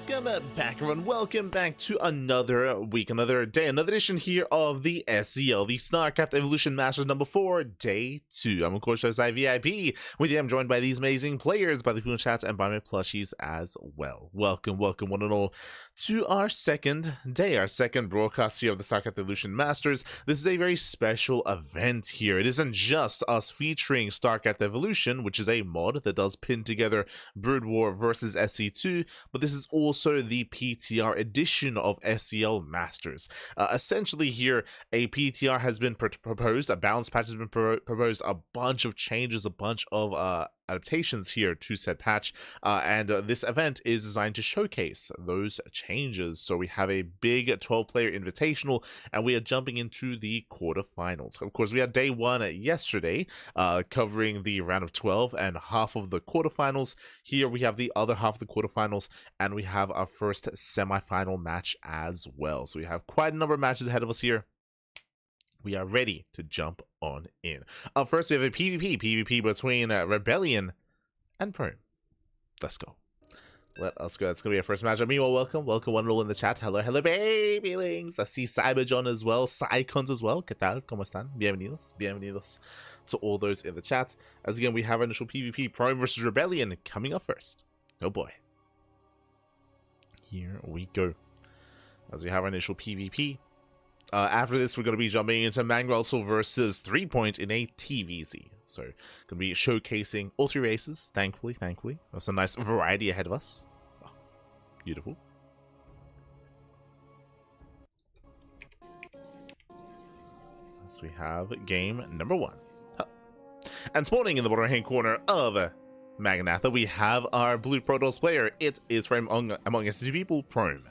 Welcome back, everyone. Welcome back to another week, another day, another edition here of the SEL, the StarCraft Evolution Masters number 4, day 2. I'm of course VIP. With you, I'm joined by these amazing players, by the people in chat, and by my plushies as well. Welcome one and all to our second day, our second broadcast here of the StarCraft Evolution Masters. This is a very special event here. It isn't just us featuring StarCraft Evolution, which is a mod that does pin together Brood War versus SC2, but this is also the PTR edition of SEL Masters. Essentially here, a PTR has been proposed, a balance patch has been proposed, a bunch of changes, a bunch of adaptations here to said patch, and this event is designed to showcase those changes. So we have a big 12-player invitational, and we are jumping into the quarterfinals. Of course, we had day 1 yesterday, covering the round of 12 and half of the quarterfinals. Here we have the other half of the quarterfinals, and we have our first semi-final match as well. So we have quite a number of matches ahead of us here. We are ready to jump on in. Up first, we have a PvP between ReBellioN and Prone. Let's go. Let us go. That's going to be our first match. Meanwhile, welcome one and all in the chat. Hello, babylings. I see Cyberjohn as well, Psycons as well. ¿Qué tal? ¿Cómo están? Bienvenidos to all those in the chat. As again, we have our initial PvP, Prone versus ReBellioN, coming up first. Oh boy. Here we go. As we have our initial PvP. After this, we're going to be jumping into Mangrelsel versus threepoint in a TVZ. So, going to be showcasing all 3 races, thankfully. That's a nice variety ahead of us. Oh, beautiful. So we have game number 1. Huh. And spawning in the bottom right-hand corner of Magnatha, we have our blue Protoss player. It is from among SC2 people, Prone.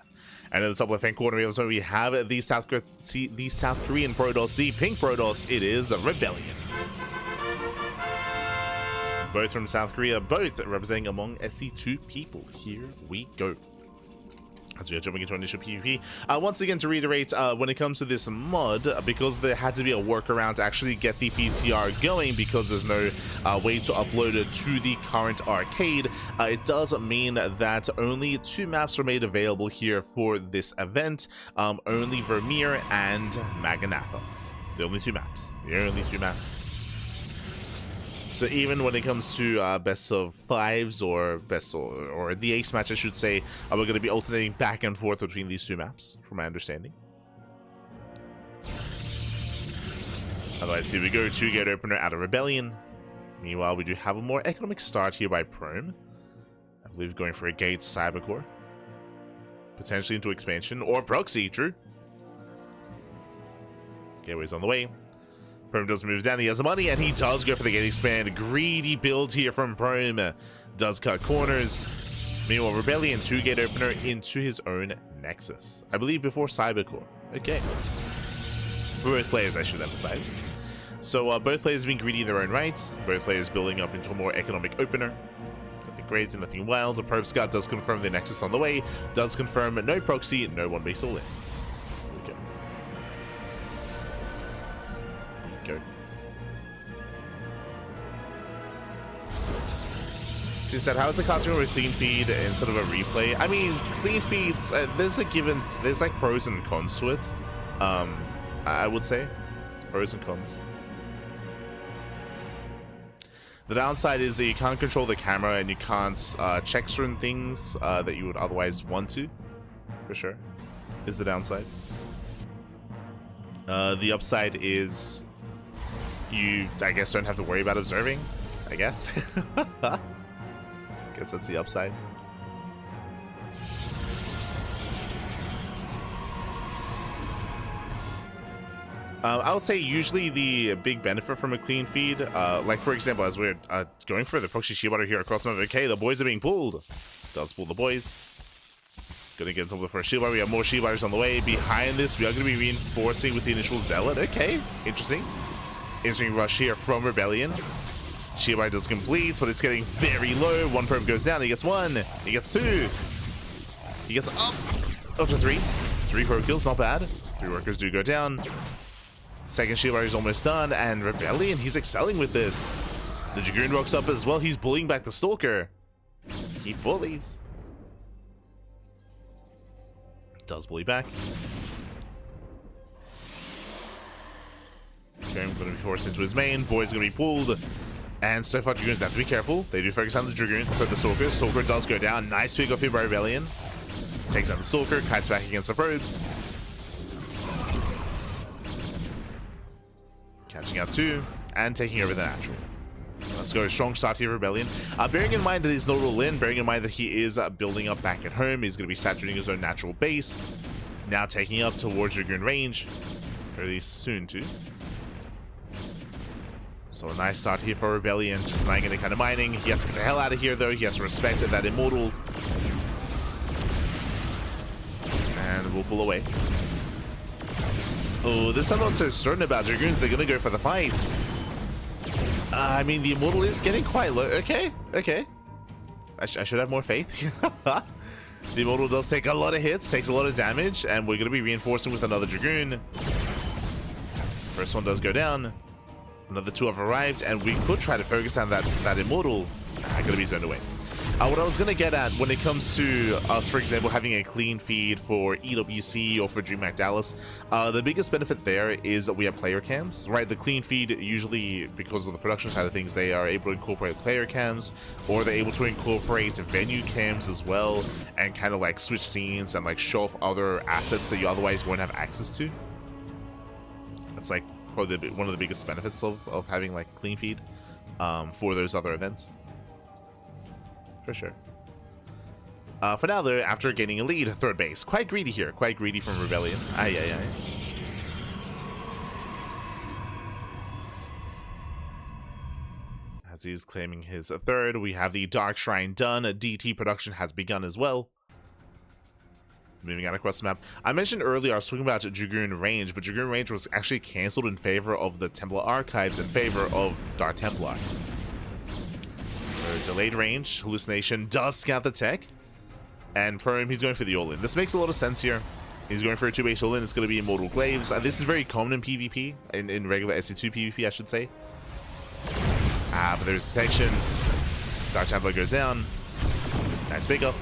And in the top left-hand corner, we have the South Korean Protoss, the pink Protoss. It is ReBellioN. Both from South Korea, both representing among SC2 people. Here we go. As we are jumping into initial PvP. Once again, to reiterate, when it comes to this mod, because there had to be a workaround to actually get the PTR going, because there's no way to upload it to the current arcade, it does mean that only 2 maps are made available here for this event. Only Vermeer and Magnatha. The only 2 maps. So even when it comes to best of 5s or the ace match, I should say, we're going to be alternating back and forth between these 2 maps, from my understanding. Otherwise, here we go, 2-gate opener out of ReBellioN. Meanwhile, we do have a more economic start here by Prone. I believe going for a gate Cybercore. Potentially into expansion or proxy, true. Gateway's on the way. Prome does move down, he has the money, and he does go for the gate expand. Greedy build here from Prome. Does cut corners. Meanwhile, ReBellioN 2-gate opener into his own Nexus. I believe before Cybercore. Okay. For both players, I should emphasize. So both players being greedy in their own right. Both players building up into a more economic opener. Nothing crazy, nothing wild. The Probe Scout does confirm the Nexus on the way. Does confirm no proxy, no 1-base all in. She said, how is the costume with clean feed instead of a replay? I mean, clean feeds, there's like pros and cons to it. I would say. It's pros and cons. The downside is that you can't control the camera and you can't check certain things that you would otherwise want to. For sure. Is the downside. The upside is you, I guess, don't have to worry about observing, I guess. Guess that's the upside. I would say usually the big benefit from a clean feed, like for example, as we're going for the proxy shield here across the okay, the boys are being pulled. Does pull the boys. Gonna get into the first shield bar. We have more shield bars on the way. Behind this, we are gonna be reinforcing with the initial zealot. Okay, interesting. Interesting rush here from ReBellioN. Shield bar does complete, but it's getting very low. 1 probe goes down. He gets 1. He gets 2. He gets up to 3. 3 probe kills, not bad. 3 workers do go down. Second shield bar is almost done, and ReBellioN, he's excelling with this. The Dragoon rocks up as well. He's bullying back the Stalker. He bullies. Does bully back. Okay, I'm going to be forced into his main. Boy's going to be pulled. And so far, Dragoons have to be careful. They do focus on the Dragoon. So the Stalker. Stalker does go down. Nice pick off here by ReBellioN. Takes out the Stalker. Kites back against the probes. Catching out 2. And taking over the natural. Let's go. Strong start here, ReBellioN. Bearing in mind that he's not all in. Bearing in mind that he is building up back at home. He's going to be saturating his own natural base. Now taking up towards Dragoon range. Fairly soon, too. So a nice start here for ReBellioN, just not getting kind of mining. He has to get the hell out of here, though. He has to respect that Immortal. And we'll pull away. Oh, this I'm not so certain about. Dragoons are going to go for the fight. I mean, the Immortal is getting quite low. Okay, okay. I should have more faith. The Immortal does take a lot of hits, takes a lot of damage, and we're going to be reinforcing with another Dragoon. First one does go down. Another 2 have arrived, and we could try to focus on that Immortal. Gonna be zoned away. What I was gonna get at when it comes to us, for example, having a clean feed for EWC or for DreamHack Dallas, the biggest benefit there is that we have player cams, right? The clean feed, usually because of the production side of things, they are able to incorporate player cams, or they're able to incorporate venue cams as well, and kind of like switch scenes and like show off other assets that you otherwise won't have access to. That's like probably one of the biggest benefits of having like clean feed for those other events, for sure. For now though, after gaining a lead, third base, quite greedy here, quite greedy from ReBellioN. As he's claiming his third, we have the Dark Shrine done. DT production has begun as well. Moving on across the map. I mentioned earlier I was talking about Dragoon Range, but Dragoon Range was actually cancelled in favor of the Templar Archives in favor of Dark Templar. So delayed range, hallucination does scout the tech, and Prime, he's going for the all-in. This makes a lot of sense here. He's going for a 2-base all-in. It's going to be Immortal Glaives. This is very common in PvP, in regular SC2 PvP, I should say. But there's detection. Dark Templar goes down. Nice pickup.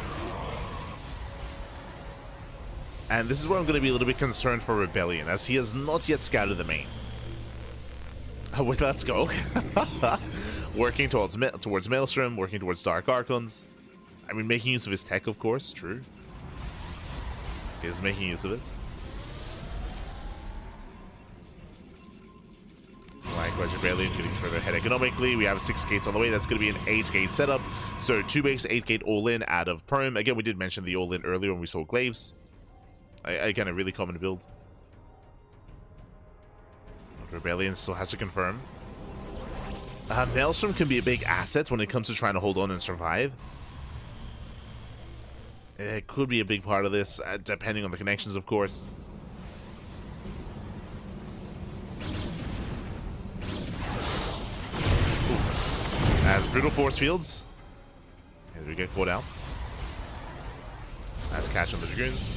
And this is where I'm going to be a little bit concerned for ReBellioN, as he has not yet scouted the main. Wait, let's go. Working towards Maelstrom, working towards Dark Archons. I mean, making use of his tech, of course, true. He is making use of it. Likewise, ReBellioN getting further ahead economically. We have 6 gates on the way. That's going to be an 8-gate setup. So 2-base, 8-gate all-in out of Perm. Again, we did mention the all-in earlier when we saw Glaives. Again, a really common build. ReBellioN still has to confirm. Maelstrom can be a big asset when it comes to trying to hold on and survive. It could be a big part of this, depending on the connections, of course. As brutal force fields. As we get caught out. Nice catch on the Dragoons.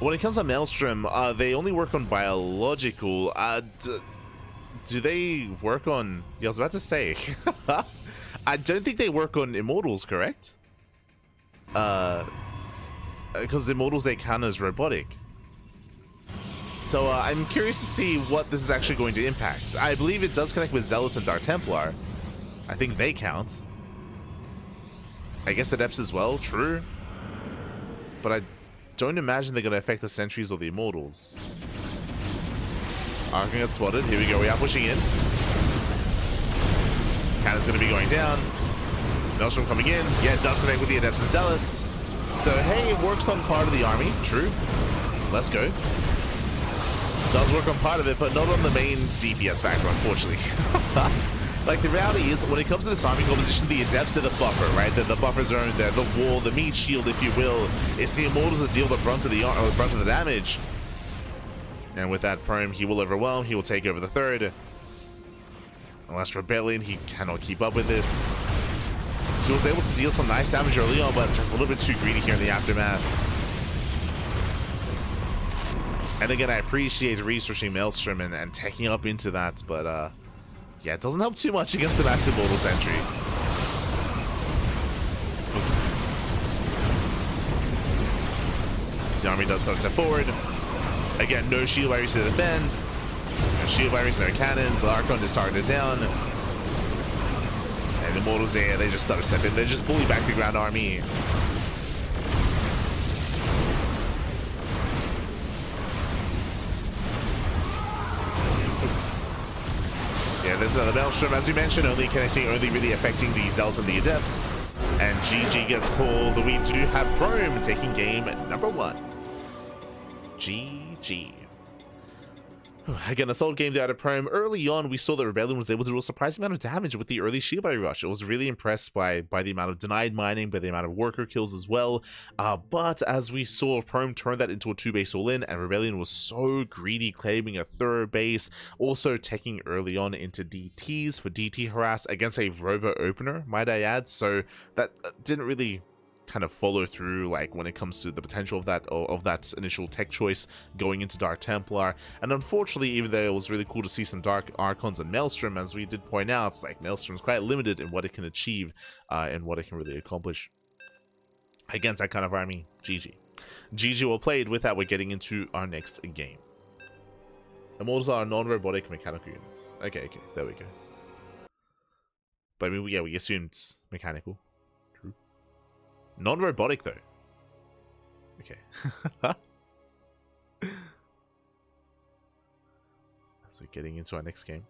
When it comes to Maelstrom, they only work on biological. Do they work on... Yeah, I was about to say. I don't think they work on immortals, correct? Because immortals they count as robotic. So I'm curious to see what this is actually going to impact. I believe it does connect with Zealous and Dark Templar. I think they count. I guess Adepts as well, true. But I don't imagine they're going to affect the Sentries or the Immortals. Archon gets spotted. Here we go. We are pushing in. Cannon's going to be going down. Maelstrom coming in. Yeah, it does connect with the Adepts and Zealots. So, hey, it works on part of the army. True. Let's go. Does work on part of it, but not on the main DPS factor, unfortunately. Like, the reality is, when it comes to this army composition, the Adepts are the buffer, right? They're the buffer zone, they're the wall, the meat shield, if you will. It's the Immortals that deal the brunt of the damage. And with that Prime, he will overwhelm, he will take over the third. Unless ReBellioN, he cannot keep up with this. He was able to deal some nice damage early on, but just a little bit too greedy here in the aftermath. And again, I appreciate researching Maelstrom and taking up into that, but yeah, it doesn't help too much against the Massive Mortal Sentry. as the army does start to step forward. Again, no shield barriers to defend. No shield barriers, no cannons. Archon is targeted down. And the Immortals there, they just start to step in. They just bully back the ground army. Yeah, there's another Maelstrom, as we mentioned, only really affecting the Zealots and the Adepts. And GG gets called. We do have Prome taking game number 1. GG. Again, a solid game there out of Prome. Early on, we saw that ReBellioN was able to do a surprising amount of damage with the early shield barrier rush. I was really impressed by the amount of denied mining, by the amount of worker kills as well. But as we saw, Prome turned that into a 2-base all-in, and ReBellioN was so greedy, claiming a 3rd base, also taking early on into DTs for DT harass against a Robo opener, might I add. So that didn't really kind of follow through, like when it comes to the potential of that initial tech choice going into Dark Templar. And unfortunately, even though it was really cool to see some Dark Archons and Maelstrom, as we did point out, it's like Maelstrom's quite limited in what it can achieve and what it can really accomplish against that kind of army. GG well played. With that, we're getting into our next game. Immortals are non-robotic mechanical units. Okay, there we go. But I mean, yeah, we assumed mechanical. Non-robotic though. Okay. So getting into our next game.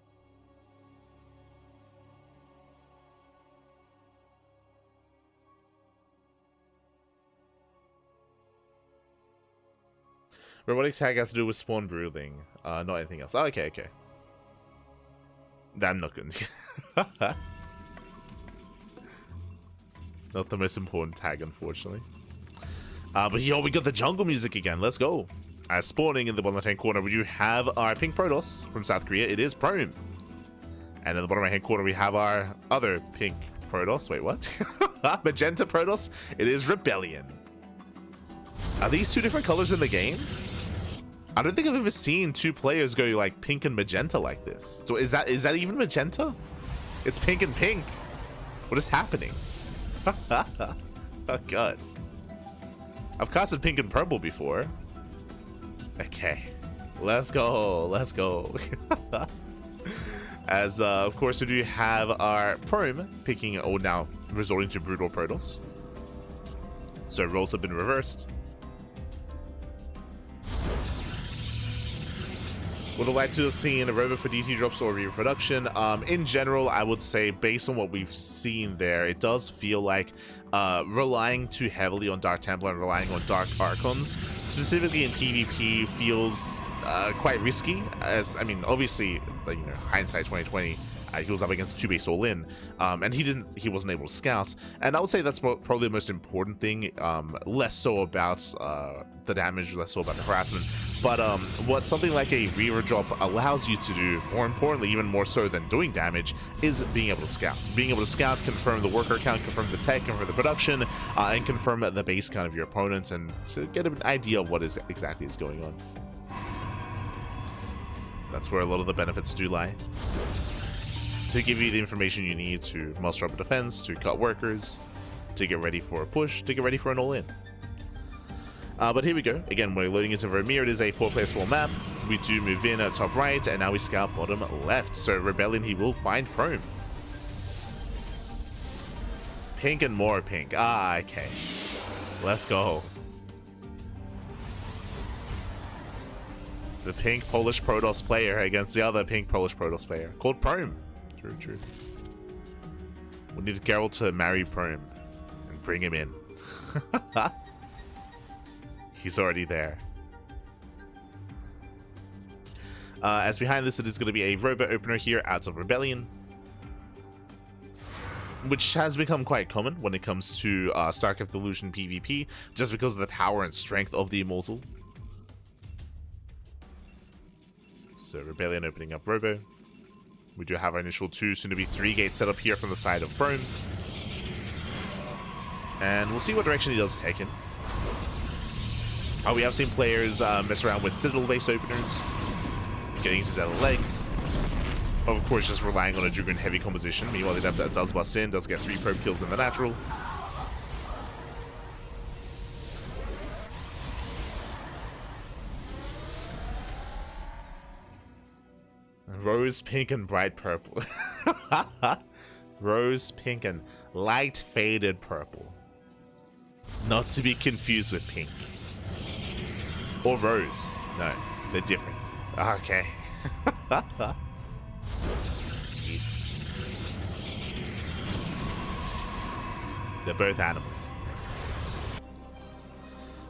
Robotic tag has to do with spawn brooding, not anything else. Oh, okay. I'm not good. Not the most important tag, unfortunately. But yo, we got the jungle music again. Let's go. Spawning in the bottom left-hand corner, we do have our pink Protoss from South Korea. It is Prome. And in the bottom right-hand corner, we have our other pink Protoss. Wait, what? Magenta Protoss. It is ReBellioN. Are these 2 different colors in the game? I don't think I've ever seen 2 players go like pink and magenta like this. So is that even magenta? It's pink and pink. What is happening? Oh god. I've casted pink and purple before. Okay. Let's go. As of course we do have our Prome picking, or now resorting to Brutal Protoss. So roles have been reversed. Would have liked to have seen a robo for DT drops or reproduction. In general, I would say based on what we've seen there, it does feel like relying too heavily on Dark Templar and relying on Dark Archons, specifically in PvP, feels quite risky. As I mean, obviously, you know, hindsight 2020. He was up against a 2-base all-in, and he wasn't able to scout. And I would say that's probably the most important thing, less so about the damage, less so about the harassment. But what something like a reaver drop allows you to do, more importantly, even more so than doing damage, is being able to scout. Being able to scout, confirm the worker count, confirm the tech, confirm the production, and confirm the base count of your opponents, and to get an idea of what exactly is going on. That's where a lot of the benefits do lie. To give you the information you need to muster up a defense, to cut workers, to get ready for a push, to get ready for an all-in. But here we go. Again, we're loading into Vermeer. It is a 4-player small map. We do move in at top right, and now we scout bottom left. So ReBellioN, he will find Prome. Pink and more pink. Ah, okay. Let's go. The pink Polish Protoss player against the other pink Polish Protoss player, called Prome. True. We need Geralt to marry Prome and bring him in. He's already there. As behind this, it is going to be a robot opener here out of ReBellioN, which has become quite common when it comes to StarCraft Illusion PvP, just because of the power and strength of the Immortal. So ReBellioN opening up Robo. We do have our initial 2, soon to be 3 gates set up here from the side of Prome. And we'll see what direction he does take in. We have seen players mess around with Citadel-based openers, getting into Zealot legs. Of course, just relying on a Dragoon heavy composition. Meanwhile, the Adept does bust in, does get 3 probe kills in the natural. Rose pink and bright purple. Rose pink and light faded purple. Not to be confused with pink. Or rose. No, they're different. Okay. Jesus. They're both animals.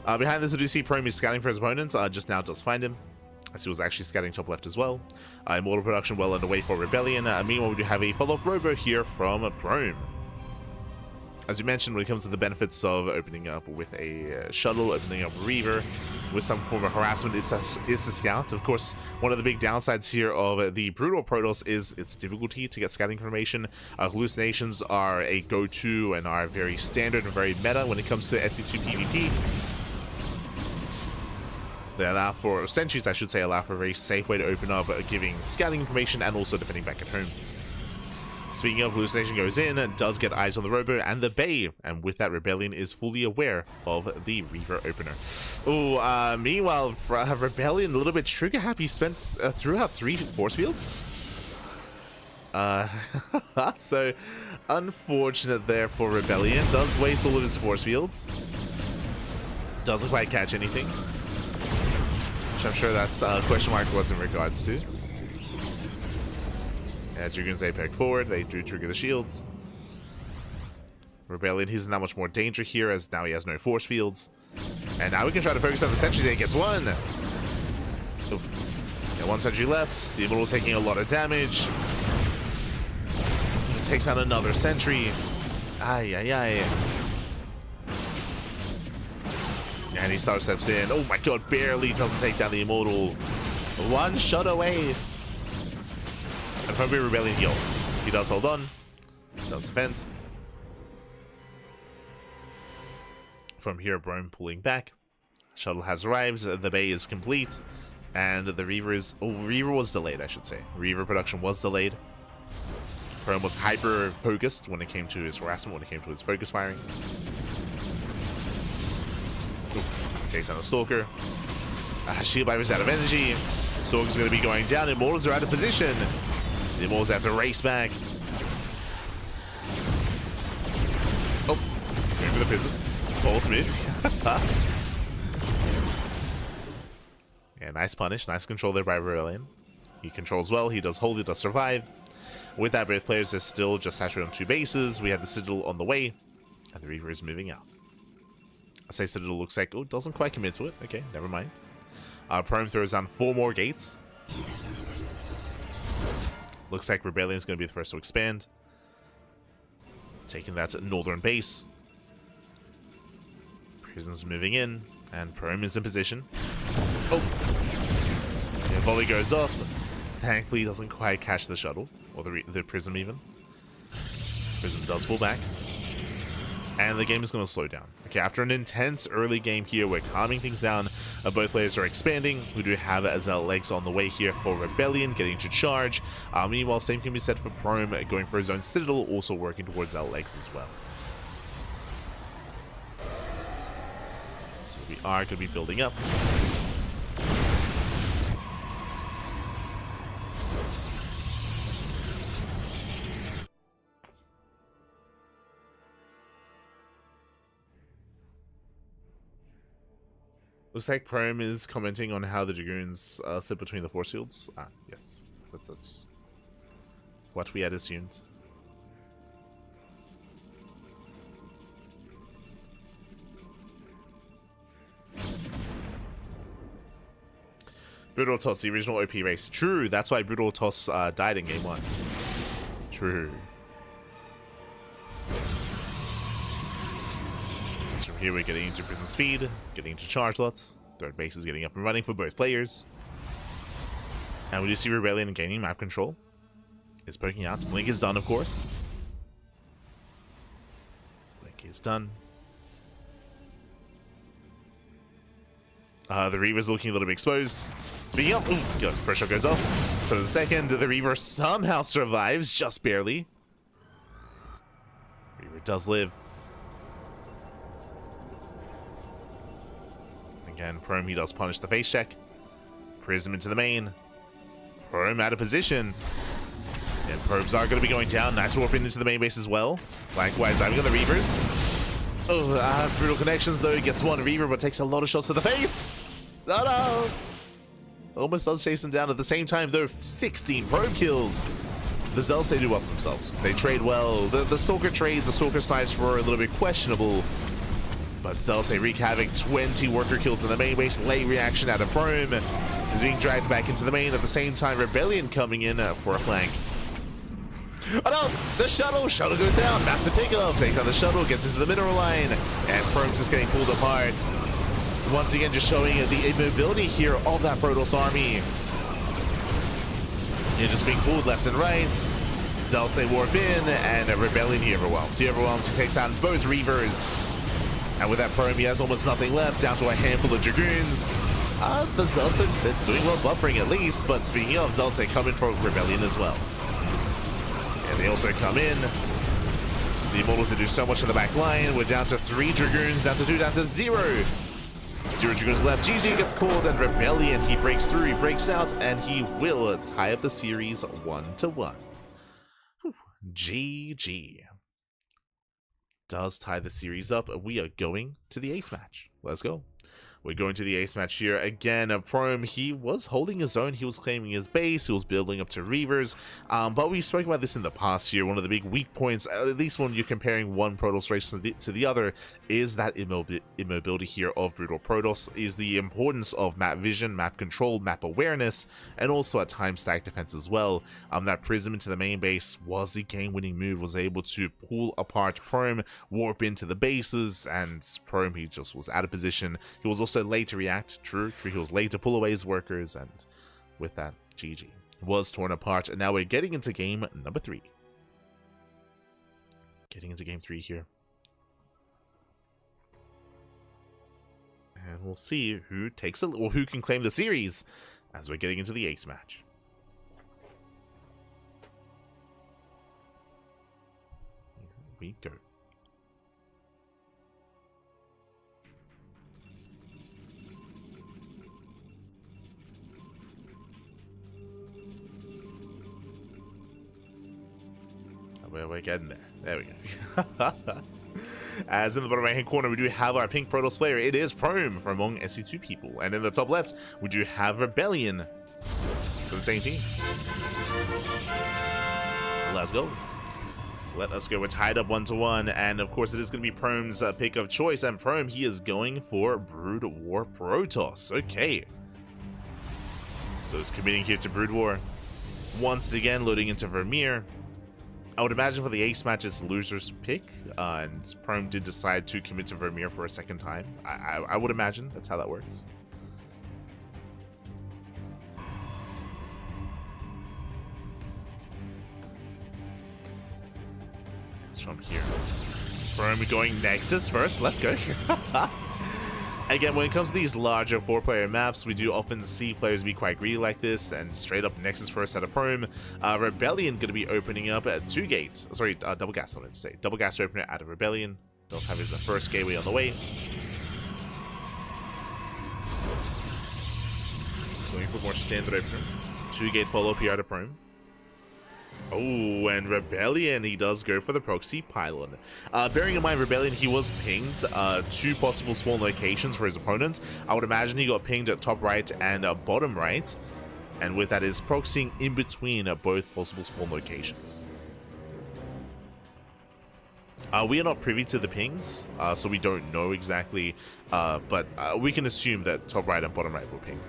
Behind this, I do see Prome is scouting for his opponents. Just now does find him, as he was actually scouting top left as well. Immortal production well underway for ReBellioN. Meanwhile, we do have a follow-up robo here from Prome. As we mentioned, when it comes to the benefits of opening up with a shuttle, opening up a Reaver with some form of harassment is to scout. Of course, one of the big downsides here of the Brutal Protoss is its difficulty to get scouting information. Hallucinations are a go-to and are very standard and very meta when it comes to SE2 PvP. They allow for, sentries I should say, allow for a very safe way to open up, giving scouting information and also defending back at home. Speaking of, hallucination goes in, does get eyes on the robo and the bay, and with that, ReBellioN is fully aware of the Reaver opener. Oh, meanwhile, ReBellioN a little bit trigger happy, spent threw out 3 force fields. So unfortunate there for ReBellioN. Does waste all of his force fields. Doesn't quite catch anything. Which I'm sure that's a question mark was in regards to. Yeah, Dragoons Apex forward, they do trigger the shields. ReBellioN, he's in that much more danger here as now he has no force fields. And now we can try to focus on the sentries and he gets one. Oof. Yeah, 1 sentry left. The Immortal's taking a lot of damage. He takes out another sentry. Ay, ay, ay. And he steps in. Oh my god, barely doesn't take down the Immortal. 1 shot away. And from ReBellioN he ults. He does hold on. Does defend. From here, Prome pulling back. Shuttle has arrived. The bay is complete. And the Reaver is... Oh, Reaver was delayed, I should say. Reaver production was delayed. Prome was hyper-focused when it came to his harassment, when it came to his focus firing. Ooh, takes down a Stalker. Shield Viper's out of energy. Stalker's going to be going down. Immortals are out of position. The Immortals have to race back. Oh, going for the prism. Bold move. Yeah, nice punish. Nice control there by ReBellioN. He controls well. He does hold. He does survive. With that, both players are still just saturated on 2 bases. We have the Citadel on the way. And the Reaver is moving out. I say Citadel looks like... Oh, doesn't quite commit to it. Okay, never mind. Prome throws down 4 more gates. Looks like ReBellioN is going to be the first to expand. Taking that northern base. Prison's moving in. And Prome is in position. Oh! Yeah, volley goes off. Thankfully, he doesn't quite catch the shuttle. Or the Prism even. Prism does pull back. And the game is going to slow down. Okay, after an intense early game here, we're calming things down. Both players are expanding. We do have SEL legs on the way here for ReBellioN, getting to charge. Meanwhile, same can be said for Prome, going for his own Citadel, also working towards SEL legs as well. So we are going to be building up. Looks like Prome is commenting on how the Dragoons sit between the force fields. Ah, yes. That's what we had assumed. Brutal Toss, the original OP race. True, that's why Brutal Toss died in game 1. True. From here we're getting into prison speed, getting into charge lots. Third base is getting up and running for both players. And we do see ReBellioN gaining map control. Is poking out. Blink is done, of course. Blink is done. The Reaver's looking a little bit exposed. Speaking of, ooh, good. First shot goes off. So the second, the Reaver somehow survives, just barely. Reaver does live. Again, Prome, he does punish the face check. Prism into the main. Prome out of position. And probes are going to be going down. Nice warp into the main base as well. Likewise, diving on the Reavers. Oh, brutal connections though. Gets one Reaver, but takes a lot of shots to the face. Oh no! Almost does chase him down at the same time though. 16 probe kills. The Zealots, they do well for themselves. They trade well. The Stalker trades, the Stalker snipes were a little bit questionable. But Zealots, they wreak havoc. 20 worker kills in the main base. Late reaction out of Prome. Is being dragged back into the main. At the same time, ReBellioN coming in for a flank. Oh no! The shuttle goes down. Massive pickup. Takes out the shuttle, gets into the mineral line. And Prome's just getting pulled apart. Once again, just showing the immobility here of that Protoss army. You're just being pulled left and right. Zealots, they warp in, and ReBellioN, he overwhelms. He takes down both Reavers. And with that Prome, he has almost nothing left, down to a handful of Dragoons. The Zealots are doing well buffering at least, but speaking of, Zealots, they come in for ReBellioN as well. And they also come in. The Immortals, they do so much in the back line. We're down to 3 Dragoons, down to 2, down to 0. 0 Dragoons left. GG gets called, and ReBellioN, he breaks through, he breaks out, and he will tie up the series 1-1. GG. Does tie the series up. We are going to the ace match. Let's go. We're going to the ace match here. Again, Prome, he was holding his own. He was claiming his base. He was building up to Reavers. But we spoke about this in the past here. One of the big weak points, at least when you're comparing one Protoss race to the other, is that immobility here of Brutal Protoss, is the importance of map vision, map control, map awareness, and also at times stack defense as well. That Prism into the main base was the game-winning move, was able to pull apart Prome, warp into the bases, and Prome, he just was out of position. He was also late to react. True. He was late to pull away his workers, and with that, GG was torn apart. And now we're getting into game number 3. Getting into game 3 here, and we'll see who takes it, or who can claim the series, as we're getting into the ace match. Here we go. We're getting there. There we go. As in the bottom right hand corner, we do have our pink Protoss player. It is Prome from among SC2 people. And in the top left, we do have ReBellioN for the same team. Let's go. Let us go. We're tied up 1-1. And of course, it is going to be Prome's pick of choice. And Prome, he is going for Brood War Protoss. Okay. So he's committing here to Brood War. Once again, loading into Vermeer. I would imagine for the ace match, it's loser's pick, and Prome did decide to commit to Vermeer for a second time. I would imagine that's how that works. It's from here. Prome going Nexus first. Let's go. Again, when it comes to these larger 4-player maps, we do often see players be quite greedy like this, and straight up Nexus first out of Prome. ReBellioN going to be opening up at 2 gates. Sorry, double gas, I meant to say. Double gas opener out of ReBellioN. Does have his first gateway on the way. Going for more standard opener. 2-gate follow-up here out of Prome. Oh, and ReBellioN, he does go for the proxy pylon. Bearing in mind, ReBellioN, he was pinged 2 possible spawn locations for his opponent. I would imagine he got pinged at top right and bottom right. And with that is proxying in between both possible spawn locations. We are not privy to the pings, so we don't know exactly, but we can assume that top right and bottom right were pinged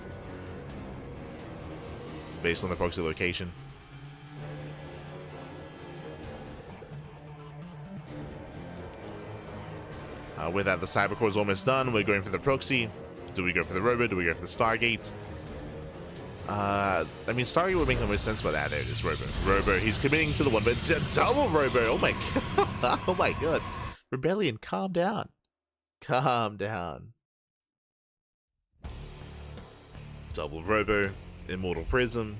based on the proxy location. With that, the Cybercore is almost done. We're going for the proxy. Do we go for the Robo? Do we go for the Stargate? I mean, Stargate would make the most sense, but there it is, Robo. Robo, he's committing to the one, but double Robo. Oh my god. Oh my god. ReBellioN, calm down. Calm down. Double Robo. Immortal Prism.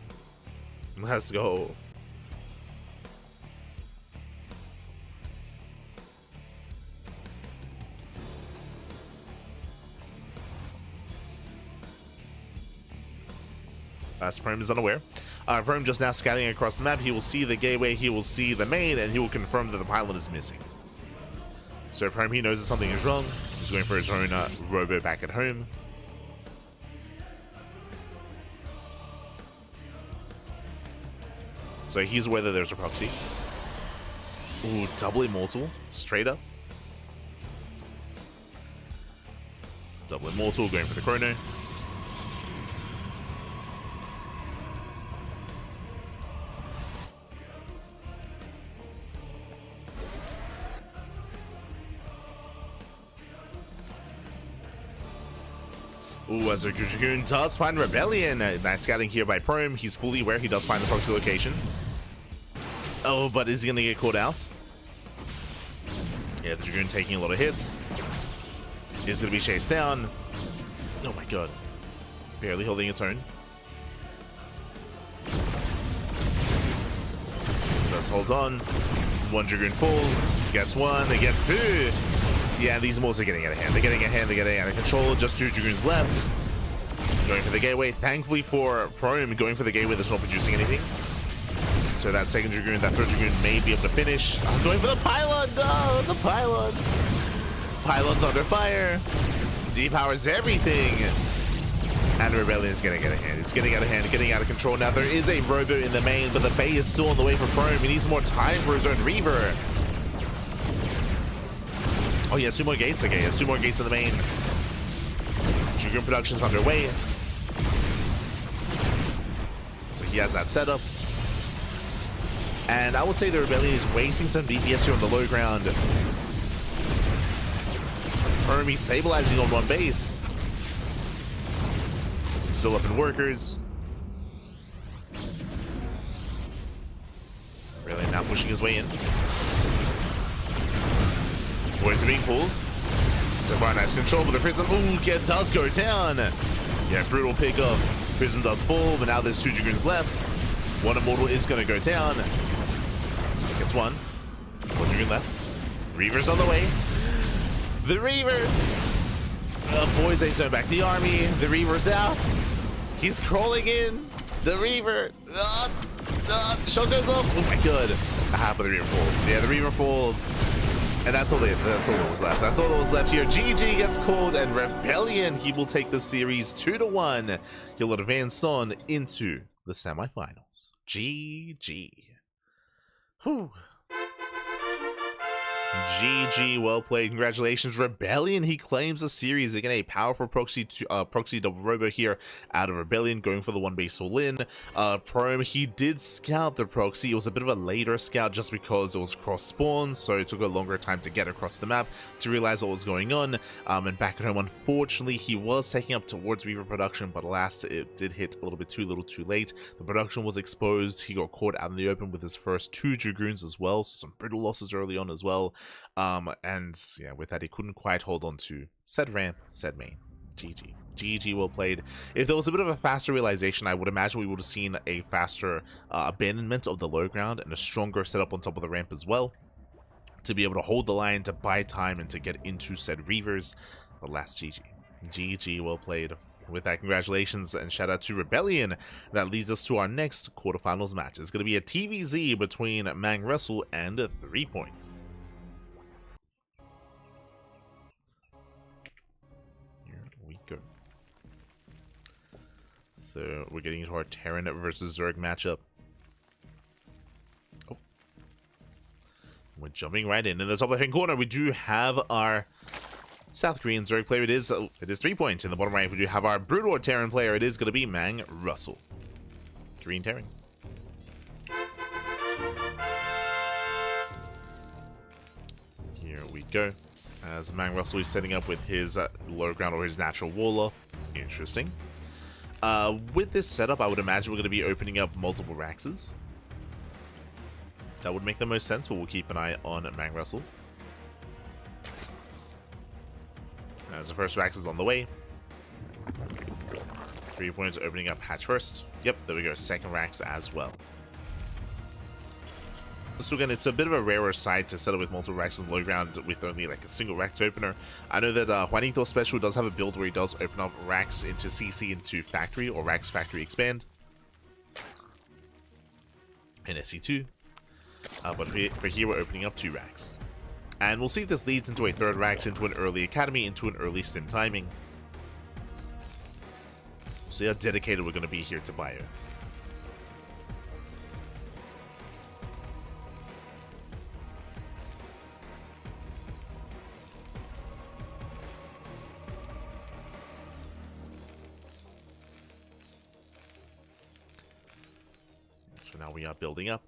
Let's go. Prome is unaware. Rome just now scouting across the map. He will see the gateway, he will see the main, and he will confirm that the pylon is missing. So Rome, he knows that something is wrong. He's going for his own robo back at home. So he's aware that there's a proxy. Ooh, double immortal, straight up. Double immortal, going for the chrono. Ooh, as a Dragoon does find ReBellioN. Nice scouting here by Prome. He's fully aware he does find the proxy location. Oh, but is he going to get caught out? Yeah, the Dragoon taking a lot of hits. Is going to be chased down. Oh my god. Barely holding its own. Does hold on. One Dragoon falls. Gets one. It gets two. Yeah, these Morts are getting out of hand. They're getting out of control. Just 2 Dragoons left. Going for the gateway. Thankfully for Prome, going for the gateway that's not producing anything. So that second Dragoon, that third Dragoon may be able to finish. I'm going for the pylon! No, the pylon! Pylon's under fire. Depowers everything. And ReBellioN is getting out of hand. It's getting out of hand, getting out of control. Now there is a robo in the main, but the Bay is still on the way for Prome. He needs more time for his own Reaver. Oh, he has 2 more gates. Okay, he has 2 more gates in the main. Dragoon production's underway. So he has that setup. And I would say the ReBellioN is wasting some DPS here on the low ground. He's stabilizing on one base. Still up in workers. ReBellioN now pushing his way in. Boys are being pulled. So far, nice control, but the Prism, ooh, it does go down. Yeah, brutal pick up. Prism does fall, but now there's 2 Dragoons left. One Immortal is going to go down. Gets one. 1 Dragoon left. Reaver's on the way. The Reaver. Boys, they turn back the army. The Reaver's out. He's crawling in. The Reaver. Shot goes off. Oh my god. But the Reaver falls. Yeah, the Reaver falls. And that's all that was left. That's all that was left here. GG gets called, and ReBellioN, he will take the series 2-1. He'll advance on into the semifinals. GG. Whew. GG, well played. Congratulations, ReBellioN. He claims the series. Again, a powerful proxy double robo here out of ReBellioN, going for the 1 base all in. Prome, he did scout the proxy. It was a bit of a later scout just because it was cross spawn, so it took a longer time to get across the map to realize what was going on. And back at home, unfortunately, he was taking up towards Reaver production, but alas, it did hit a little bit too little too late. The production was exposed. He got caught out in the open with his first 2 Dragoons as well, so some brutal losses early on as well. And yeah, with that, he couldn't quite hold on to said ramp, said main. GG. GG, well played. If there was a bit of a faster realization, I would imagine we would have seen a faster abandonment of the low ground and a stronger setup on top of the ramp as well, to be able to hold the line, to buy time, and to get into said Reavers. But last, GG. GG, well played. With that, congratulations and shout out to ReBellioN. That leads us to our next quarterfinals match. It's going to be a TVZ between Mang Russell and threepoint. Go. So we're getting into our Terran versus Zerg matchup. Oh. We're jumping right in. In the top left hand corner, we do have our South Korean Zerg player. It is threepoint. In the bottom right, we do have our Brutal Terran player. It is going to be Mang Russell. Korean Terran. Here we go. As Mang Russell is setting up with his low ground or his natural wall off. Interesting. With this setup, I would imagine we're going to be opening up multiple Raxes. That would make the most sense, but we'll keep an eye on Mang Russell. As the first Rax is on the way. Threepoint's opening up hatch first. Yep, there we go. Second Rax as well. So again, it's a bit of a rarer side to set up with multiple racks on the low ground with only like a single rack opener. I know that Juanito Special does have a build where he does open up racks into CC into factory or racks factory expand. in SE2. But for here, we're opening up 2 racks. And we'll see if this leads into a 3rd rack, into an early academy, into an early stim timing. See how dedicated we're going to be here to Bio. So now we are building up.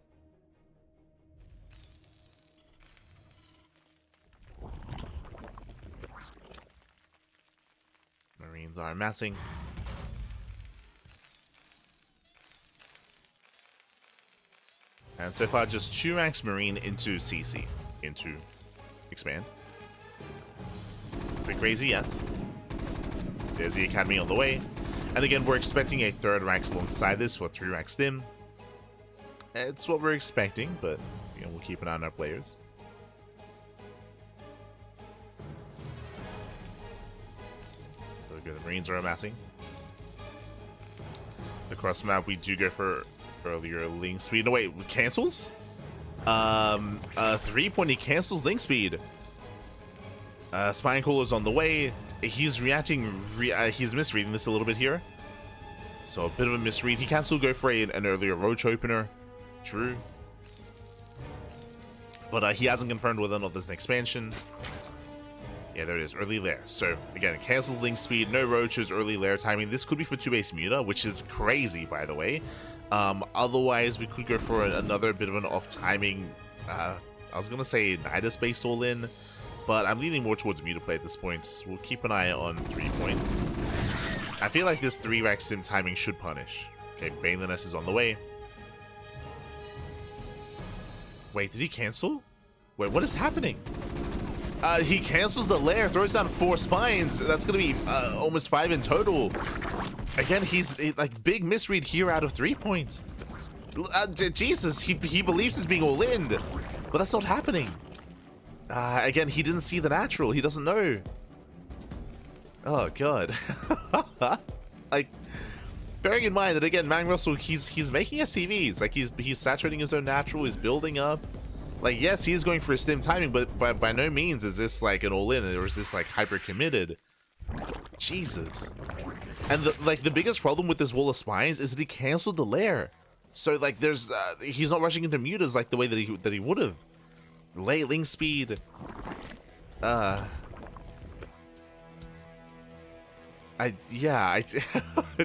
Marines are amassing. And so far, just 2 ranks Marine into CC, into Expand. Nothing crazy yet. There's the Academy on the way. And again, we're expecting a 3rd rank alongside this for 3 rank Stim. It's what we're expecting, but you know, we'll keep an eye on our players. The Marines are amassing. Across the map, we do go for earlier link speed. No, wait, cancels? 3-point, he cancels link speed. Spine Crawler's on the way. He's reacting, he's misreading this a little bit here. So a bit of a misread. He can still go for an earlier roach opener. True. But he hasn't confirmed whether or not there's an expansion. Yeah, there it is, early lair. So again, it cancels link speed, no roaches, early lair timing. This could be for 2-base Muta, which is crazy, by the way. Otherwise, we could go for another bit of an off timing. I was gonna say Nidus based all in, but I'm leaning more towards Muta play at this point. We'll keep an eye on 3-point. I feel like this 3-rack Stim timing should punish. Okay, Baneliness is on the way. Wait, did he cancel? Wait, what is happening? He cancels the lair, throws down 4 spines. That's gonna be almost 5 in total. Again, he's like big misread here out of 3-point. Jesus, he believes he's being all in, but that's not happening. Again, he didn't see the natural. He doesn't know. Oh god. Like, bearing in mind that again, Mang Russell, he's making SCVs. Like he's saturating his own natural. He's building up. Like, yes, he is going for a Stim timing, but by no means is this like an all in, or is this like hyper committed. Jesus. And the biggest problem with this wall of spines is that he canceled the lair. So like there's he's not rushing into mutas like the way that he would have. Late link speed.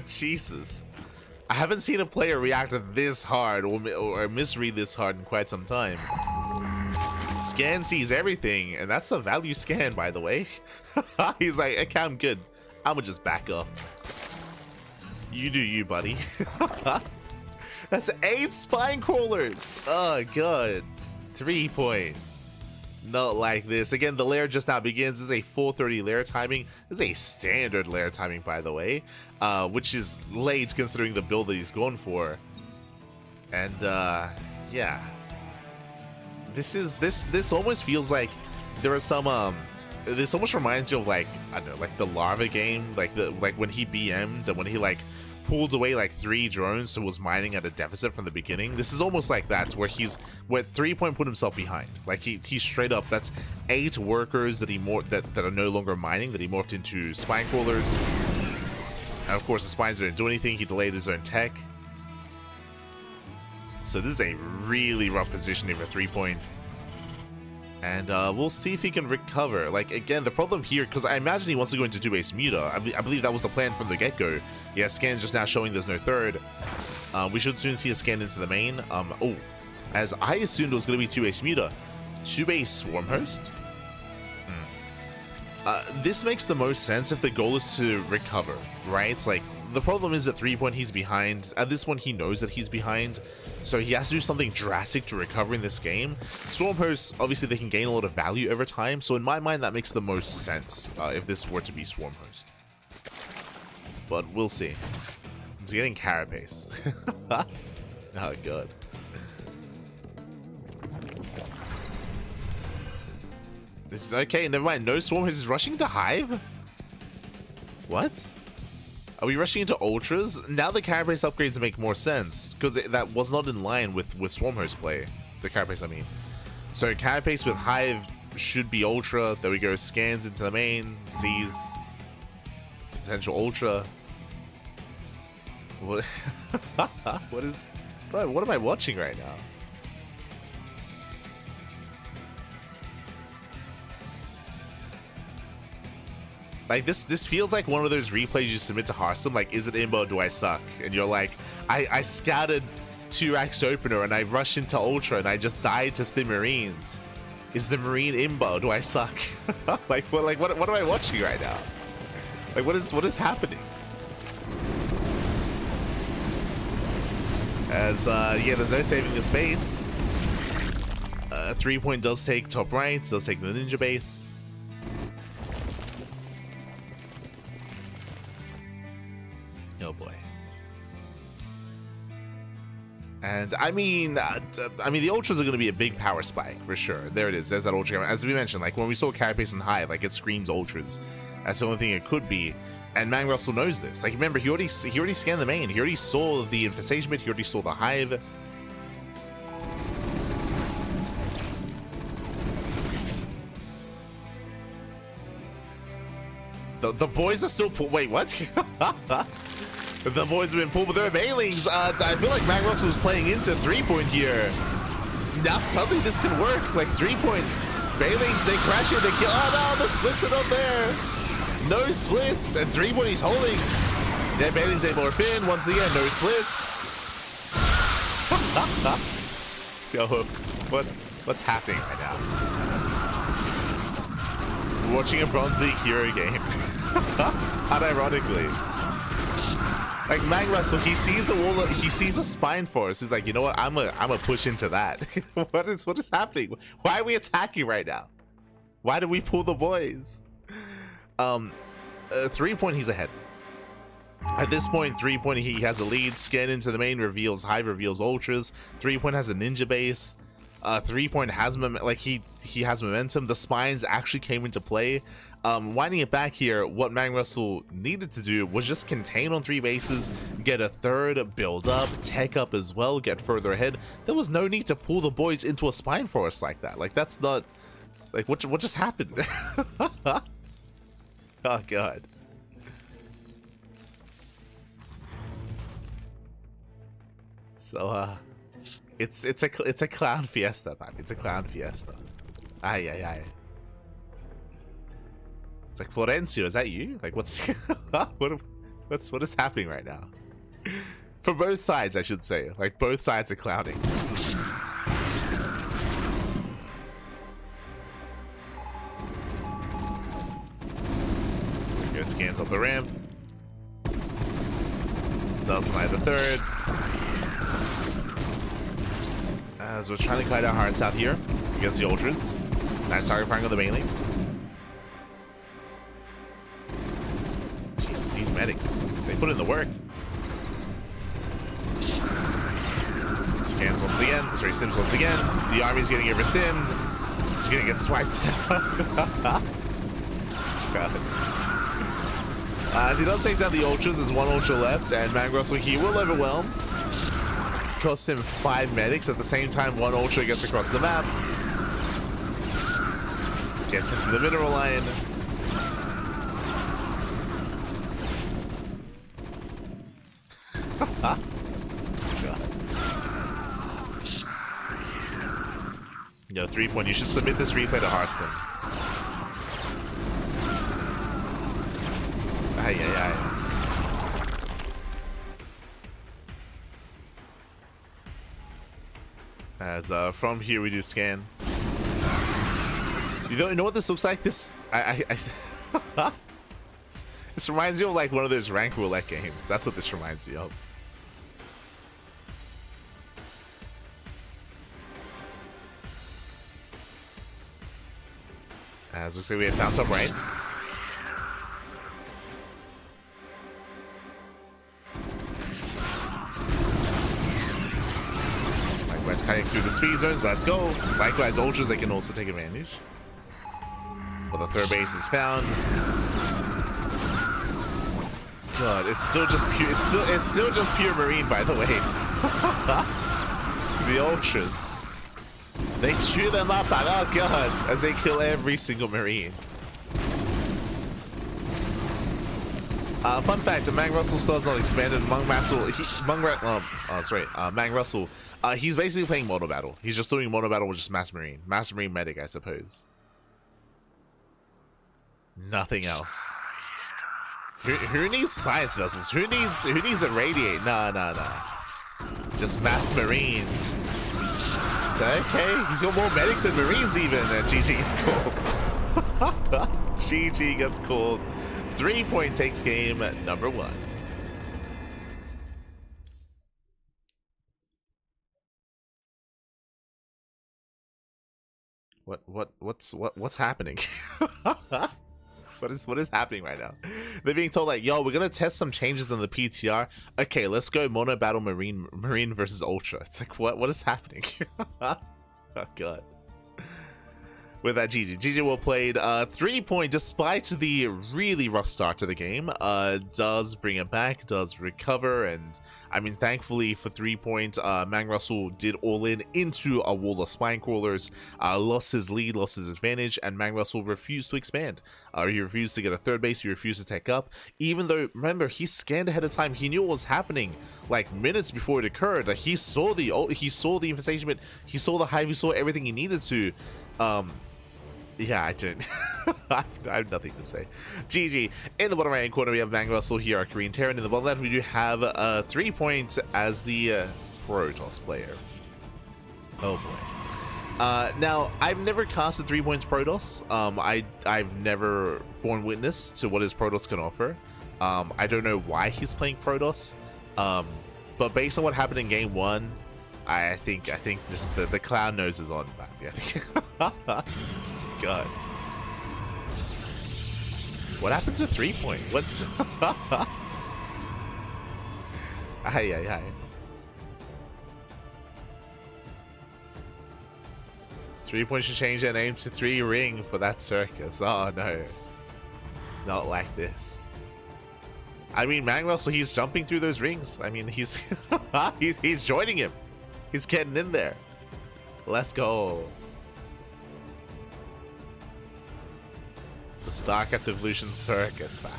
Jesus. I haven't seen a player react this hard or misread this hard in quite some time. Scan sees everything, and that's a value scan, by the way. He's like, okay, I'm good. I'ma just back up. You do you, buddy. That's 8 spine crawlers. Oh god. 3-point. Not like this. Again, the lair just now begins. This is a 4:30 lair timing. This is a standard lair timing, by the way, which is late considering the build that he's going for. And yeah, this almost feels like there are some this almost reminds you of like, I don't know, like the Larva game, like when he BM'd and when he like pulled away like 3 drones and was mining at a deficit from the beginning. This is almost like that, where 3-point put himself behind. Like he straight up, that's 8 workers that that are no longer mining, that he morphed into spine crawlers. And of course the spines didn't do anything. He delayed his own tech. So this is a really rough positioning for 3-point. And we'll see if he can recover. Like, again, the problem here, because I imagine he wants to go into 2-base Muta. I believe that was the plan from the get-go. Yeah, scan's just now showing there's no 3rd. We should soon see a scan into the main. Oh, as I assumed it was going to be 2-base Muta. 2-base Swarmhost? This makes the most sense if the goal is to recover, right? It's like, the problem is at 3-point he's behind. At this one he knows that he's behind, so he has to do something drastic to recover in this game. Swarmhosts, obviously they can gain a lot of value over time, so in my mind that makes the most sense if this were to be Swarmhost. But we'll see. It's getting carapace. Oh god. This is okay, never mind. No Swarmhost is rushing to Hive? What? Are we rushing into ultras? Now the carapace upgrades make more sense, because that was not in line with Swarmhost play. The carapace, I mean. So carapace with Hive should be ultra. There we go. Scans into the main. Sees potential ultra. What? What am I watching right now? Like this feels like one of those replays you submit to Hearthstone, like, is it imbo, do I suck? And you're like, I scouted 2x opener and I rushed into ultra and I just died to Stim Marines. Is the Marine imbo, do I suck? what am I watching right now? Like what is happening? As yeah, there's no saving the space. 3-point does take top right, does take the ninja base. Oh boy. And I mean the ultras are going to be a big power spike for sure. There it is. There's that ultra. As we mentioned, like when we saw carapace and Hive, like it screams ultras. That's the only thing it could be. And Mang Russell knows this. Like remember, he already scanned the main. He already saw the infestation bit. He already saw the Hive. The boys are still wait, what? The boys have been pulled, but they're Bailings. I feel like Mang Russell was playing into 3-point here. Now suddenly this can work. Like 3-point Bailings, they crash it, they kill. Oh no, the splits are not there. No splits, and 3-point he's holding. Then Bailings able to fin once again. No splits. Yo, what's happening right now? We're watching a Bronze League hero game. Unironically. Like Mang Russell, he sees a wall, he sees a spine force. He's like, you know what? I'm a push into that. what is happening? Why are we attacking right now? Why did we pull the boys? 3-point, he's ahead. At this point, 3-point, he has a lead. Scan into the main, reveals Hive, reveals ultras. 3-point has a ninja base. 3-point has he has momentum. The spines actually came into play. Winding it back here, what Mang Russell needed to do was just contain on 3 bases, get a third, build up, tech up as well, get further ahead. There was no need to pull the boys into a spine forest like that. Like that's not like what just happened. Oh god. So it's a clown fiesta, man. It's a clown fiesta. Ay ay ay. It's like, Florencio, is that you? Like what's what is happening right now? For both sides, I should say. Like both sides are clowning. Go scans off the ramp. Zelsanai the third. As we're trying to guide our hearts out here against the ultras. Nice target firing on the main lane. Jesus, these medics, they put in the work. Scans once again. Sorry, stims once again. The army's getting overstimmed. It's gonna get swiped out. As he does take down the ultras, there's 1 ultra left, and Mang Russell he will overwhelm. Cost him 5 medics. At the same time, 1 ultra gets across the map. Gets into the mineral line. Yo, 3-point. You should submit this replay to Hearthstone. Ay, ay, ay. As from here we do scan. You know what this looks like? This this reminds me of like one of those rank roulette games. That's what this reminds me of. As looks like we have found top right. Likewise, cutting through the speed zones. Let's go. Likewise, ultras they can also take advantage. But the third base is found. God, it's still just pure. It's still just pure marine, by the way. The ultras. They chew them up, and oh god, as they kill every single marine. Fun fact: Mang Russell still has not expanded. Mang Russell, that's right. Mang Russell, he's basically playing mono battle. He's just doing mono battle with just master marine medic, I suppose. Nothing else. Who needs science vessels? Who needs a radiate? Nah. Just mass marine. Okay, he's got more medics than marines even, and GG gets called. GG gets called. 3-point takes game number 1. What's happening? What is happening right now? They're being told like, yo, we're gonna test some changes in the PTR. Okay, let's go mono battle marine versus ultra. It's like, what is happening? Oh god. With that, GG well played. 3-point, despite the really rough start to the game, does bring it back, does recover, and I mean, thankfully for 3-point, Mang Russell did all in into a wall of spine crawlers, lost his lead, lost his advantage, and Mang Russell refused to expand. He refused to get a third base, he refused to take up, even though, remember, he scanned ahead of time, he knew what was happening, like minutes before it occurred. Like, he saw the infestation, he saw the hive, he saw everything he needed to. Yeah, I didn't. I have nothing to say. GG. In the bottom right hand corner, we have Mang Russell here, our Korean Terran. In the bottom left, we do have 3-point as the Protoss player. Oh boy. Now, I've never casted 3-points Protoss. I've never borne witness to what his Protoss can offer. I don't know why he's playing Protoss. But based on what happened in game 1, I think this the clown nose is on, man. God. What happened to 3-point? What's Aye. 3-point should change their name to 3-ring for that circus. Oh no. Not like this. I mean, Mang Russell, he's jumping through those rings. I mean, he's he's joining him. He's getting in there. Let's go. The StarCraft Evolution Circus back.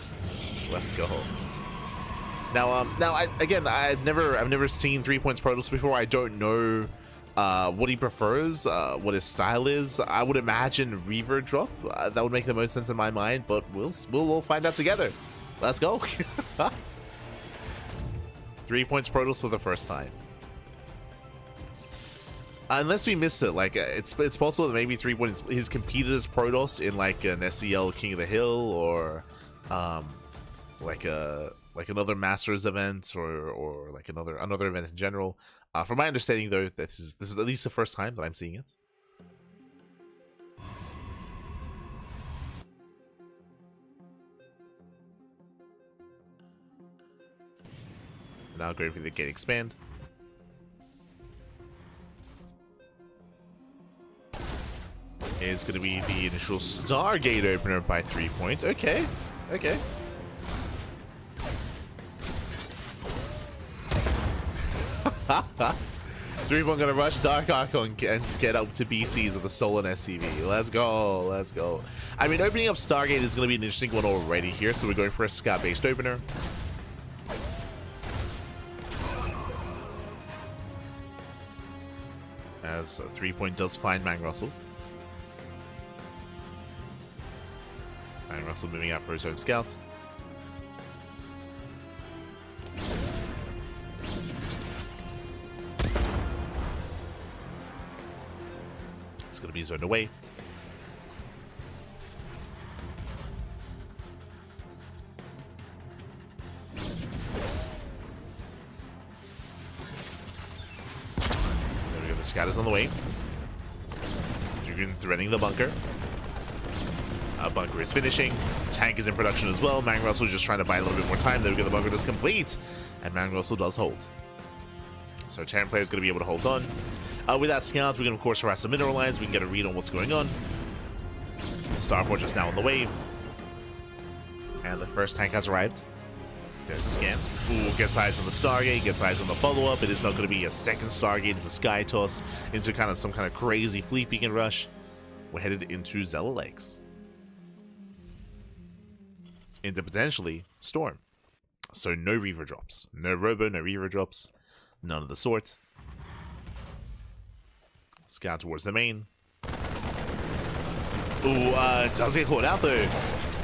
Let's go. Now, I've never seen 3-points Protoss before. I don't know what he prefers, what his style is. I would imagine Reaver drop. That would make the most sense in my mind, but we'll all find out together. Let's go. 3-points Protoss for the first time. Unless we missed it, like it's possible that maybe 3-point he's competed as Protoss in like an SEL King of the Hill or like another Masters event or like another event in general. From my understanding though, this is at least the first time that I'm seeing it. Now great for the gate expand. Is going to be the initial Stargate opener by 3-point. Okay. 3-point gonna rush Dark Archon and get up to BCs of the Solan SCV. Let's go. I mean, opening up Stargate is going to be an interesting one already here, so we're going for a Scout-based opener. As 3-point does find Mang Russell. Mang Russell moving out for his own scouts. It's going to be zoned away. There we go, the scout is on the way. Dragoon threatening the bunker. Bunker is finishing. Tank is in production as well. Mang Russell just trying to buy a little bit more time. There we go, the bunker does complete. And Mang Russell does hold. So Terran player is going to be able to hold on. With that scout, we can of course harass the mineral lines. We can get a read on what's going on. Starport just now on the way. And the first tank has arrived. There's a scan. Ooh, gets eyes on the Stargate, gets eyes on the follow-up. It is not going to be a second Stargate into Sky Toss, into some kind of crazy Fleet Beacon rush. We're headed into Zella Lakes. Into potentially Storm. So no Reaver drops. No Robo, no Reaver drops. None of the sort. Scout towards the main. Ooh, does get caught out though.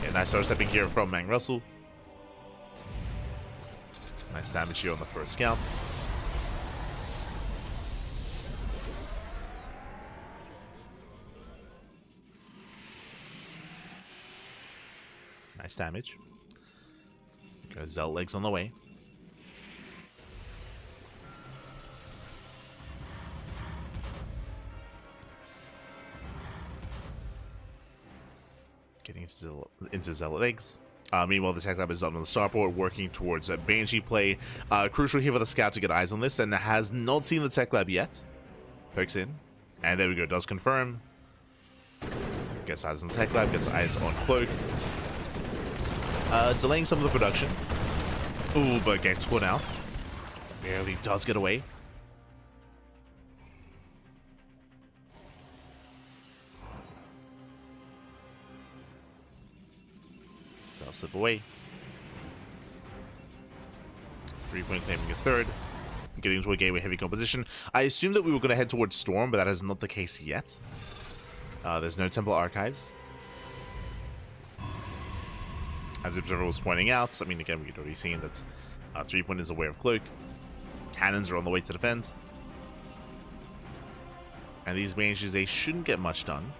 Yeah, nice start stepping here from Mang Russell. Nice damage here on the first scout. Nice damage. Got Zell legs on the way. Getting into Zell legs. Meanwhile, the tech lab is up on the starboard, working towards a Banshee play. Crucial here for the scout to get eyes on this, and has not seen the tech lab yet. Pokes in, and there we go. Does confirm. Gets eyes on the tech lab. Gets eyes on Cloak. Delaying some of the production. Ooh, but gets caught out. Barely does get away. Does slip away. 3-point claiming his third. Getting into a gateway heavy composition. I assumed that we were going to head towards Storm, but that is not the case yet. There's no Temple Archives. As the observer was pointing out, I mean, again, we'd already seen that 3-point is aware of Cloak. Cannons are on the way to defend. And these Banshees, they shouldn't get much done.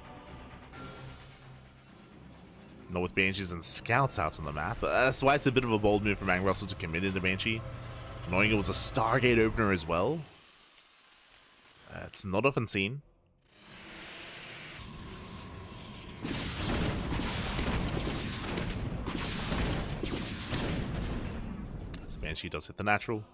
Not with Banshees and Scouts out on the map. That's why it's a bit of a bold move for Mang Russell to commit into Banshee. Knowing it was a Stargate opener as well. It's not often seen. Banshee does hit the natural.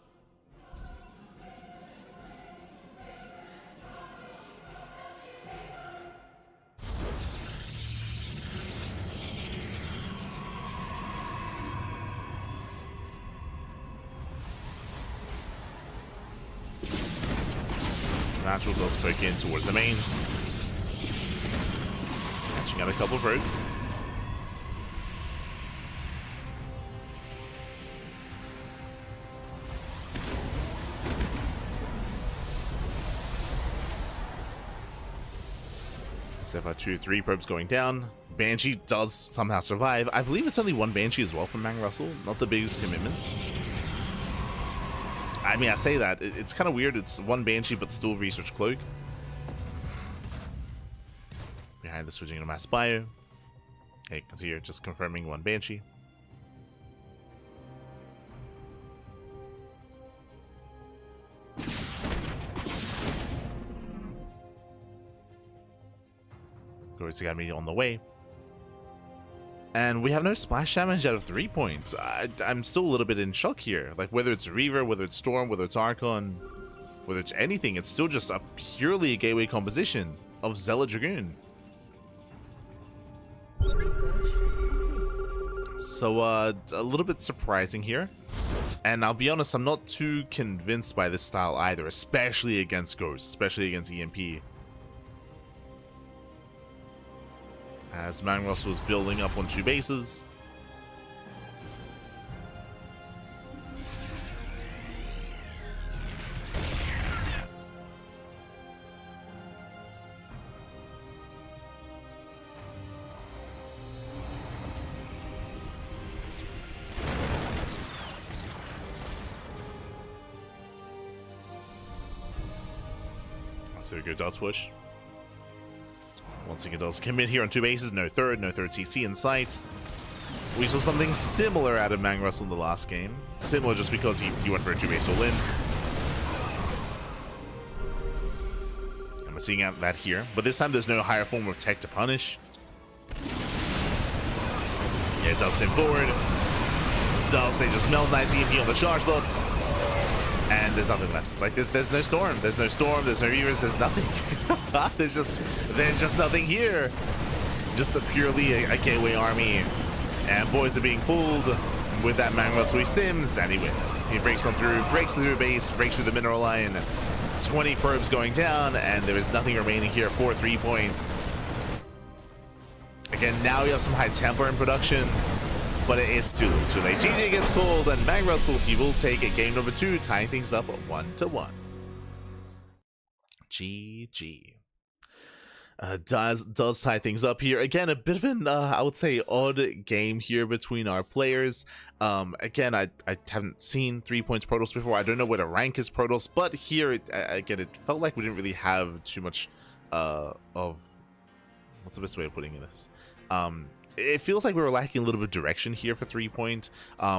Natural does poke in towards the main. Catching out a couple of rogues. If 2-3 probes going down. Banshee does somehow survive. I believe it's only one Banshee as well from Mang Russell. Not the biggest commitment. I mean, I say that. It's kind of weird. It's one Banshee, but still research Cloak. Behind the switching to Mass Bio. Okay, because here, just confirming one Banshee. Ghost Academy on the way. And we have no splash damage out of 3 points. I'm still a little bit in shock here. Like, whether it's Reaver, whether it's Storm, whether it's Archon, whether it's anything, it's still just purely a gateway composition of Zella Dragoon. So, a little bit surprising here. And I'll be honest, I'm not too convinced by this style either, especially against Ghost, especially against EMP. As Mang Russell was building up on 2 bases. So good dots push. Once again, does commit here on 2 bases, no third CC in sight. We saw something similar out of Mang Russell in the last game. Similar just because he went for a 2-base all-in. And we're seeing out that here. But this time there's no higher form of tech to punish. Yeah, it does sim forward. Cells, they just melt nice EMP on the charge lots. And there's nothing left. Like, there's no Storm. There's no Storm. There's no Reavers. There's nothing. there's just nothing here. Just purely a gateway army. And boys are being pulled. with that Man Russell, he stims, and he wins. He breaks on through, breaks through the base, breaks through the mineral line. 20 probes going down, and there is nothing remaining here for 3 points. Again, now we have some High Templar in production, but it is too late. GG gets called, and Man Russell, he will take it. Game number 2, tying things up 1-1. GG. Does tie things up here. Again, a bit of an, I would say, odd game here between our players. Again, I haven't seen 3 points Protoss before. I don't know where to rank his Protoss, but here, again, it felt like we didn't really have too much of... What's the best way of putting this? It feels like we were lacking a little bit of direction here for 3 point.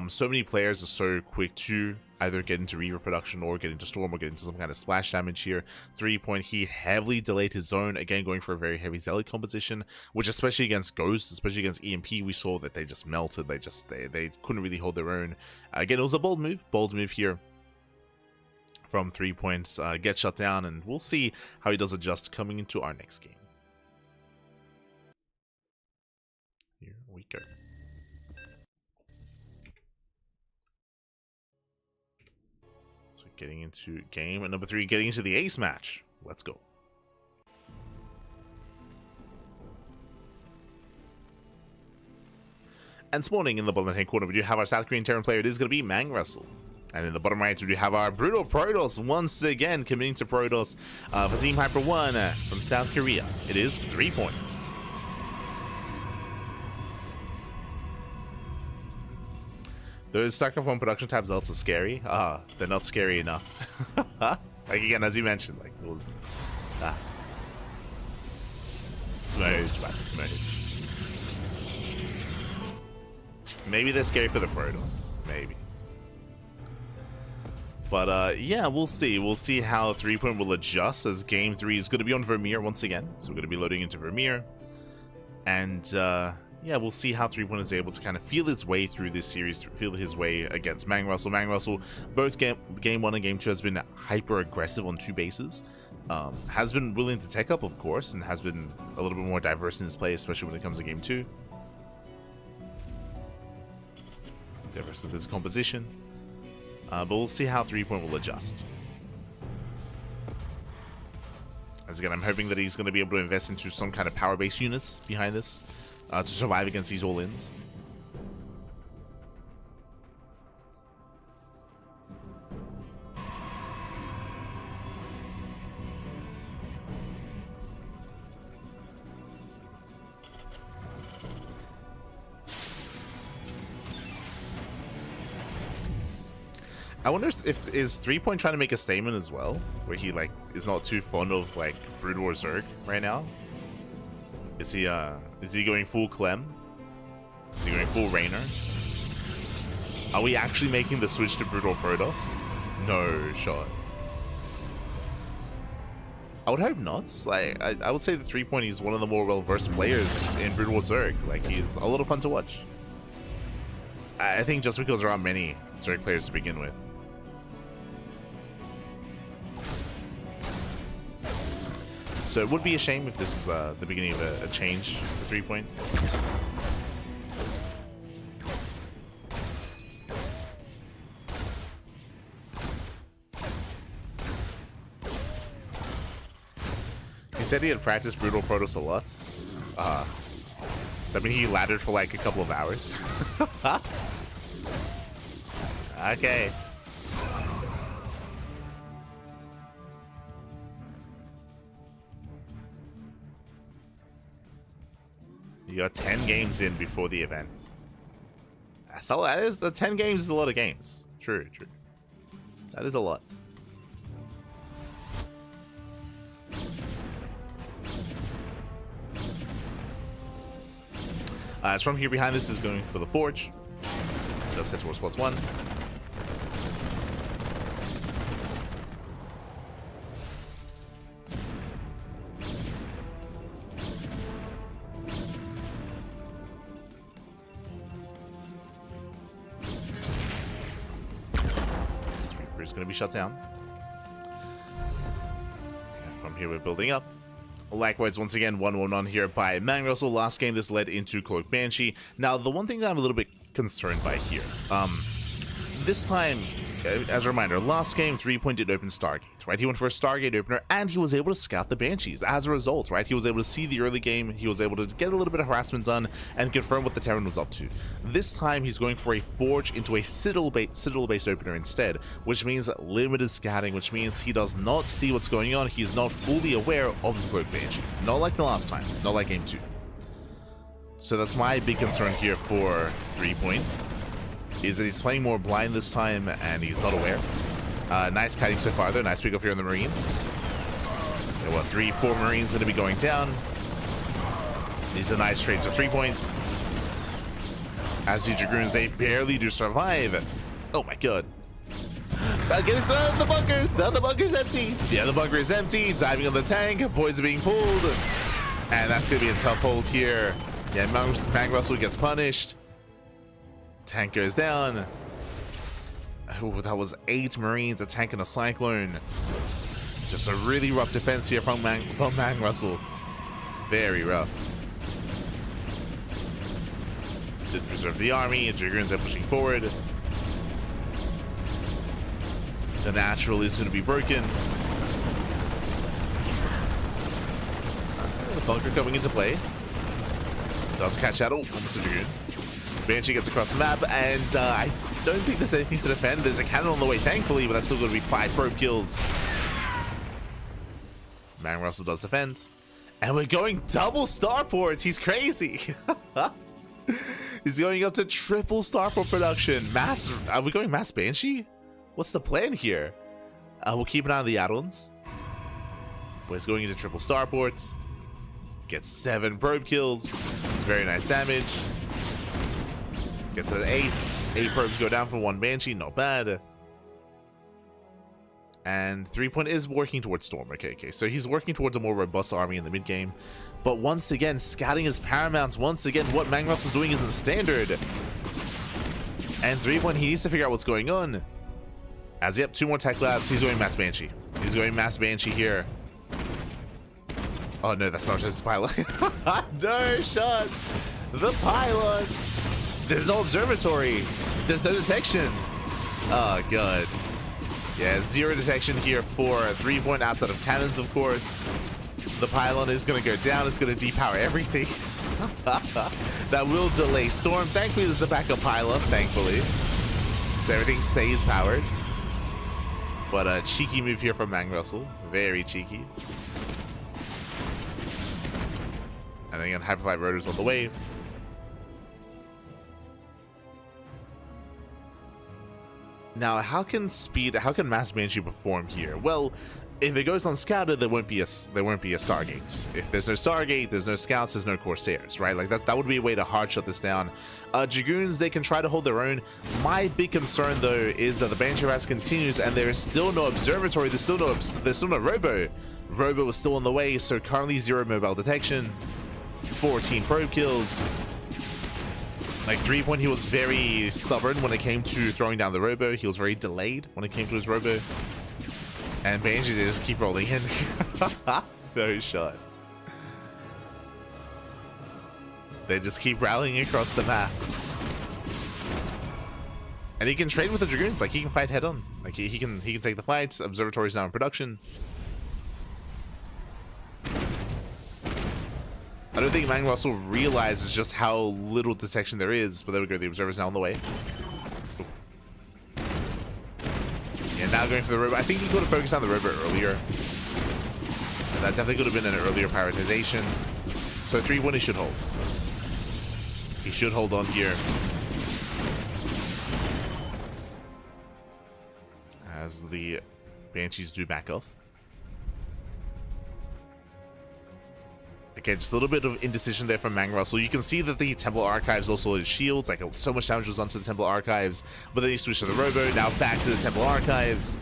So many players are so quick to either get into Reaver production or get into Storm or get into some kind of splash damage here. 3 point, he heavily delayed his zone, again going for a very heavy Zealot composition, which especially against Ghosts, especially against EMP, we saw that they just melted. They couldn't really hold their own. Again, it was a bold move here from 3 points. Get shut down, and we'll see how he does adjust coming into our next game. Here we go. Getting into game number 3, getting into the ace match. Let's go. And spawning in the bottom left-hand corner, we do have our South Korean Terran player. It is going to be Man Russell. And in the bottom right, we do have our Brutal Protoss once again committing to Protoss for Team Hyper 1 from South Korea. It is 3 points. Those StarCraft 1 production tab Zelts are scary. They're not scary enough. Like again, as you mentioned, like it was smooch, man, smooch. Maybe they're scary for the Protoss, maybe. But yeah, we'll see. We'll see how 3 point will adjust, as game 3 is going to be on Vermeer once again. So we're going to be loading into Vermeer, and yeah, we'll see how 3 point is able to kind of feel his way through this series, feel his way against Man Russell. Man Russell, both game 1 and game 2, has been hyper aggressive on 2 bases. Has been willing to take up, of course, and has been a little bit more diverse in his play, especially when it comes to game 2. Diverse with his composition. But we'll see how 3 point will adjust. As again, I'm hoping that he's going to be able to invest into some kind of power base units behind this. To survive against these all-ins. I wonder if is 3 point trying to make a statement as well, where he like is not too fond of like Brood War Zerg right now. Is he going full Clem? Is he going full Rainer? Are we actually making the switch to Brutal Protoss? No shot. I would hope not. Like I would say the 3 point is one of the more well-versed players in Brood War Zerg. Like he's a lot of fun to watch. I think just because there aren't many Zerg players to begin with. So it would be a shame if this is the beginning of a change for 3 point. He said he had practiced Brutal Protoss a lot. Does that mean he laddered for like a couple of hours? Okay. You got 10 games in before the event. So that is, the 10 games is a lot of games. True. That is a lot. As from here behind this is going for the Forge. Does head towards +1. Reaper's going to be shut down. And from here we're building up. Likewise, once again, 1-1 on here by Man Russell. Last game, this led into Cloak Banshee. Now, the one thing that I'm a little bit concerned by here. This time, as a reminder, last game, threepoint did open Stargate, right? He went for a Stargate opener, and he was able to scout the Banshees. As a result, right, he was able to see the early game, he was able to get a little bit of harassment done, and confirm what the Terran was up to. This time, he's going for a Forge into a Citadel-based opener instead, which means limited scouting, which means he does not see what's going on, he's not fully aware of the Rogue Banshee. Not like the last time, not like game 2. So that's my big concern here for threepoint, is that he's playing more blind this time and he's not aware. Nice kiting so far though, nice pick up here on the Marines. There what, 3-4 Marines going to be going down. These are nice trades of threepoint. As the Dragoons, they barely do survive. Oh my god. Get it, the bunker! Now the bunker's empty! Yeah, the bunker is empty, diving on the tank, boys are being pulled. And that's going to be a tough hold here. Yeah, Mang Russell gets punished. Tank goes down. Oh, that was 8 Marines, a tank and a Cyclone. Just a really rough defense here from Mang Russell. Very rough. Did preserve the army, and Dragoons are pushing forward. The natural is going to be broken. The bunker coming into play. Does catch that. Oh, almost a Dragoon. Banshee gets across the map, and I don't think there's anything to defend. There's a cannon on the way, thankfully, but that's still going to be 5 probe kills. Mang Russell does defend. And we're going double starport. He's crazy. He's going up to triple starport production. Are we going mass Banshee? What's the plan here? We'll keep an eye on the add-ons. But he's going into triple starports. Gets 7 probe kills. Very nice damage. Gets an 8. 8 probes go down for 1 Banshee, not bad. And threepoint is working towards Storm. Okay. So he's working towards a more robust army in the mid game. But once again, scouting is paramount. Once again, what Mang Russell's doing isn't standard. And threepoint, he needs to figure out what's going on. As yep, 2 more tech labs. He's going mass Banshee. He's going mass Banshee here. Oh no, that's not just the pylon. No shot. The pylon. There's no observatory. There's no detection. Oh god. Yeah, 0 detection here for threepoint outside of cannons, of course. The pylon is going to go down. It's going to depower everything. That will delay Storm. Thankfully, there's a backup pylon, thankfully. So everything stays powered. But a cheeky move here from Mang Russell. Very cheeky. And again, Hyperflight Rotors on the way. Now, how can Mass Banshee perform here? Well, if it goes unscouted, there won't be a Stargate. If there's no Stargate, there's no scouts, there's no Corsairs, right? Like that would be a way to hard shut this down. Dragoons, they can try to hold their own. My big concern though is that the Banshee harass continues and there is still no observatory. There's still no Robo. Robo is still on the way, so currently 0 mobile detection, 14 probe kills. Like threepoint, he was very stubborn when it came to throwing down the Robo. He was very delayed when it came to his Robo. And Banshees, they just keep rolling in. No shot. They just keep rallying across the map. And he can trade with the Dragoons. Like he can fight head on. Like he can take the fights. Observatory's now in production. I don't think Mang Russell realizes just how little detection there is, but there we go, the Observer's now on the way. Oof. Yeah, now going for the Robo. I think he could have focused on the Robo earlier. And that definitely could have been an earlier prioritization. So 3-1, he should hold. He should hold on here. As the Banshees do back off. Okay, just a little bit of indecision there from Mang Russell. You can see that the Temple Archives also has shields, like so much damage was onto the Temple Archives, but then he switched to the Robo, now back to the Temple Archives.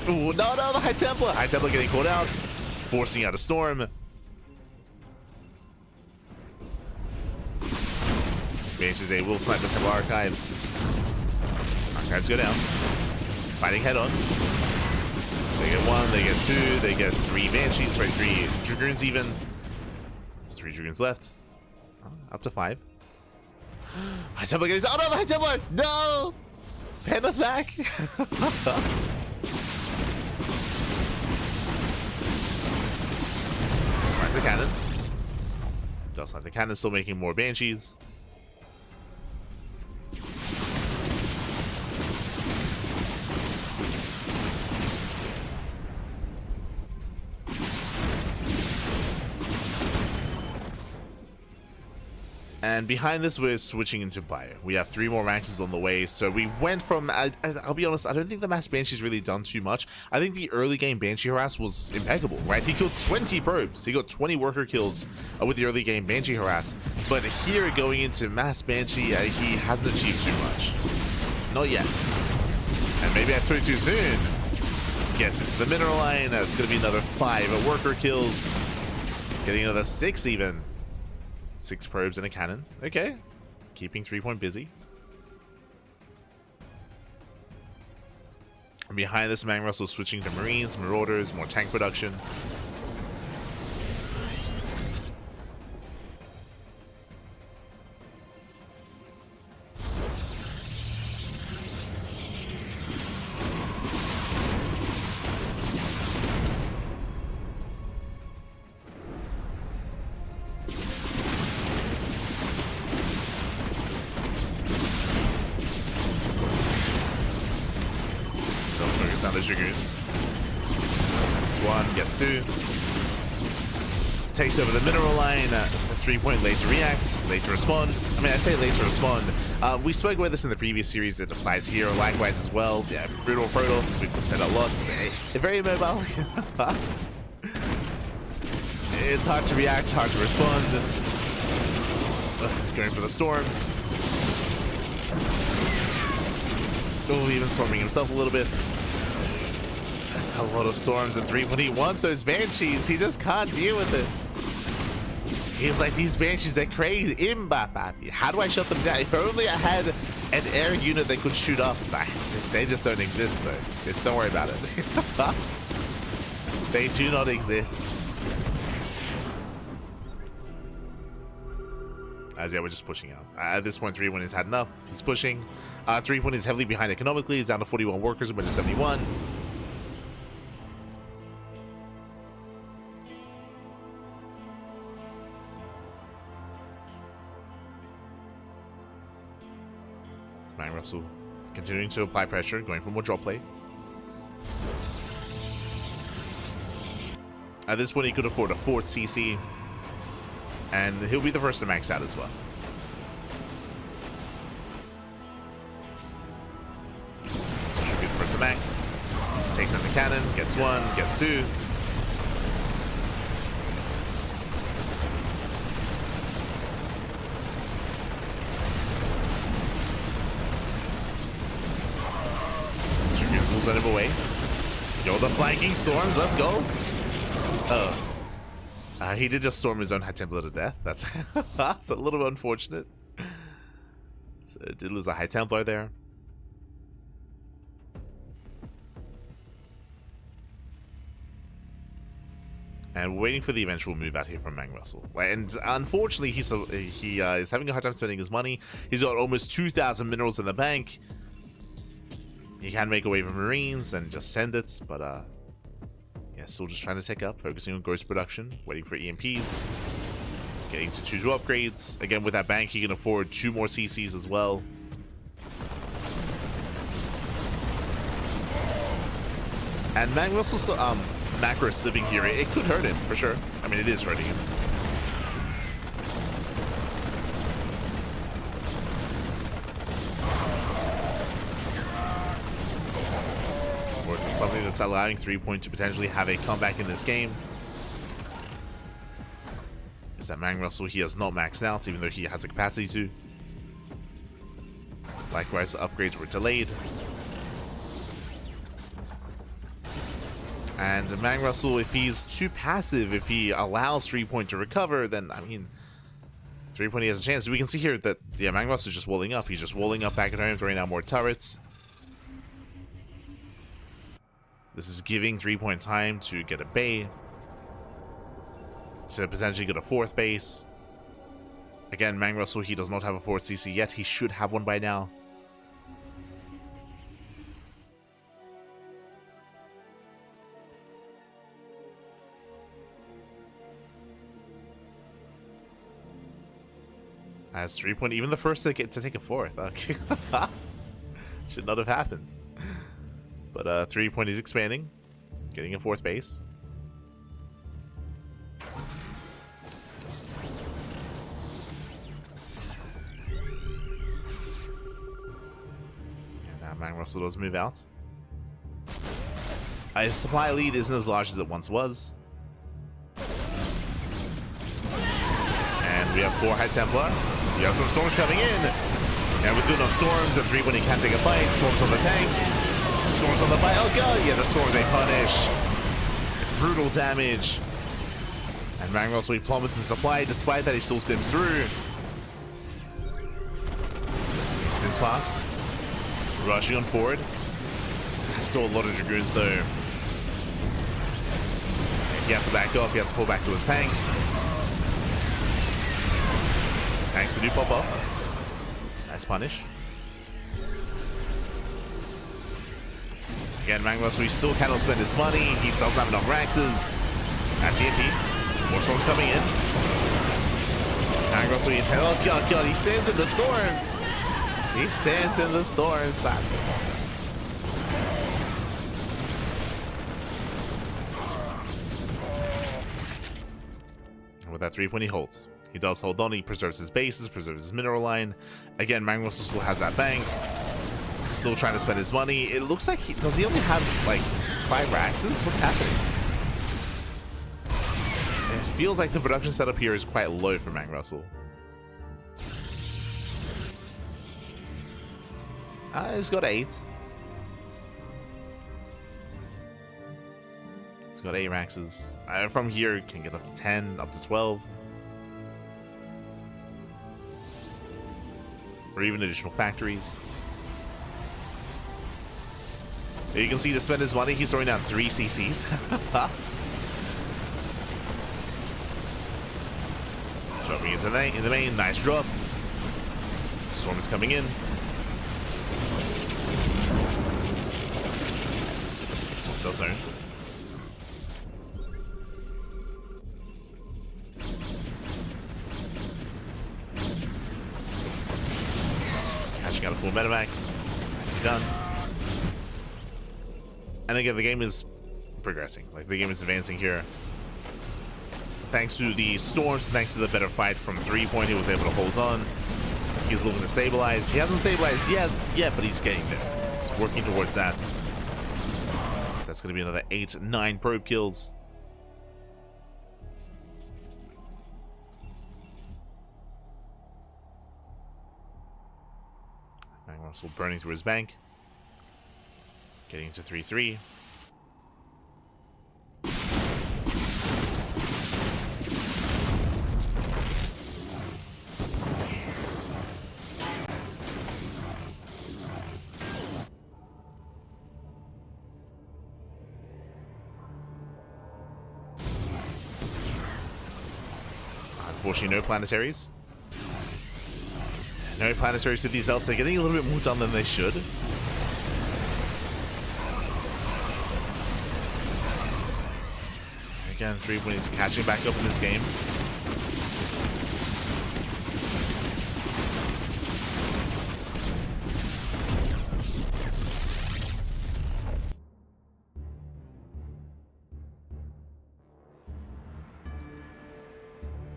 Ooh, no, the High Templar! High Templar getting caught out, forcing out a Storm. Banshees, they will snipe the Temple Archives. Archives go down. Fighting head on. They get 1, they get 2, they get 3 Banshees, right? 3 Dragoons even. There's 3 Dragoons left. Oh, up to 5. High Templar guys. Oh no, the High Templar! No! Panda's back! Slides the cannon. Does like the cannon, still making more Banshees. And behind this, we're switching into Player. We have 3 more maxes on the way, so we went from, I'll be honest, I don't think the Mass Banshee's really done too much. I think the early game Banshee Harass was impeccable, right? He killed 20 probes, he got 20 worker kills with the early game Banshee Harass, but here, going into Mass Banshee, he hasn't achieved too much. Not yet. And maybe I spoke too soon. Gets into the mineral line, it's going to be another 5 worker kills, getting another 6 even. 6 probes and a cannon. Okay. Keeping threepoint busy. And behind this, Mang Russell switching to Marines, Marauders, more tank production. Down the Dragoons. Gets 1, gets 2. Takes over the mineral line. 3-point late to react, late to respond. I mean, I say late to respond. We spoke about this in the previous series. It applies here, likewise as well. Yeah, brutal Protoss. We've said a lot. Very mobile. It's hard to react, hard to respond. Going for the storms. Oh, even storming himself a little bit. That's a lot of storms and 3. When he wants those Banshees, he just can't deal with it. He's like, these Banshees are crazy. How do I shut them down? If only I had an air unit that could shoot up. They just don't exist, though. Just don't worry about it. They do not exist. As yeah, we're just pushing out. At this point, 3-1 has had enough. He's pushing. 3-1 is heavily behind economically. He's down to 41 workers, but to 71. Mang Russell continuing to apply pressure, going for more drop play. At this point, he could afford a 4th CC, and he'll be the first to max out as well. So should be the first to max. Takes out the cannon, gets 1, gets 2. Send him away. Yo, the flanking storms, let's go. Oh. He did just storm his own High Templar to death. That's a little unfortunate. So did lose a High Templar there. And we're waiting for the eventual move out here from Mang Russell. And unfortunately, he is having a hard time spending his money. He's got almost 2,000 minerals in the bank. He can make away from Marines and just send it, but yeah, still just trying to take up, focusing on ghost production, waiting for EMPs, getting to 2 upgrades. Again, with that bank, he can afford 2 more CCs as well. And Mang Russell's macro slipping here, it could hurt him for sure. I mean, it is hurting him. Something that's allowing 3-point to potentially have a comeback in this game is that Mang Russell, he has not maxed out, even though he has the capacity to. Likewise, the upgrades were delayed. And Mang Russell, if he's too passive, if he allows 3-point to recover, then, I mean, 3-point, he has a chance. We can see here that, yeah, Mang Russell is just walling up. He's just walling up back at home, throwing out more turrets. This is giving 3-point time to get a bay, to potentially get a 4th base. Again, Mang Russell, he does not have a 4th CC yet. He should have one by now. As 3-point, even the first to take a 4th. Okay. Should not have happened. But 3-point is expanding, getting a 4th base. And now Mang Russell does move out. His supply lead isn't as large as it once was. And we have 4 High Templar. We have some storms coming in. And with good enough storms, and 3-point he can't take a fight. Storms on the tanks. Storms on the bite. Oh god, yeah, the storms they punish. Brutal damage. And Mang Russell, he plummets in supply. Despite that, he still stims through. He stims past. Rushing on forward. Still a lot of Dragoons though. If he has to back off, he has to pull back to his tanks. Tanks to do pop off. Nice punish. Again, Mang Russell, he still cannot spend his money. He doesn't have enough Raxes. That's EMP. More storms coming in. Mang Russell, oh god, he stands in the storms. He stands in the storms back. And with that 3-point, he holds. He does hold on, he preserves his bases, preserves his mineral line. Again, Mang Russell still has that bank. Still trying to spend his money. It looks like does he only have like 5 Raxes? What's happening? It feels like the production setup here is quite low for Mang Russell. He's got 8. He's got 8 Raxes. From here, can get up to 10, up to 12. Or even additional factories. You can see to spend his money, he's throwing down 3 CCs. Jumping into the main, nice drop. Storm is coming in. Storm does zone. Catching out a full medevac. Nicely done. And again, the game is progressing. Like, the game is advancing here. Thanks to the storms, thanks to the better fight from 3-point, he was able to hold on. He's looking to stabilize. He hasn't stabilized yet, but he's getting there. He's working towards that. That's going to be another 8, 9 probe kills. Mang Russell burning through his bank. Getting into 3-3. Unfortunately, no planetaries. No planetaries to these elves. They're getting a little bit more done than they should. Again, 3-point is catching back up in this game.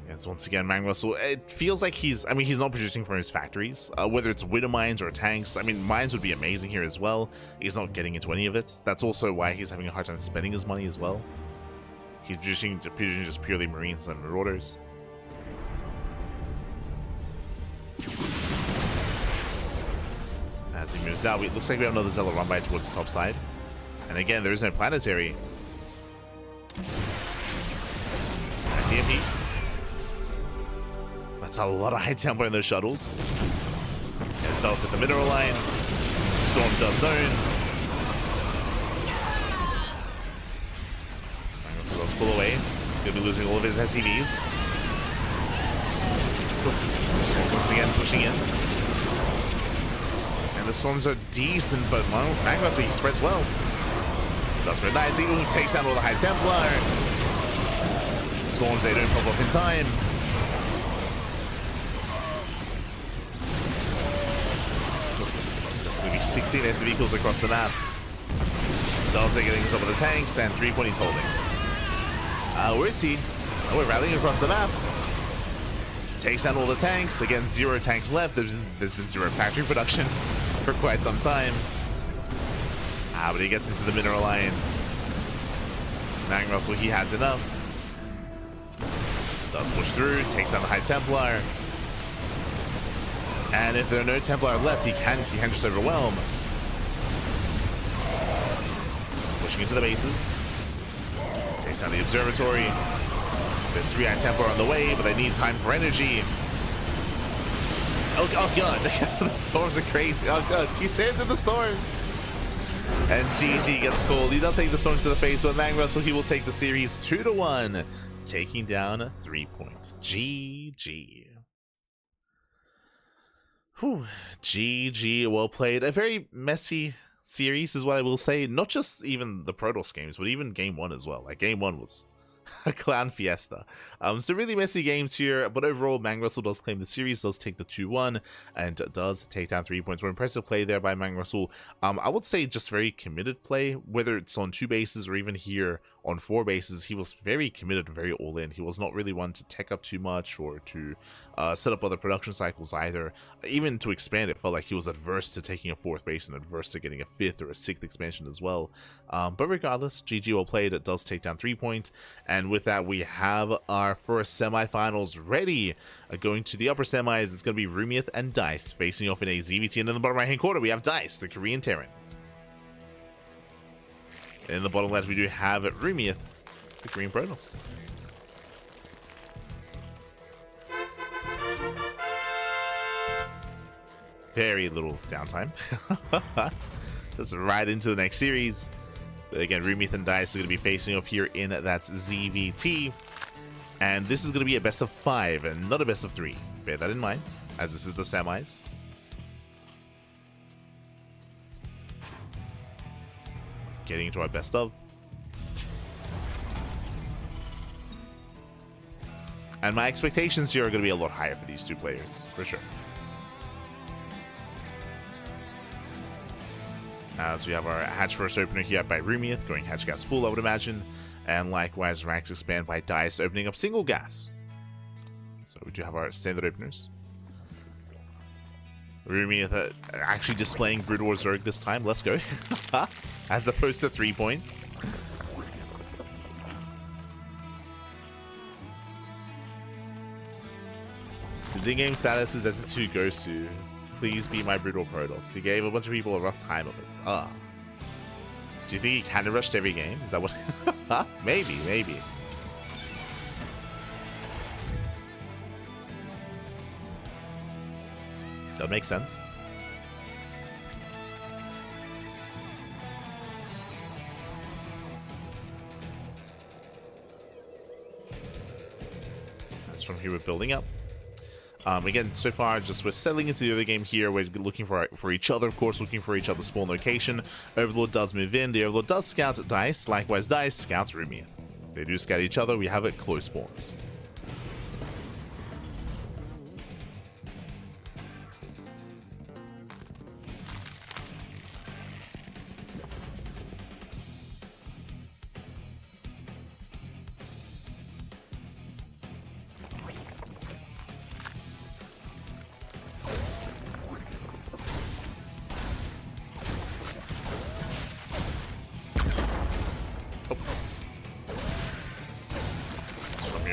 Yes, once again, Mang Russell, it feels like he's not producing from his factories, whether it's widow mines or tanks. I mean, mines would be amazing here as well. He's not getting into any of it. That's also why he's having a hard time spending his money as well. He's producing just purely Marines and Marauders. As he moves out, it looks like we have another Zealot run by towards the top side. And again, there is no planetary. Nice EMP. That's a lot of high tempo in those shuttles. And Zealots at the mineral line. Storm does zone. So let's pull away. Gonna be losing all of his SCVs. Storms once again pushing in. And the storms are decent, but well, Magma, so he spreads well. Does spread nicely. He takes out all the High Templar. Storms, they don't pop off in time. That's going to be 16 SCV kills across the map. Cells are getting on top of the tanks, and threepoint he's holding. Where is he? Oh, we're rallying across the map. Takes down all the tanks. Again, 0 tanks left. There's been 0 factory production for quite some time. But he gets into the mineral line. Mang Russell, he has enough. Does push through, takes down the High Templar. And if there are no Templar left, he can just overwhelm. Just pushing into the bases. Takes down the observatory. There's 3 High Templar on the way, but they need time for energy. Oh god, the storms are crazy. Oh god, he saved in the storms. And GG gets called. He does take the storms to the face, but Mang Russell, he will take the series 2-1, taking down threepoint. GG. Whew. GG, well played. A very messy series is what I will say. Not just even the Protoss games, but even game 1 as well. Like, game 1 was a clown fiesta. So really messy games here, but overall Mang Russell does claim the series, does take the 2-1, and does take down 3 points. Impressive play there by Mang Russell. I would say just very committed play, whether it's on 2 bases or even here on 4 bases. He was very committed, very all in. He was not really one to tech up too much or to set up other production cycles either. Even to expand, it felt like he was adverse to taking a 4th base and adverse to getting a 5th or a 6th expansion as well. But regardless, GG well played. It does take down 3 points. And with that, we have our first semifinals ready. Going to the upper semis, it's going to be Rumieth and Dice facing off in a ZVT. And in the bottom right hand corner, we have Dice, the Korean Terran. In the bottom left, we do have Rumieth, the Green Protoss. Very little downtime. Just right into the next series. But again, Rumieth and Dice are going to be facing off here in that ZVT. And this is going to be a best of 5 and not a best of 3. Bear that in mind, as this is the semis. Getting into our best of. And my expectations here are going to be a lot higher for these 2 players, for sure. So we have our hatch first opener here by Rumieth, going hatch gas pool, I would imagine. And likewise, ranks expand by Dice, opening up single gas. So we do have our standard openers. Rumieth actually displaying Brood War Zerg this time. Let's go. As opposed to 3 point. His in-game status is SE2 Gosu. Please be my Brutal Protoss. He gave a bunch of people a rough time of it. Do you think he kind of rushed every game? Is that what? Maybe. That makes sense. That's from here we're building up. Again, so far, just we're settling into the other game here. We're looking for each other, of course, looking for each other's spawn location. Overlord does move in. The Overlord does scout Dice. Likewise, Dice scouts Rumieth. They do scout each other. We have it close spawns.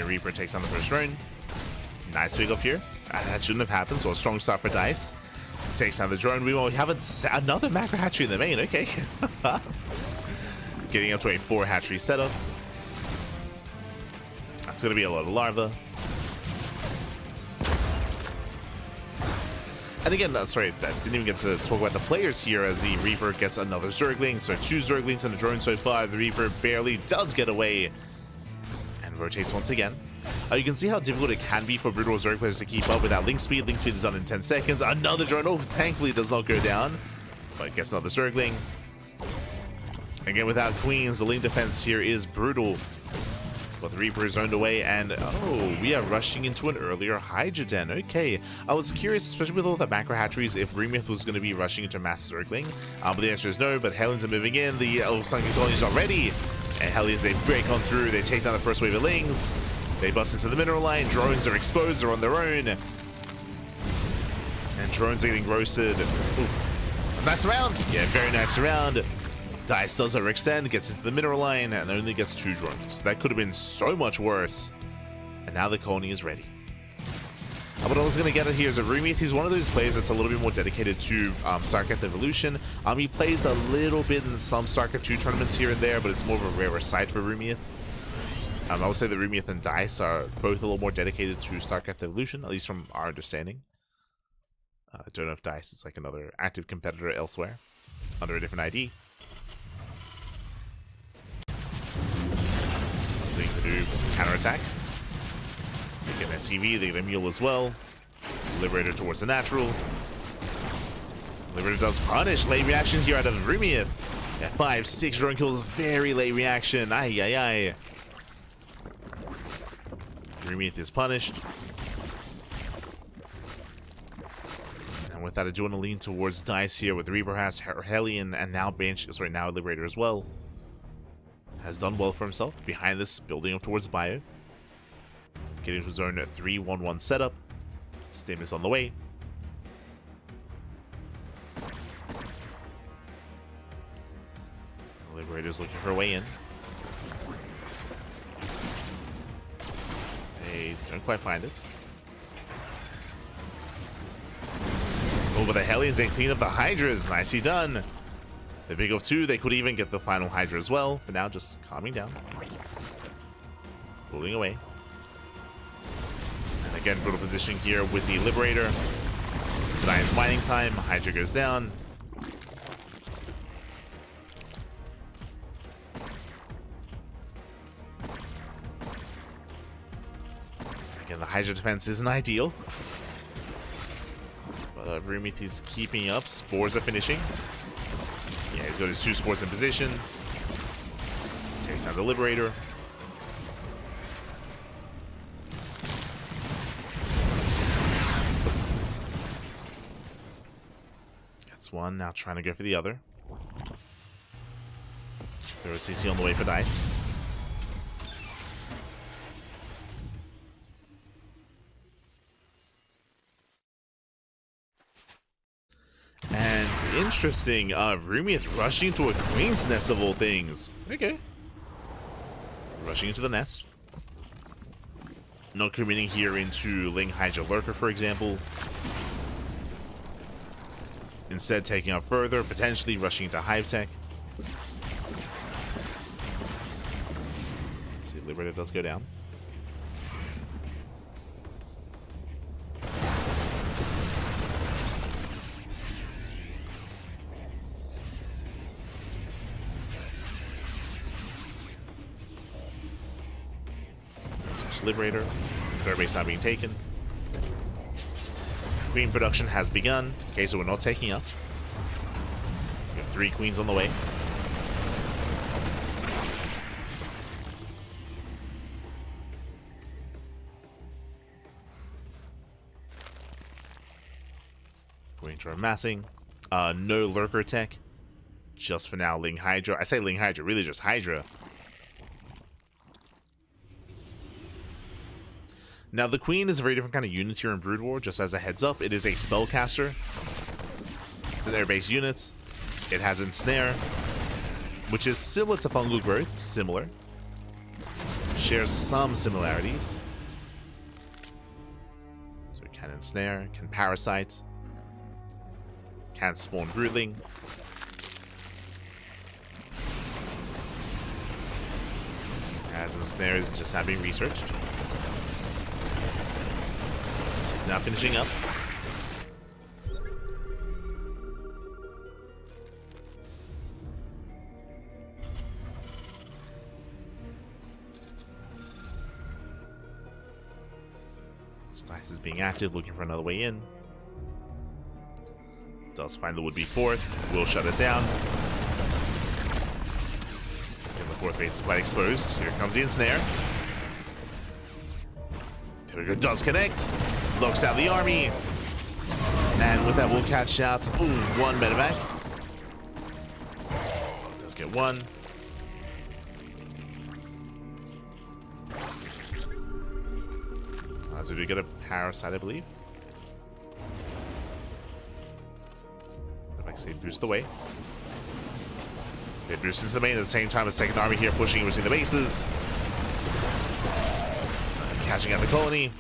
Reaper takes on the first drone. Nice pick off here. That shouldn't have happened, so a strong start for Dice. Takes down the drone. We will have another macro hatchery in the main. Okay. Getting up to a 4 hatchery setup. That's going to be a lot of larva. And again, sorry, I didn't even get to talk about the players here as the Reaper gets another Zergling. So 2 Zerglings and a drone so far. The Reaper barely does get away. rotates once again. You can see how difficult it can be for Brutal Zerg players to keep up with that link speed. Link speed is done in 10 seconds. Another drone. Oh, thankfully it does not go down. But gets another Zergling. Again, without Queens, the link defense here is brutal. But the Reaper is zoned away, and oh, we are rushing into an earlier Hydra Den. Okay, I was curious, especially with all the macro hatcheries, if Remyth was going to be rushing into Mass Zergling. But the answer is no, but Hellions are moving in. The Sunken Colonies are ready. And Hellions, they break on through. They take down the first wave of Lings. They bust into the mineral line. Drones are exposed. They're on their own. And drones are getting roasted. Oof. Nice round. Yeah, very nice round. Dice does overextend, gets into the mineral line, and only gets 2 drones. That could have been so much worse. And now the colony is ready. What I was going to get at here is that Remyth, he's one of those players that's a little bit more dedicated to StarCraft Evolution. He plays a little bit in some StarCraft 2 tournaments here and there, but it's more of a rarer side for Remyth. I would say that Remyth and Dice are both a little more dedicated to StarCraft Evolution, at least from our understanding. I don't know if Dice is like another active competitor elsewhere, under a different ID. To do counterattack. They get an SCV, they get a Mule as well. Liberator towards the natural. Liberator does punish. Late reaction here out of Remyth. Yeah, 5, 6 drone kills, very late reaction. Ay, ay, ay. Remyth is punished. And with that, I do want to lean towards Dice here with Reaper has Hellion and now now Liberator as well. Has done well for himself behind this, building up towards Bio. Getting to his own 3-1-1 setup. Stim is on the way. Liberator's looking for a way in. They don't quite find it. Over the Hellions, they clean up the Hydras. Nicely done. The big of 2, they could even get the final Hydra as well. For now, just calming down. Pulling away. And again, brutal position here with the Liberator. Denies mining time. Hydra goes down. Again, the Hydra defense isn't ideal. But Remyth is keeping up. Spores are finishing. Yeah, he's got his 2 spores in position. Takes down the Liberator. That's one, now trying to go for the other. Throw CC on the way for Dice. Interesting. Remyth rushing into a Queen's Nest of all things. Okay. Rushing into the nest. Not committing here into Ling Hydra Lurker, for example. Instead, taking up further, potentially rushing into Hive Tech. Let's see, Liberator does go down. Liberator. Third base not being taken. Queen production has begun. Okay, so we're not taking up. We have 3 queens on the way. Queens are amassing. No lurker tech. Just for now, Ling Hydra. I say Ling Hydra, really just Hydra. Now, the Queen is a very different kind of unit here in Brood War, just as a heads up. It is a spellcaster. It's an air-based unit. It has Ensnare, which is similar to Fungal Growth. Similar. Shares some similarities. So it can Ensnare, can Parasite, can spawn Broodling. As Ensnare is just not being researched. Now finishing up. Dice is being active, looking for another way in. Does find the would-be fourth. Will shut it down. And the fourth base is quite exposed. Here comes the ensnare. There we go. Does connect. Locks out the army. And with that, we'll catch out. Ooh, one medevac. Does get one. As we do get a parasite, I believe. Like I say, boost away. They boost into the main at the same time as second army here pushing between the bases. Catching out the colony.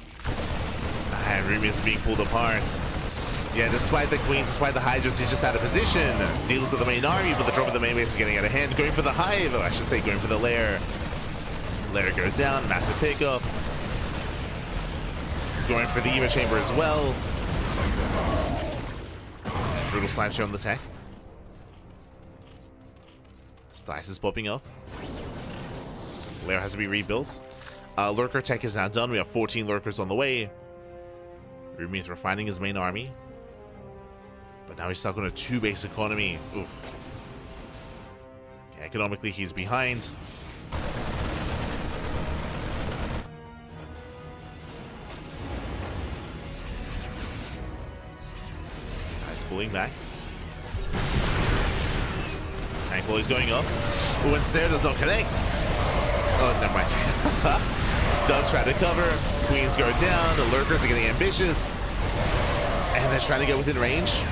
And Rumi is being pulled apart. Yeah, despite the queens, despite the hydras, he's just out of position. Deals with the main army, but the drop of the main base is getting out of hand. Going for the hive, I should say going for the lair. Lair goes down, massive pickup. Going for the Evo chamber as well. Brutal slime shot on the tech. This dice is popping off. Lair has to be rebuilt. Lurker tech is now done. We have 14 lurkers on the way. Rumi is refining his main army. But now he's stuck on a 2-base economy. Oof. Yeah, economically, he's behind. Pulling back. Tank ball is going up. Oh, and snare does not connect. Oh, never mind. Does try to cover. Queens go down. The lurkers are getting ambitious. And they're trying to get within range.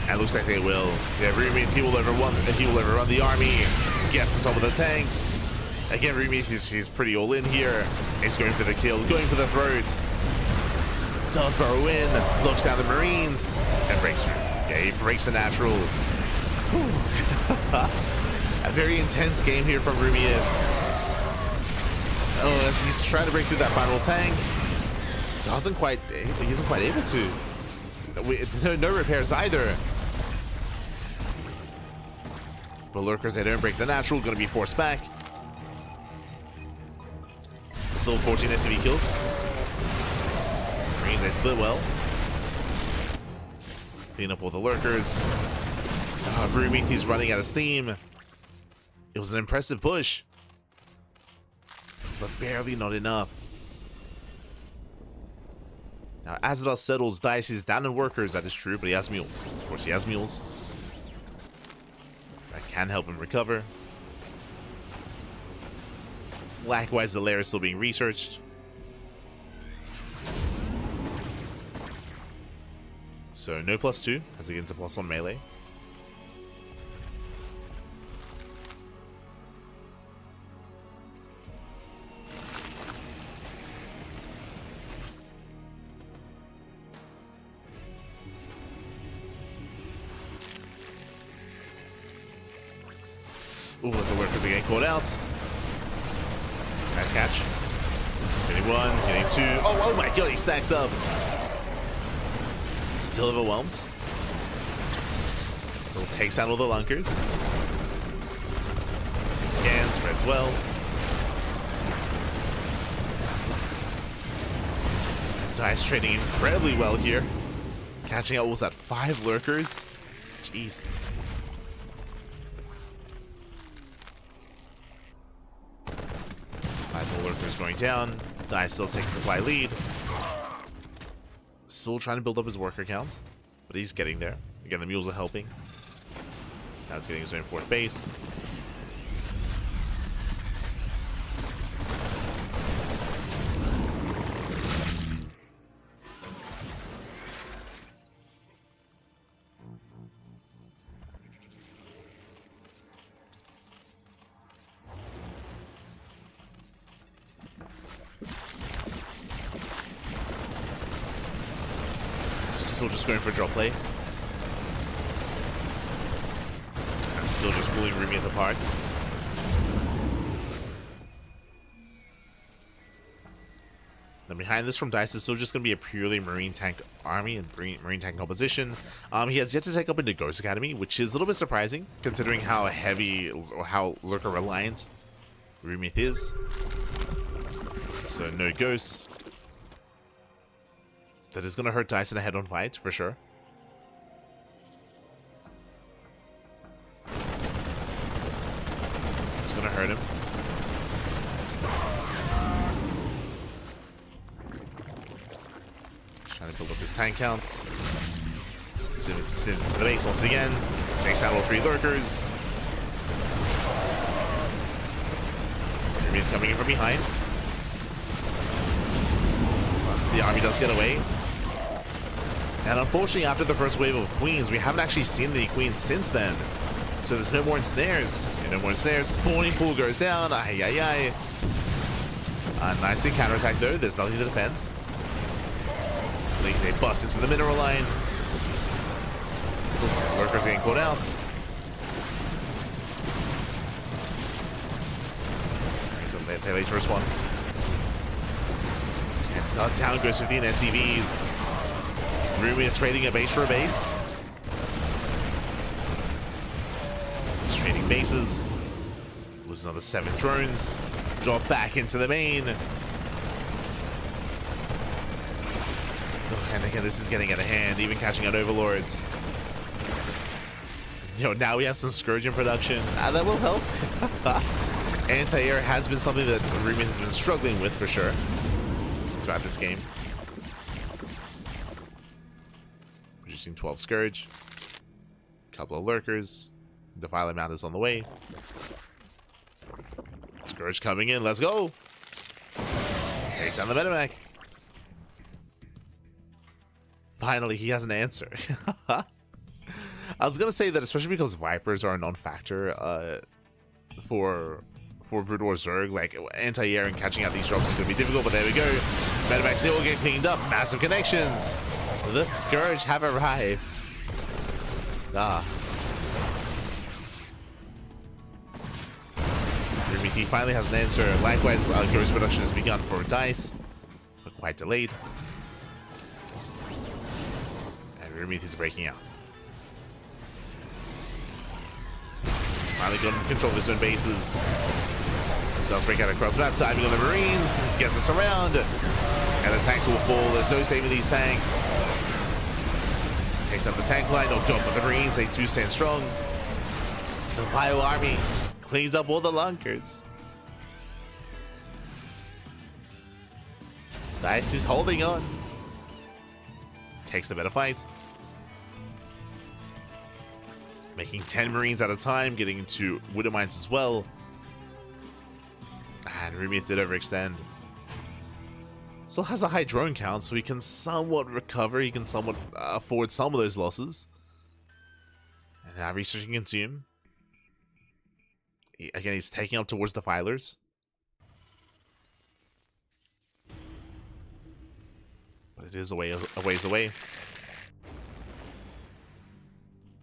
And looks like they will. Yeah, Rumi, he will overrun the army. Gets on top of the tanks. Again, Rumi, he's pretty all in here. He's going for the kill, going for the throat. Does burrow in, looks down the Marines, and breaks through. Yeah, he breaks the natural. A very intense game here from Rumi. Oh, as he's trying to break through that final tank. He isn't quite able to. No repairs either. But lurkers, they don't break the natural, gonna be forced back. Still 14 SCV kills. They split well. Clean up all the lurkers. Rumi, he's running out of steam. It was an impressive push, but barely not enough. Now, as it all settles, Dice is down in workers, that is true, but he has mules. Of course, he has mules. That can help him recover. Likewise, the lair is still being researched. So no +2 as he gets a +1 melee. Ooh, as the lurkers are getting caught out. Nice catch. Getting one, getting two. Oh my god, he stacks up. Still overwhelms. Still takes out all the lunkers. Scans, spreads well. Dice trading incredibly well here. Catching out, what was that, 5 lurkers? Jesus. Five more lurkers going down. Dice still takes supply lead. Still trying to build up his worker count, but he's getting there. Again, the mules are helping. Now he's getting his own 4th base. So still just going for drop play. I'm still just pulling Rumi apart. Then behind this from Dice is still just going to be a purely Marine tank army and Marine tank composition. He has yet to take up into Ghost Academy, which is a little bit surprising considering how heavy or how lurker reliant Rumi is. So no ghosts. That is going to hurt Dice in a head-on fight, for sure. It's going to hurt him. He's trying to build up his tank counts. Sims to the base once again. Takes out all 3 lurkers. Enemy coming in from behind. The army does get away. And unfortunately, after the first wave of queens, we haven't actually seen any queens since then. So there's no more ensnares. No more ensnares. Spawning pool goes down. Ay, ay, ay. Nicely counterattack though. There's nothing to defend. Leagues a bust into the mineral line. Lurkers getting caught out. They late to respond. And town goes 15 SCVs. Rumi is trading a base for a base. He's trading bases. Loses another 7 drones. Drop back into the main. Oh, and again, this is getting out of hand, even catching out overlords. Now we have some Scourge in production. That will help. Anti-air has been something that Rumi has been struggling with for sure throughout this game. Producing 12 Scourge. A couple of Lurkers. Defiler Mount is on the way. Scourge coming in. Let's go. Takes down the Medivac. Finally, he has an answer. I was going to say that especially because Vipers are a non-factor for Brood War Zerg, like anti-air and catching out these drops is going to be difficult, but there we go. Medivacs still get cleaned up. Massive connections. The Scourge have arrived. Rumi finally has an answer. Likewise, Ghost production has begun for Dice, but quite delayed. And Rumi is breaking out. He's finally got control of his own bases. Does break out across map, timing on the Marines, gets us around, and the tanks will fall. There's no saving these tanks. Takes up the tank line. Oh god, but the Marines, they do stand strong. The Bio Army cleans up all the lunkers. Dice is holding on. Takes the better fight. Making 10 Marines at a time, getting into Widow Mines as well. And Rumi did overextend. Still has a high drone count, so he can somewhat recover. He can somewhat afford some of those losses. And now researching into him. Again, he's taking up towards the Defilers. But it is a ways away.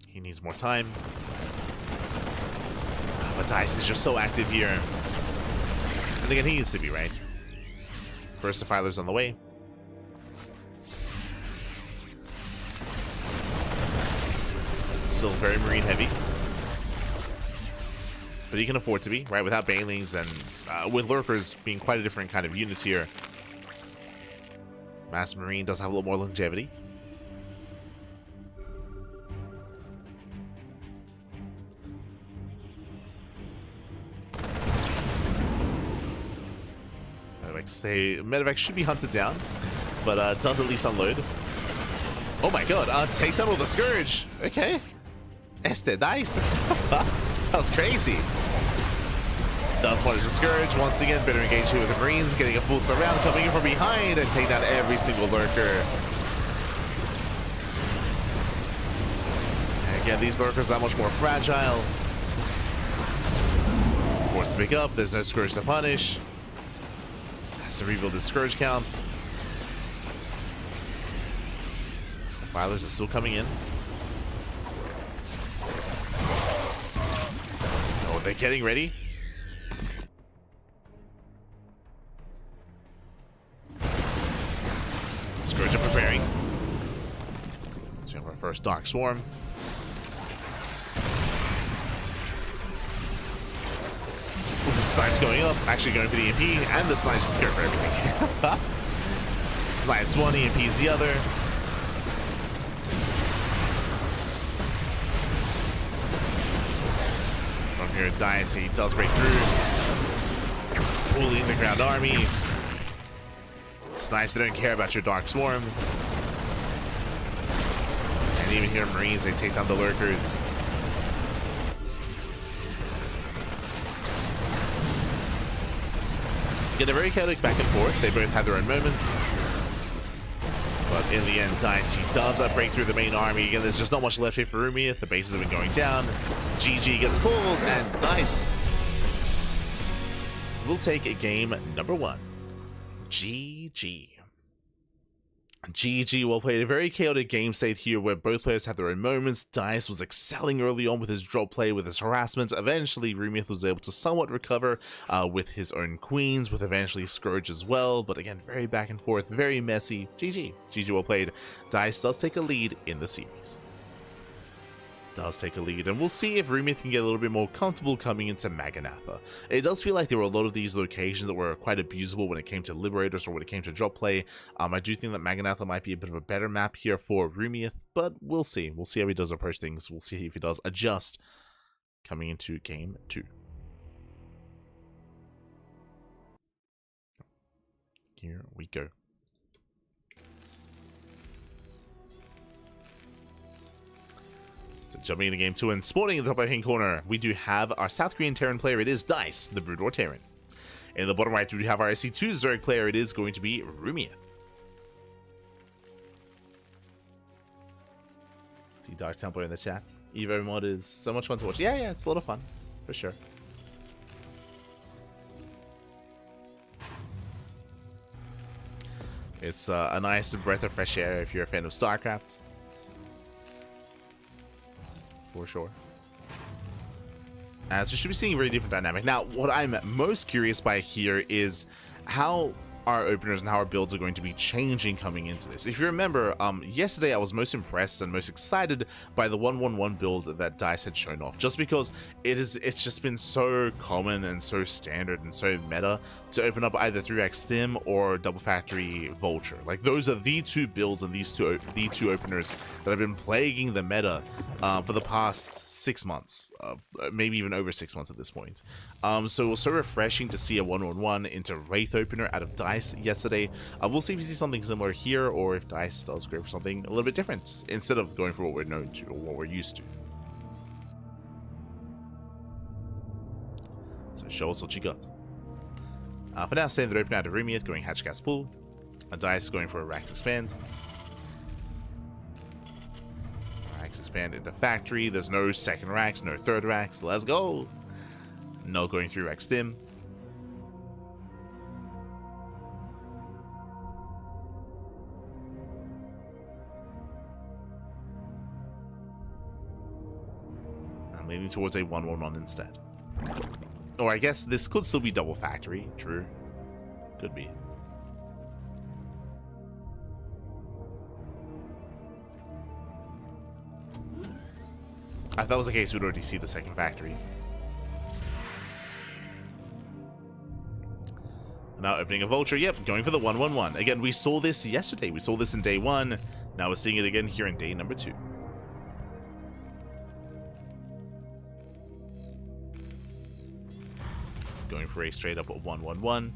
He needs more time. But Dice is just so active here. And again, he needs to be, right? First Defilers on the way. Still very Marine heavy. But he can afford to be, right? Without Banelings and with Lurkers being quite a different kind of unit here. Mass Marine does have a little more longevity. Medivac should be hunted down, but does at least unload. Oh my god, takes out all the Scourge. Okay. Dice. That was crazy. Does punish the Scourge. Once again, better engage here with the Marines, getting a full surround, coming in from behind and taking down every single Lurker. And again, these Lurkers are that much more fragile. Forced to pick up, there's no Scourge to punish. Has to rebuild his Scourge counts. The Defilers are still coming in. Oh, they're getting ready. The Scourge are preparing. So we have our first Dark Swarm. The snipe's going up, actually going for the EMP, and the snipe's just going for everything. Slice one, EMPs the other. From here, Dice, he does break through. Pulling the ground army. Snipes, they don't care about your Dark Swarm. And even here, Marines, they take down the lurkers. Get a very chaotic back and forth. They both have their own moments. But in the end, Dice, he does break through the main army. Again, there's just not much left here for Rumiath. The bases have been going down. GG gets called, and Dice will take game number 1. GG. GG, well played. A very chaotic game state here where both players had their own moments. Dice was excelling early on with his drop play, with his harassment. Eventually, Rumiath was able to somewhat recover with his own queens, with eventually Scourge as well. But again, very back and forth, very messy. GG. GG, well played. Dice does take a lead in the series. Does take a lead, and we'll see if Rumiath can get a little bit more comfortable coming into Maganatha. It does feel like there were a lot of these locations that were quite abusable when it came to Liberators or when it came to drop play. I do think that Maganatha might be a bit of a better map here for Rumiath, but we'll see. We'll see how he does approach things. We'll see if he does adjust coming into game 2. Here we go. So jumping into game 2 and spawning in the top right-hand corner, we do have our South Korean Terran player. It is Dice, the Brood War Terran. In the bottom right, we do have our SC2 Zerg player. It is going to be Rumiath. See Dark Templar in the chat. Evo Mod is so much fun to watch. Yeah, it's a lot of fun, for sure. It's a nice breath of fresh air if you're a fan of StarCraft. For sure. So you should be seeing a very different dynamic. Now, what I'm most curious by here is how our openers and how our builds are going to be changing coming into this. If you remember, yesterday I was most impressed and most excited by the 1-1-1 build that Dice had shown off, just because it's just been so common and so standard and so meta to open up either 3x Stim or Double Factory Vulture. Like, those are the two builds and the two openers that have been plaguing the meta for the past 6 months, maybe even over 6 months at this point. So it was so refreshing to see a 1-1-1 into Wraith opener out of Dice yesterday. We'll see if we see something similar here, or if Dice does go for something a little bit different instead of going for what we're known to or what we're used to. So show us what you got. For now, staying the open out of Rumiath, going Hatchcast Pool. A Dice going for a Rax Expand. Rax Expand into Factory. There's no second Rax, no third Rax. Let's go. No going through Rax Stim. Leaning towards a 1-1-1 instead. Or I guess this could still be Double Factory. True. Could be. If that was the case, we'd already see the second Factory. Now opening a Vulture. Yep, going for the 1-1-1. Again, we saw this yesterday. We saw this in day 1. Now we're seeing it again here in day number 2. Going for a straight up 1-1-1.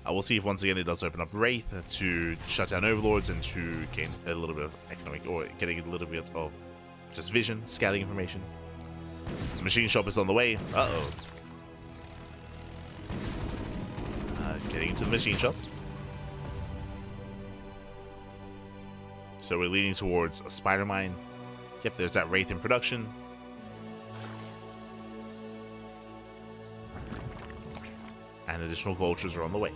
We'll see if once again it does open up Wraith to shut down Overlords and to gain a little bit of economic, or getting a little bit of just vision, scouting information. Machine Shop is on the way. Uh-oh. Getting into the Machine Shop. So we're leading towards a Spider Mine. Yep, there's that Wraith in production. And additional Vultures are on the way.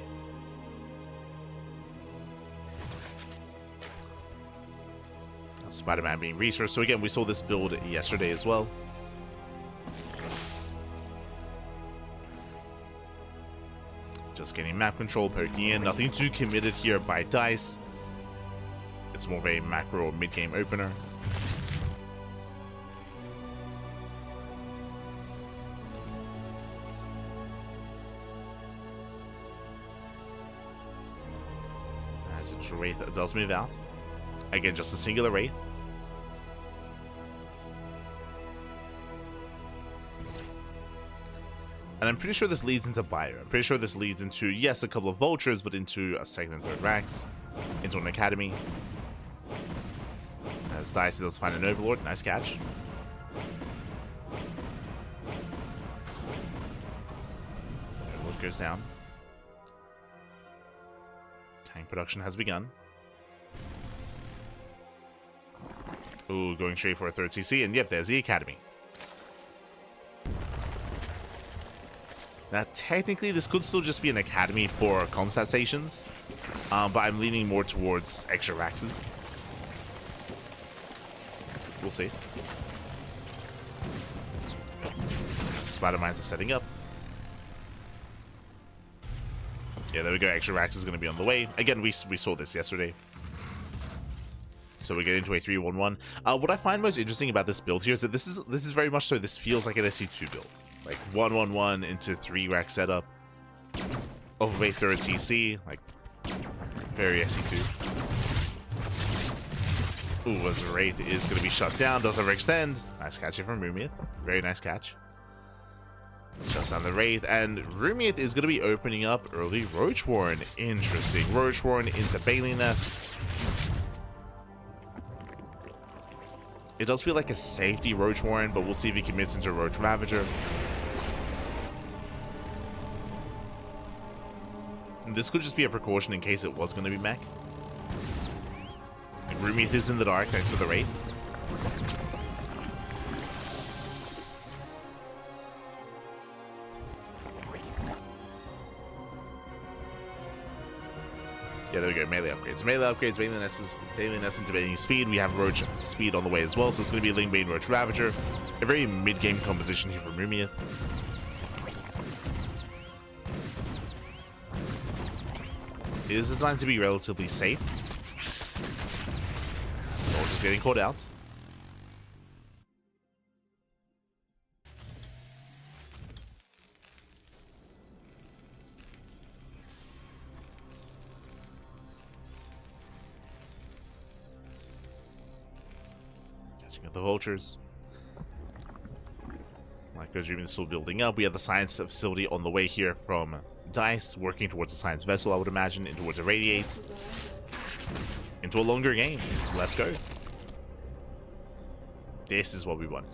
Spider-Man being resourced. So again, we saw this build yesterday as well. Just getting map control, poking in. Nothing too committed here by Dice. It's more of a macro mid-game opener. So Wraith does move out. Again, just a singular Wraith. And I'm pretty sure this leads into Bio. I'm pretty sure this leads into, yes, a couple of Vultures, but into a second and third racks. Into an Academy. As Dicey does find an Overlord. Nice catch. Overlord goes down. Tank production has begun. Ooh, going straight for a third CC. And yep, there's the Academy. Now, technically, this could still just be an Academy for Comsat stations, but I'm leaning more towards extra Raxes. We'll see. Spider Mines are setting up. Yeah, there we go. Extra Rax is going to be on the way. Again, we saw this yesterday. So we get into a 3-1-1. What I find most interesting about this build here is that this is very much so. This feels like an SC2 build. Like 1-1-1 into 3-rack setup of a third CC, like very SC2. Ooh, as Wraith is going to be shut down, does overextend. Nice catch here from Rumiath. Very nice catch. Shuts down the Wraith, and Rumiath is going to be opening up early Roach Warren. Interesting. Roach Warren into Bailey Nest. It does feel like a safety Roach Warren, but we'll see if he commits into Roach Ravager. And this could just be a precaution in case it was going to be mech. And Rumiath is in the dark next to the Wraith. Yeah, there we go. Melee upgrades. Melee upgrades. Bailey Nest into Bailey speed. We have Roach speed on the way as well, so it's going to be Ling Bane Roach Ravager. A very mid-game composition here from Rumiath. It is designed to be relatively safe. Soldier's getting caught out. Catching up the Vultures. Microdream is still building up. We have the science facility on the way here from Dice, working towards a science vessel, I would imagine, and towards a radiate. Into a longer game. Let's go. This is what we want.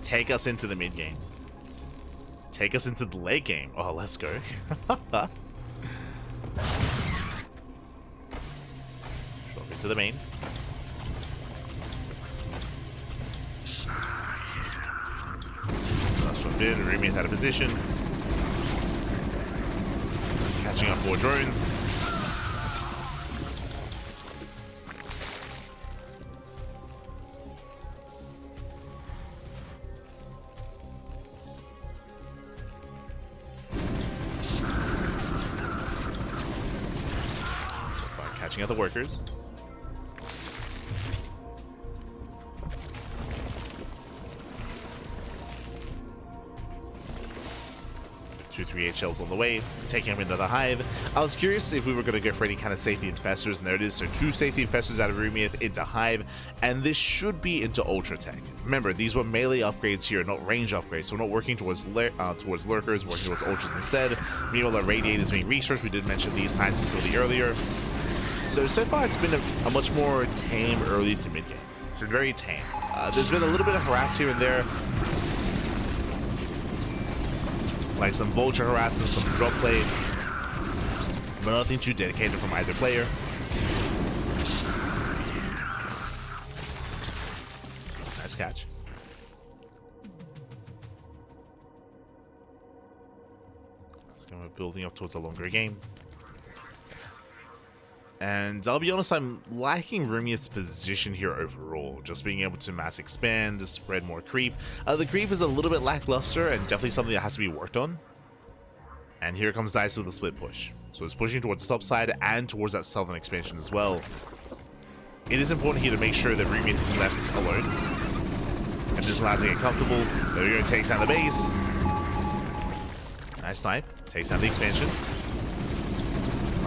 Take us into the mid game. Take us into the late game. Oh, let's go. Drop into the main. That's dropped in. Rumiath out of position. Catching up 4 drones. So far, catching up the workers. 2-3 HLs on the way, taking him into the hive. I was curious if we were going to go for any kind of safety infestors, and there it is. So 2 safety infestors out of Rumiath into hive, and this should be into ultra tech. Remember, these were melee upgrades here, not range upgrades, so we're not working towards lurkers, working towards ultras instead. Meanwhile, the radiate is being researched. We did mention the science facility earlier. So far it's been a much more tame early to mid game. It's been very tame. There's been a little bit of harass here and there, like some vulture harassing, some drop play, but nothing too dedicated from either player. Nice catch. Let's go building up towards a longer game. And I'll be honest, I'm liking Rumiath's position here overall. Just being able to mass expand, spread more creep. The creep is a little bit lackluster and definitely something that has to be worked on. And here comes Dice with a split push. So it's pushing towards the top side and towards that southern expansion as well. It is important here to make sure that Rumiath is left alone and just allows to get comfortable. There we go, takes down the base. Nice snipe, takes down the expansion.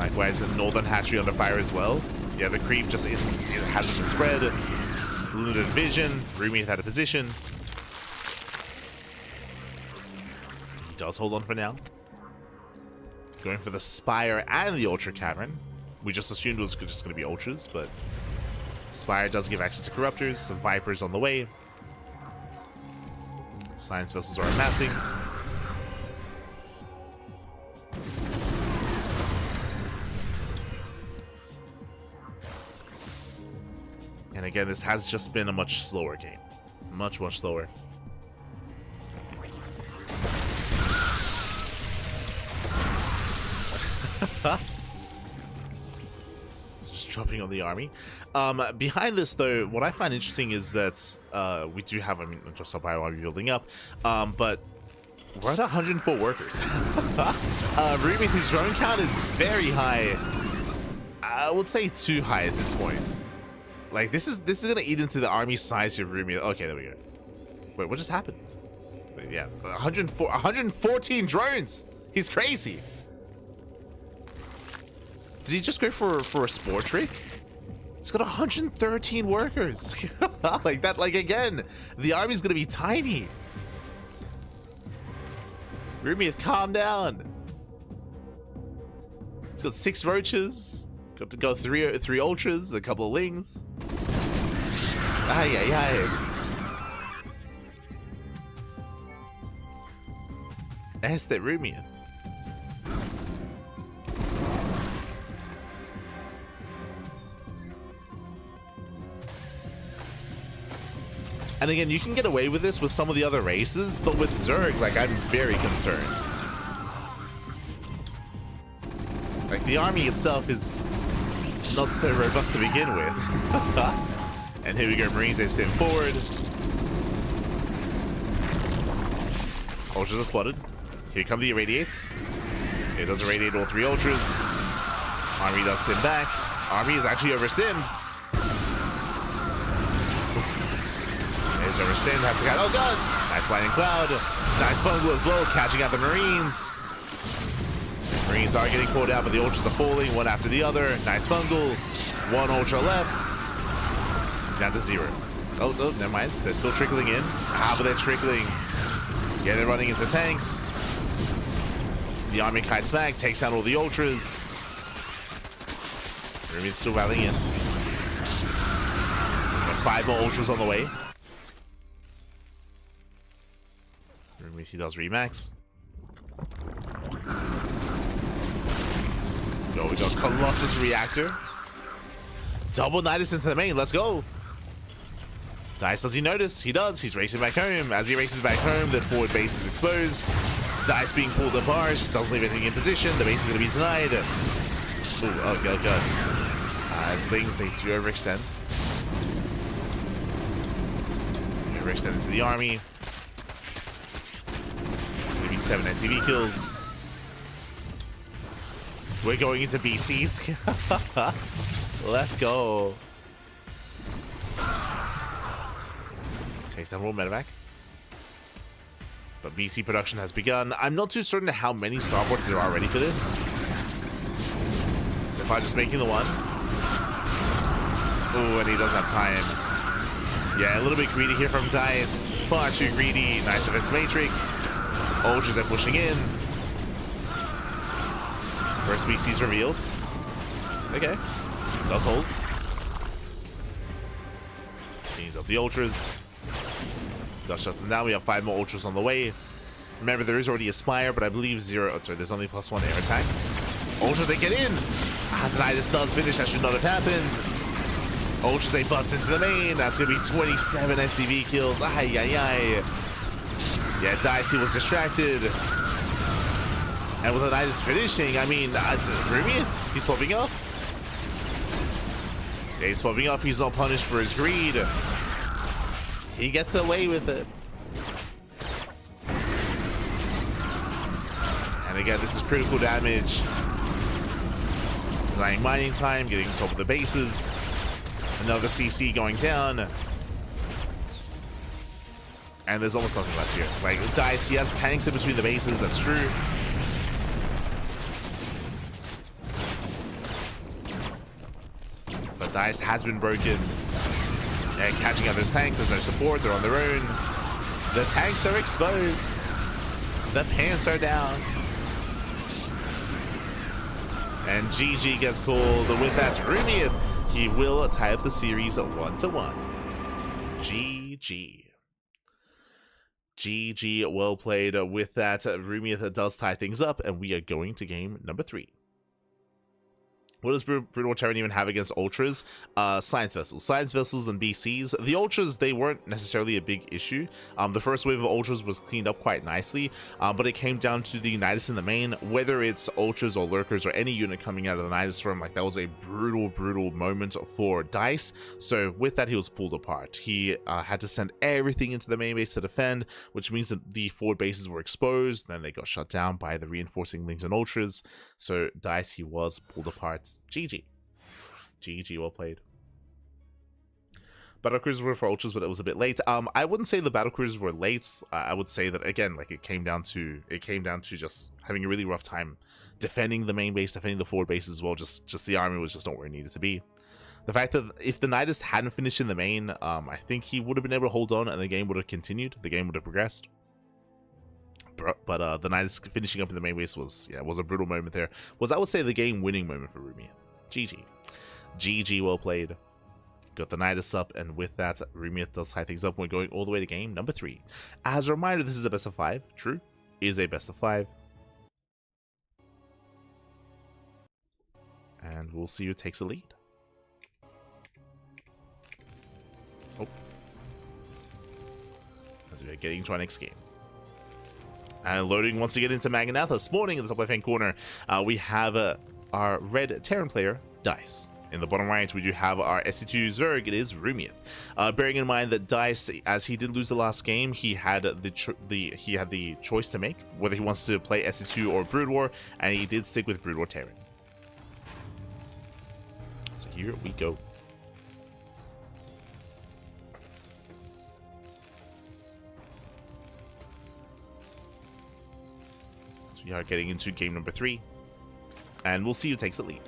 Likewise, a Northern Hatchery under fire as well. Yeah, the creep just isn't, it hasn't been spread. Limited vision. Rumi had a position. He does hold on for now. Going for the Spire and the Ultra Cavern. We just assumed it was just going to be Ultras, but Spire does give access to Corruptors, some Vipers on the way. Science vessels are amassing. And again, this has just been a much slower game. Much, much slower. Just dropping on the army. Behind this, though, what I find interesting is that we do have, I mean, just a bio army building up, but we're at 104 workers. Rumi, his drone count is very high. I would say too high at this point. Like, this is gonna eat into the army size of Rumi. Okay, there we go. Wait, what just happened? Wait, yeah, 114 drones. He's crazy. Did he just go for a spore trick? He's got 113 workers. Like that, like again, the army's gonna be tiny. Rumi, calm down. He's got 6 roaches. Got to go three ultras, a couple of lings. Ay, ay, ay. Este Rumi. And again, you can get away with this with some of the other races, but with Zerg, like, I'm very concerned. Like, the army itself is not so robust to begin with. And here we go, Marines, they stand forward. Ultras are spotted. Here come the irradiates. It does irradiate all 3 ultras. Army does stim back. Army is actually overstimmed. Is overstimmed, has to get, oh god! Nice blinding cloud. Nice fungal as well, catching out the Marines. Marines are getting caught out, but the ultras are falling one after the other. Nice fungal. 1 ultra left. Down to 0. Oh, never mind. They're still trickling in. Ah, but they're trickling. Yeah, they're running into tanks. The army kites back, takes down all the ultras. Rumi's still rallying in. Got 5 more ultras on the way. Rumi, he does remax. Yo, we got Colossus Reactor. Double Nidus into the main. Let's go. Dice, does he notice? He does. He's racing back home. As he races back home, the forward base is exposed. Dice being pulled apart. Doesn't leave anything in position. The base is going to be denied. Ooh, oh god, god. As things, they do overextend. They overextend into the army. It's going to be 7 SCV kills. We're going into BCs. Let's go. Takes down roll medevac. But BC production has begun. I'm not too certain how many starports there are ready for this. So if I'm just making the one. Oh, and he doesn't have time. Yeah, a little bit greedy here from Dice. Far too greedy. Nice defense matrix. Ultras are pushing in. First BC's revealed. Okay. Does hold. Cleans up the ultras. Does shut them down. We have 5 more ultras on the way. Remember, there is already a Spire, but I believe 0. Oh, sorry, there's only +1 air attack. Ultras, they get in. Ah, Nidus does finish. That should not have happened. Ultras, they bust into the main. That's going to be 27 SCV kills. Ay, ay, ay. Yeah, Dice, he was distracted. And with the Nidus finishing, I mean, Rumi, he's popping up. Yeah, he's popping up. He's not punished for his greed. He gets away with it. And again, this is critical damage. Denying mining time, getting on top of the bases. Another CC going down. And there's almost nothing left here. Like, Dice, he has tanks in between the bases, that's true. Dice has been broken. And catching out those tanks, there's no support, they're on their own. The tanks are exposed. The pants are down. And GG gets called with that ReBellioN. He will tie up the series 1-1. GG. GG, well played with that. ReBellioN does tie things up, and we are going to game number 3. What does Brutal Terran even have against Ultras? Science Vessels. Science Vessels and BCs. The Ultras, they weren't necessarily a big issue. The first wave of Ultras was cleaned up quite nicely, but it came down to the Nidus in the main. Whether it's Ultras or Lurkers or any unit coming out of the Nidus from, like, that was a brutal moment for Dice. So with that, he was pulled apart. He had to send everything into the main base to defend, which means that the forward bases were exposed. Then they got shut down by the reinforcing Lings and Ultras. So Dice, he was pulled apart. GG. GG, well played. Battle cruisers were for Ultras, but it was a bit late. I wouldn't say the battle cruisers were late. I would say that, again, like, it came down to just having a really rough time defending the main base, defending the forward base as well. Just the army was just not where it needed to be. The fact that if the Nidus hadn't finished in the main, I think he would have been able to hold on and the game would have continued. The game would have progressed. But the Nidus finishing up in the main base was a brutal moment there. I would say the game-winning moment for ReBellioN. GG. GG, well played. Got the Nidus up, and with that, ReBellioN does tie things up. We're going all the way to game number 3. As a reminder, this is a best of 5. True, is a best of 5. And we'll see who takes the lead. Oh. As we are getting to our next game. And loading once again into Magnatha. This morning in the top left-hand corner, we have our red Terran player, Dice. In the bottom right, we do have our SE2 Zerg. It is ReBellioN. Bearing in mind that Dice, as he did lose the last game, he had the choice to make whether he wants to play SE2 or Brood War, and he did stick with Brood War Terran. So here we go. We are getting into game number 3, and we'll see who takes the lead.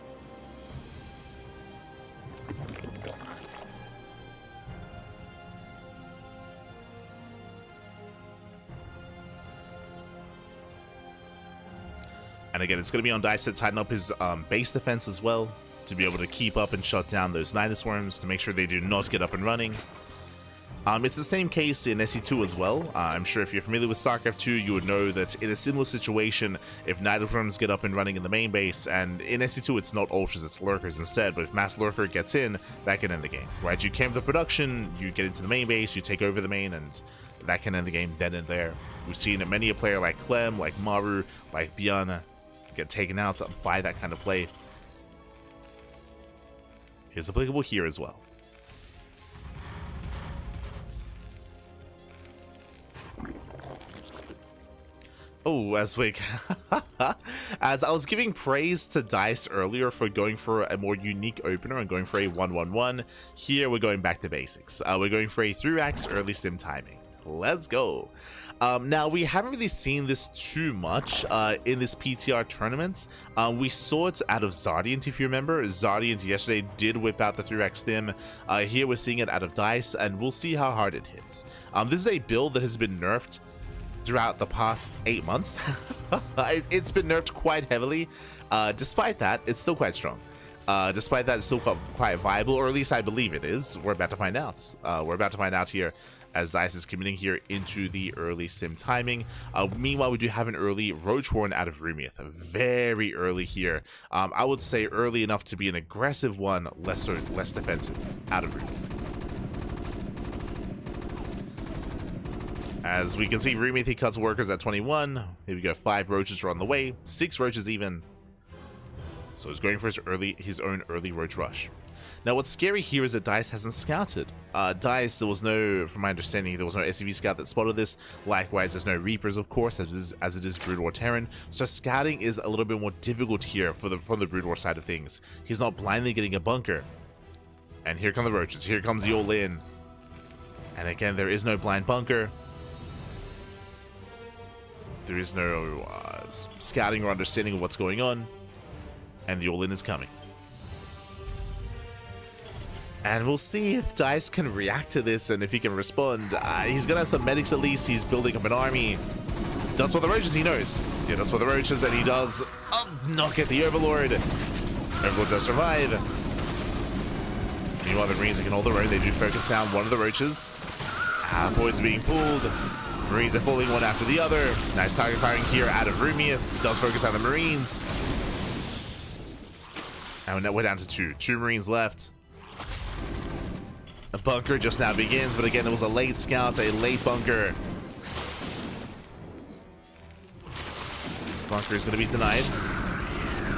And again, it's going to be on Dice to tighten up his base defense as well, to be able to keep up and shut down those Nidus worms, to make sure they do not get up and running. It's the same case in SE2 as well. I'm sure if you're familiar with StarCraft 2, you would know that in a similar situation, if Nidus worms get up and running in the main base, and in SE2 it's not Ultras, it's Lurkers instead, but if Mass Lurker gets in, that can end the game, right? You camp the production, you get into the main base, you take over the main, and that can end the game then and there. We've seen many a player like Clem, like Maru, like Biana get taken out by that kind of play. It's applicable here as well. Oh, as I was giving praise to Dice earlier for going for a more unique opener and going for a 1-1-1, here we're going back to basics. We're going for a 3-axe early sim timing. Let's go. Now, we haven't really seen this too much in this PTR tournament. We saw it out of Zardiant, if you remember. Zardiant yesterday did whip out the 3-axe stim. Here we're seeing it out of Dice, and we'll see how hard it hits. This is a build that has been nerfed throughout the past 8 months. It's been nerfed quite heavily. Despite that, it's still quite strong. Despite that, it's still quite viable, or at least I believe it is. We're about to find out. We're about to find out here as Dice is committing here into the early sim timing. Meanwhile, we do have an early Roach Warren out of ReBellioN. Very early here. I would say early enough to be an aggressive one, less defensive out of ReBellioN. As we can see, ReBellioN, he cuts workers at 21. Here we go, 5 roaches are on the way, 6 roaches even. So he's going for his own early roach rush. Now, what's scary here is that Dice hasn't scouted. Dice, there was no, from my understanding, there was no SCV scout that spotted this. Likewise, there's no Reapers, of course, as it is Brood War Terran. So scouting is a little bit more difficult here from the Brood War side of things. He's not blindly getting a bunker. And here come the roaches. Here comes the all-in. And again, there is no blind bunker. There is no scouting or understanding of what's going on, and the all-in is coming. And we'll see if Dice can react to this and if he can respond. He's gonna have some medics at least. He's building up an army. Does for the roaches, he knows. Yeah, does for the roaches, and he does not get the Overlord. Overlord does survive. Meanwhile, the Marines are getting all their own. They do focus down one of the roaches. Boys are being pulled. Marines are falling one after the other. Nice target firing here out of Rumith. Does focus on the Marines. And we're down to two Marines left. A bunker just now begins, but again, it was a late scout, a late bunker. This bunker is going to be denied.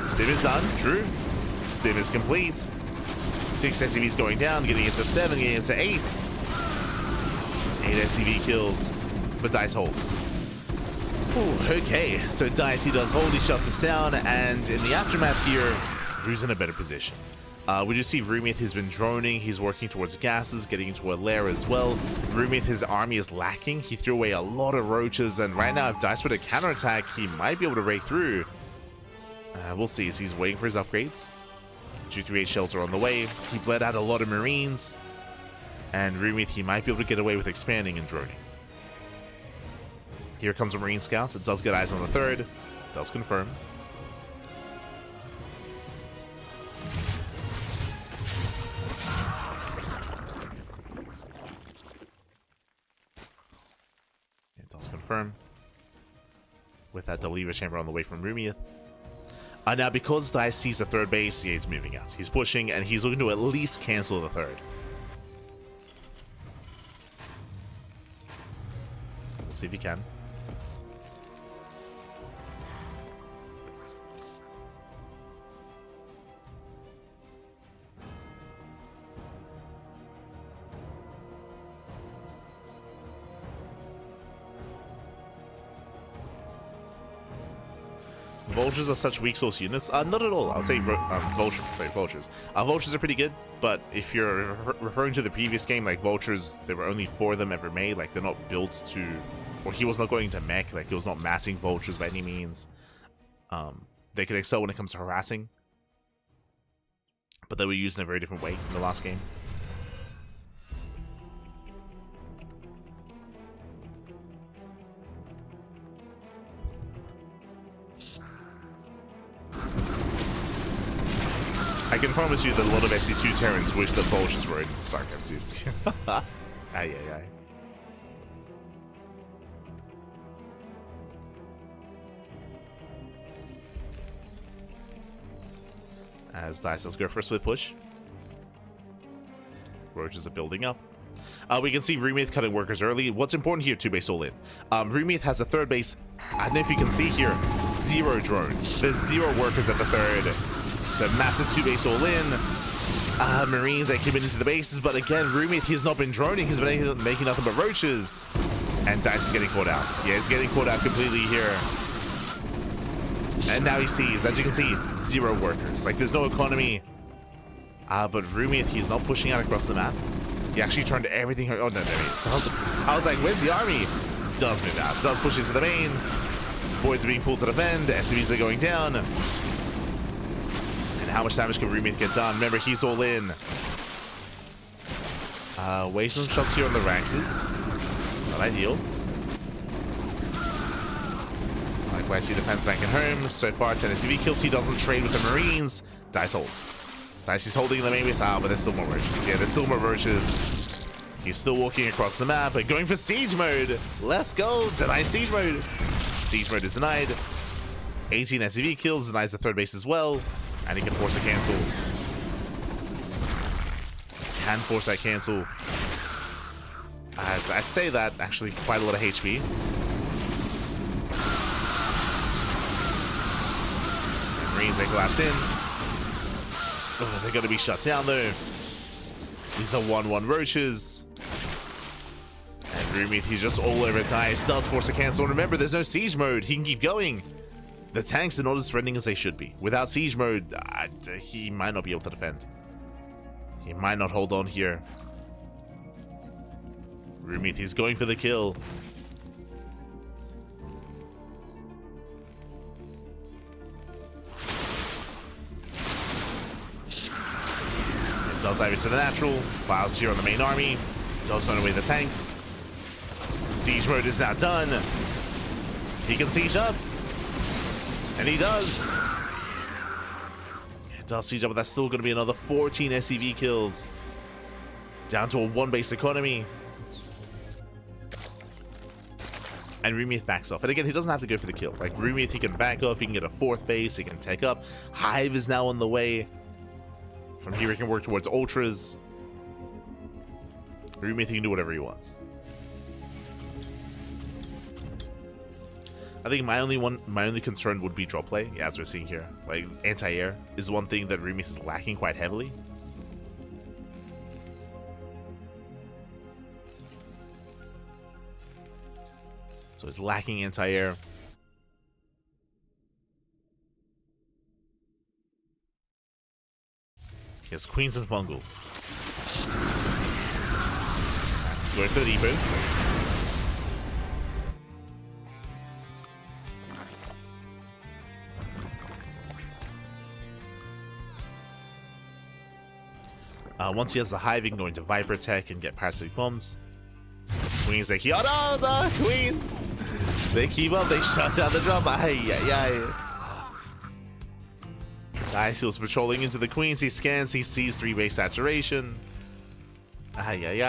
Stim is done, true. Stim is complete. 6 SCVs going down, getting it to 7, getting it to 8. 8 SCV kills, but Dice holds. Ooh, okay, so Dice, he does hold, he shuts us down, and in the aftermath here, who's in a better position? We do see Rumith has been droning. He's working towards gases, getting into a lair as well. Rumith, his army is lacking. He threw away a lot of roaches, and right now, if Dice were to counterattack, he might be able to break through. We'll see as he's waiting for his upgrades. 238 shells are on the way. He bled out a lot of Marines, and Rumith, he might be able to get away with expanding and droning. Here comes a Marine Scout. It does get eyes on the third. Does confirm. Confirm with that Deliver Chamber on the way from Rumith. Now, because Dice sees the third base, yeah, he's moving out. He's pushing, and he's looking to at least cancel the third. We'll see if he can. Vultures are such weak source units. Not at all. I would say vultures. Sorry, vultures. Vultures are pretty good, but if you're referring to the previous game, like vultures, there were only 4 of them ever made. Like, they're not built to, or he was not going to mech. Like, he was not massing vultures by any means. They could excel when it comes to harassing, but they were used in a very different way in the last game. I can promise you that a lot of SC2 Terrans wish that vultures were in StarCraft 2. Aye, aye, aye. As Dice does go for a split push. Roaches are building up. We can see Rumith cutting workers early. What's important here, 2 base all in. Rumith has a third base. I don't know if you can see here, 0 drones. There's 0 workers at the third. So massive 2 base all in. Marines, they keep it into the bases, but again, Rumith, he's not been droning. He's been making nothing but roaches. And Dice is getting caught out. Yeah, he's getting caught out completely here. And now he sees, as you can see, 0 workers. Like, there's no economy. But Rumith, he's not pushing out across the map. He actually turned everything. Oh, no, there he is. I was like, where's the army? Does move out. Does push into the main. Boys are being pulled to defend. SCVs are going down. And how much damage can Rumith get done? Remember, he's all in. Wasting some shots here on the Raxes. Not ideal. Likewise, he defends back at home. So far, 10 SCV kills. He doesn't trade with the Marines. Dice holds. Dice is holding the main base. But there's still more roaches. Yeah, there's still more roaches. He's still walking across the map, but going for siege mode. Let's go. Deny siege mode. Siege mode is denied. 18 SCV kills. Denies the third base as well. And he can force a cancel. Can force that cancel. I say that, actually, quite a lot of HP. Marines, they collapse in. Oh, they're going to be shut down, though. These are 1-1 roaches. And Rumith, he's just all over Dice. Does force a cancel. And remember, there's no siege mode. He can keep going. The tanks are not as threatening as they should be. Without siege mode, he might not be able to defend. He might not hold on here. Rumith, he's going for the kill. Does dive into the natural. Files here on the main army. Does run away the tanks. Siege mode is now done. He can siege up. And he does. It does siege up, but that's still going to be another 14 SCV kills. Down to a 1 base economy. And ReBellioN backs off. And again, he doesn't have to go for the kill. Like ReBellioN, he can back off, he can get a 4th base, he can take up. Hive is now on the way. From here, he can work towards ultras. ReBellioN, he can do whatever he wants. I think my only concern would be drop play, as we're seeing here. Like anti-air is one thing that ReBellioN is lacking quite heavily. So it's lacking anti-air. He has queens and fungals. That's going for the depots. Once he has the hive, he can go into Viper Tech and get parasitic bombs. Queens, they keep. Oh no, the queens! They keep up, they shut down the drop. Nice, he was patrolling into the queens. He scans, he sees 3 base saturation. And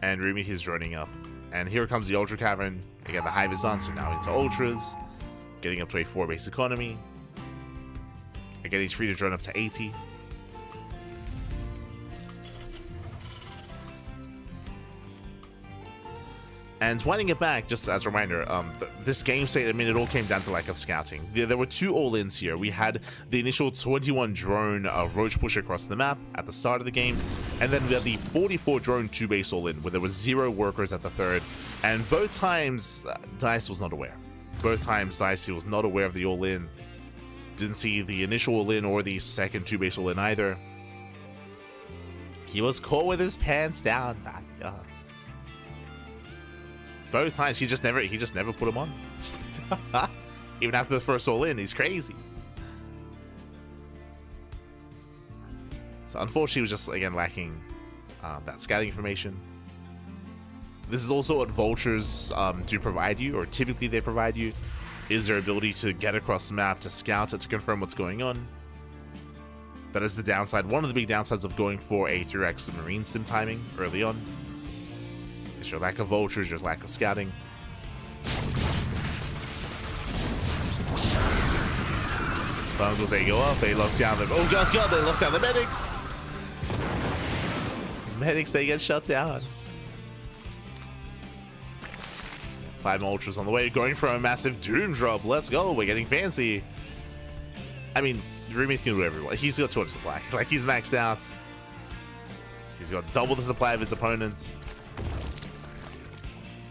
ReBellioN, he's running up. And here comes the Ultra Cavern. Again, the hive is on, so now into Ultras. Getting up to a 4 base economy. Again, he's free to drone up to 80. And winding it back, just as a reminder, this game state, I mean, it all came down to lack of scouting. There were 2 all-ins here. We had the initial 21 drone roach push across the map at the start of the game, and then we had the 44 drone 2-base all-in, where there was 0 workers at the 3rd, and both times, DICE was not aware. Both times, DICE was not aware of the all-in. Didn't see the initial all-in or the second 2-base all-in either. He was caught with his pants down. Both times, he just never put him on. Even after the first all in, he's crazy. So unfortunately, he was just again lacking that scouting information. This is also what vultures do provide you, or typically they provide you, is their ability to get across the map, to scout it, to confirm what's going on. That is the downside, one of the big downsides of going for a 3x Marine Sim timing early on. It's your lack of vultures, your lack of scouting. Bungles, they go up, they lock down the... Oh god, they lock down the medics! Medics, they get shut down. 5 ultras on the way, going for a massive Doom drop. Let's go, we're getting fancy. I mean, ReBellioN can do whatever he wants. He's got 200 supply. Like, he's maxed out. He's got double the supply of his opponents.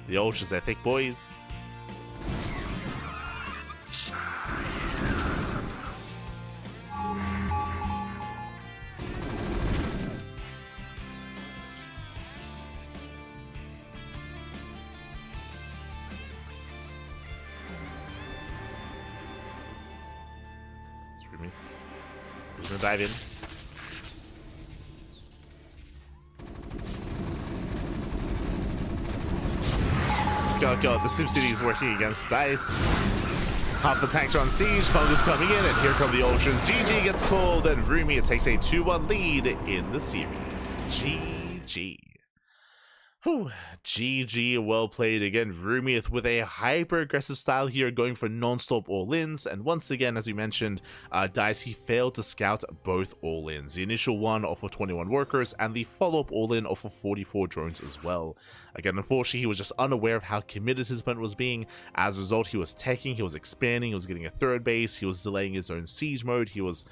The ultras, they're thick boys. He's gonna dive in. God, the SimCity is working against DICE. Half the tanks are on siege, Fungus coming in, and here come the Ultras. GG gets called, and ReBellioN takes a 2-1 lead in the series. GG. Whew. GG, well played again. ReBellioN with a hyper-aggressive style here, going for non-stop all-ins, and once again, as we mentioned, DICE, he failed to scout both all-ins. The initial one off of 21 workers, and the follow-up all-in off of 44 drones as well. Again, unfortunately, he was just unaware of how committed his opponent was being. As a result, he was teching, he was expanding, he was getting a 3rd base, he was delaying his own siege mode, he was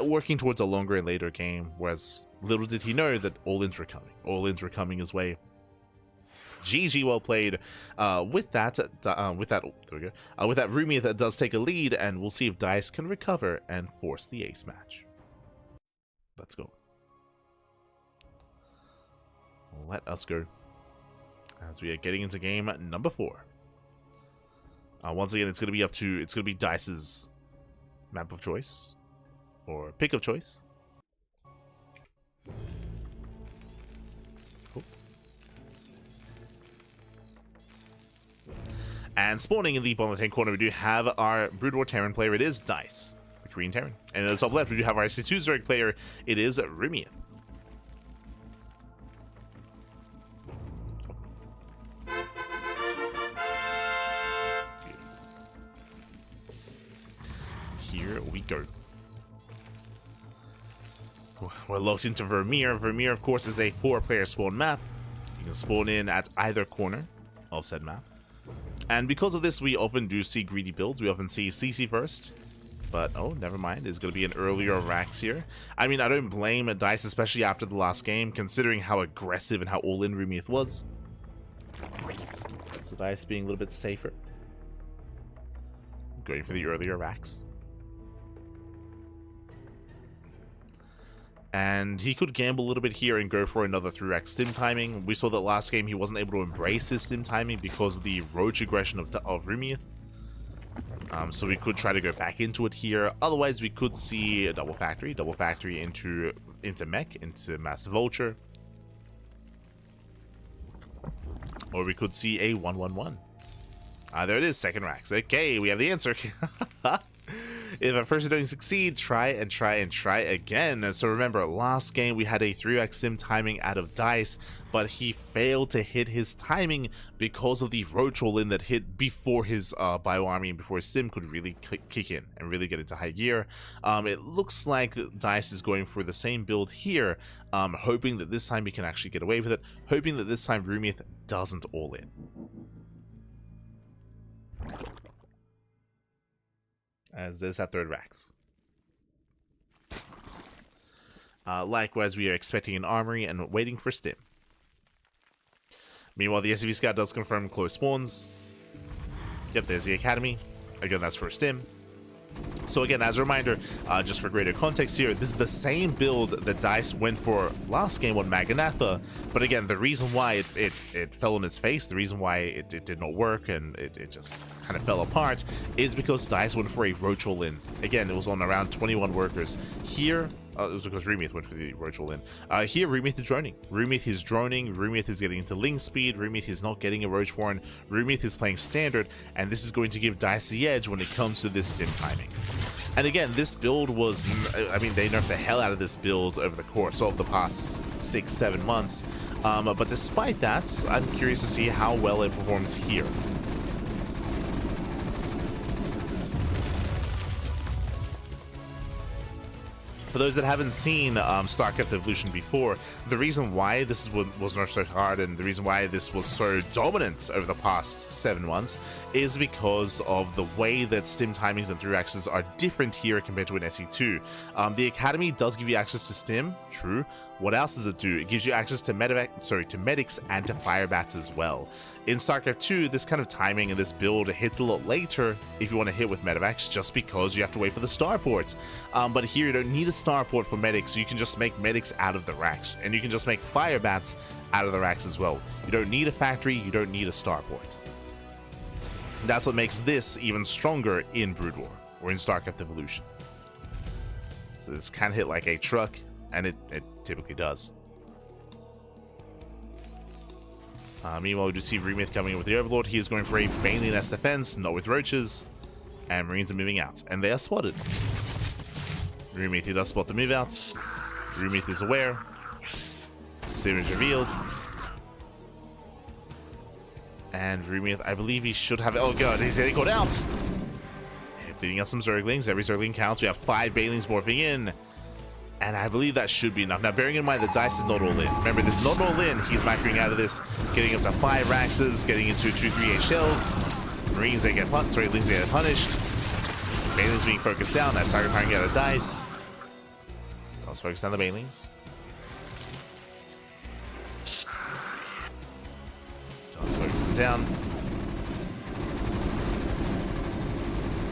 working towards a longer and later game, whereas little did he know that all-ins were coming. All-ins were coming his way. GG, well played. With that, ReBellioN that does take a lead, and we'll see if DICE can recover and force the ace match. Let's go. Let us go. As we are getting into game number 4. Once again, it's gonna be DICE's map of choice or pick of choice. And spawning in the bottom left-hand corner, we do have our Brood War Terran player. It is Dice, the Korean Terran. And in the top left, we do have our SC2 Zerg player. It is ReBellioN. Here we go. We're locked into Vermeer. Vermeer, of course, is a 4-player spawn map. You can spawn in at either corner of said map. And because of this, we often do see greedy builds. We often see CC first. But, oh, never mind. There's going to be an earlier Rax here. I mean, I don't blame Dice, especially after the last game, considering how aggressive and how all-in ReBellioN was. So Dice being a little bit safer. Going for the earlier Rax. And he could gamble a little bit here and go for another 3-rack stim timing. We saw that last game he wasn't able to embrace his stim timing because of the roach aggression of ReBellioN. So we could try to go back into it here. Otherwise, we could see a double factory into mech, into Massive Vulture. Or we could see a 1-1-1. There it is, second racks. Okay, we have the answer. If at first you don't succeed, try and try and try again. So remember, last game we had a 3x sim timing out of Dice, but he failed to hit his timing because of the roach all-in that hit before his bio army and before his sim could really kick in and really get into high gear. It looks like Dice is going for the same build here, hoping that this time he can actually get away with it, hoping that this time ReBellioN doesn't all-in. As there's that third Rax. Likewise, we are expecting an armory and waiting for stim. Meanwhile, the SCV Scout does confirm close spawns. Yep, there's the Academy. Again, that's for stim. So again, as a reminder, just for greater context here, this is the same build that Dice went for last game on Maganatha, but again, the reason why it fell on its face, the reason why it did not work and it just kind of fell apart, is because Dice went for a roach all-in. Again, it was on around 21 workers. Here, it was because ReBellioN went for the roach all-in. Here, ReBellioN is droning. ReBellioN is getting into Ling speed, ReBellioN is not getting a roach warren, ReBellioN is playing standard, and this is going to give Dice the edge when it comes to this stim timing. And again, this build was, I mean, they nerfed the hell out of this build over the course of the past 6-7 months. But despite that, I'm curious to see how well it performs here. For those that haven't seen StarCraft Evolution before, the reason why this was nerfed so hard and the reason why this was so dominant over the past 7 months is because of the way that stim timings and 3-axes are different here compared to an SE2. The Academy does give you access to stim, true. What else does it do? It gives you access to medics and to fire bats as well. In StarCraft 2, this kind of timing and this build hits a lot later if you want to hit with medevacs, just because you have to wait for the starport. But here you don't need a starport for medics, so you can just make medics out of the racks, and you can just make fire bats out of the racks as well. You don't need a factory, you don't need a starport. That's what makes this even stronger in Brood War, or in StarCraft Evolution. So this can hit like a truck, and it typically does. Meanwhile, we do see ReBellioN coming in with the Overlord. He is going for a Baneling S defense, not with roaches. And Marines are moving out. And they are spotted. ReBellioN does spot the move out. ReBellioN is aware. Stim is revealed. And ReBellioN, I believe he should have... Oh god, he's getting caught out! Bleeding out some Zerglings. Every Zergling counts. We have 5 Banelings morphing in. And I believe that should be enough. Now, bearing in mind the Dice is not all in. Remember, this is not all in. He's macroing out of this, getting up to 5 Raxes, getting into 2-3-8 shells. Marines, they get punished. Sorry, Lings, they get punished. Banelings being focused down. That's target firing out of Dice. Let's focus down the Banelings. Let's focus them down.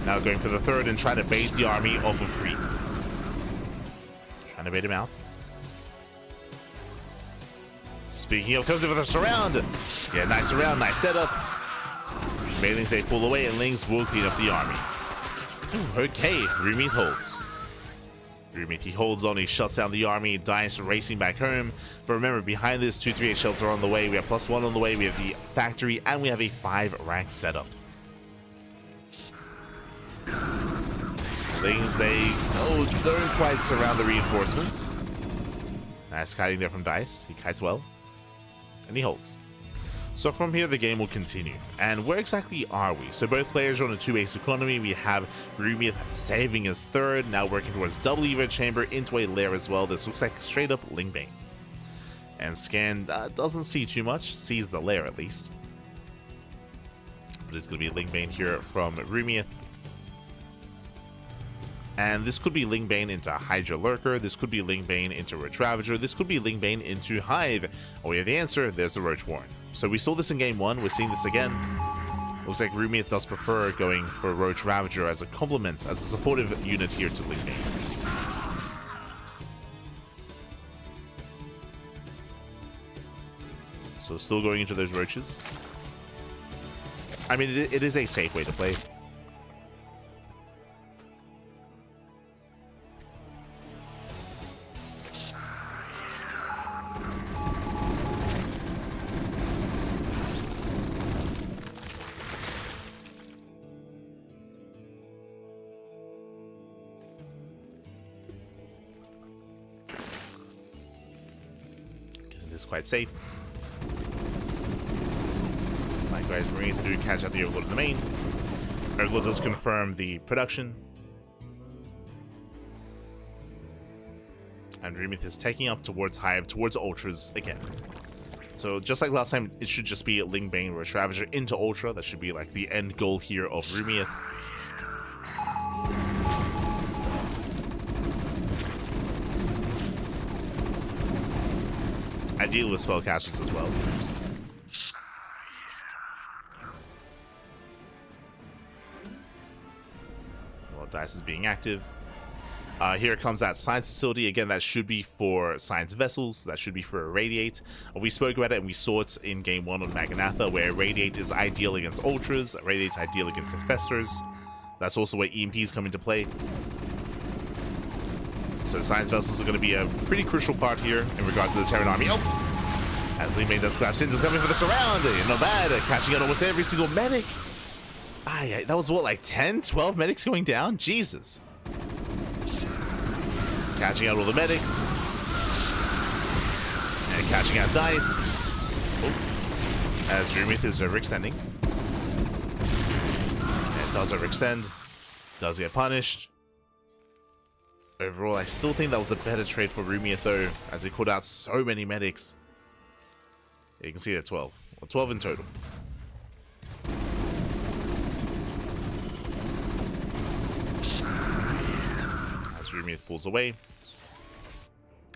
Now going for the third and trying to bait the army off of creep. Trying to bait him out. Speaking of, comes in with a surround. Yeah, nice surround, nice setup. Banelings, they pull away, and Lings will clean up the army. Ooh, okay, ReBellioN holds. ReBellioN, he holds on, he shuts down the army, Dice racing back home. But remember, behind this, 2-3-8 shells are on the way. We have +1 on the way, we have the factory, and we have a 5 rank setup. Things they don't quite surround the reinforcements. Nice kiting there from Dice. He kites well. And he holds. So from here, the game will continue. And where exactly are we? So both players are on a 2-ace economy. We have ReBellioN saving his third, now working towards double Evo chamber into a lair as well. This looks like straight up Lingbane. And Scan doesn't see too much, sees the lair at least. But it's going to be Lingbane here from ReBellioN. And this could be Lingbane into Hydra Lurker, this could be Lingbane into Roach Ravager, this could be Lingbane into Hive. Oh, we have the answer, there's the Roach Warren. So we saw this in game 1, we're seeing this again. Looks like ReBellioN does prefer going for Roach Ravager as a complement, as a supportive unit here to Lingbane. So still going into those Roaches. I mean, it is a safe way to play. Is quite safe. Likewise, Marines do catch out the Overlord in the main. Overlord does confirm the production. And ReBellioN is taking up towards Hive, towards Ultras again. So just like last time, it should just be Lingbane or Roach Ravager into Ultra. That should be like the end goal here of ReBellioN. Ideally with spellcasters as well. Well, Dice is being active. Here comes that Science Facility. Again, that should be for Science Vessels. That should be for Irradiate. We spoke about it and we saw it in Game 1 on Magnatha, where Irradiate is ideal against Ultras, Irradiate's ideal against Infestors. That's also where EMPs come into play. So Science Vessels are going to be a pretty crucial part here in regards to the Terran Army. Oh! As Lingbane does collapse in, just coming for the surround. Not bad. Catching out almost every single medic. That was what, like 10, 12 medics going down? Jesus. Catching out all the medics. And catching out Dice. Oh. As ReBellioN is overextending. And does overextend. Does get punished. Overall, I still think that was a better trade for ReBellioN though, as he called out so many medics. You can see that 12. Well, 12 in total. As ReBellioN pulls away.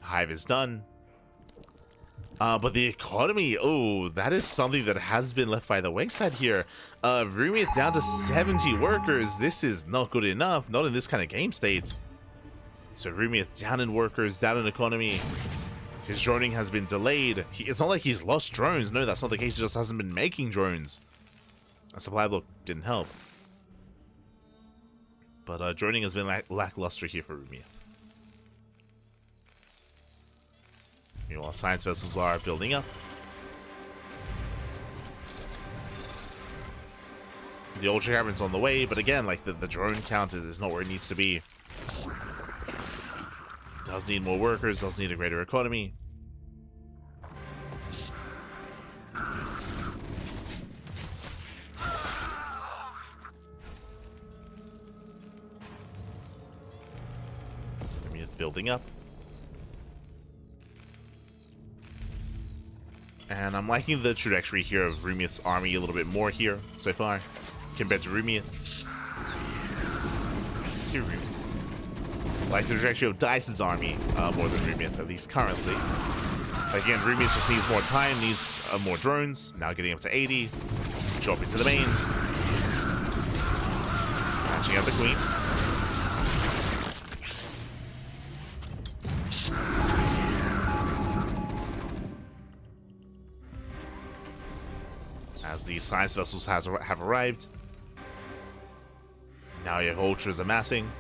Hive is done. But the economy, oh, that is something that has been left by the wayside here. ReBellioN down to 70 workers. This is not good enough, not in this kind of game state. So ReBellioN down in workers, down in economy. His droning has been delayed. It's not like he's lost drones. No, that's not the case. He just hasn't been making drones. A supply block didn't help. But droning has been lackluster here for ReBellioN. Meanwhile, Science Vessels are building up. The Ultra Cavern's on the way, but again, like the drone count is not where it needs to be. Does need more workers, does need a greater economy. ReBellion's building up. And I'm liking the trajectory here of ReBellion's army a little bit more here so far compared to ReBellion. See ReBellion. Like the trajectory of Dice's army more than ReBellioN, at least currently. Again, ReBellioN just needs more time, needs more drones. Now getting up to 80. Dropping to the main. Catching out the Queen. As the Science Vessels have arrived. Now you have Ultras amassing.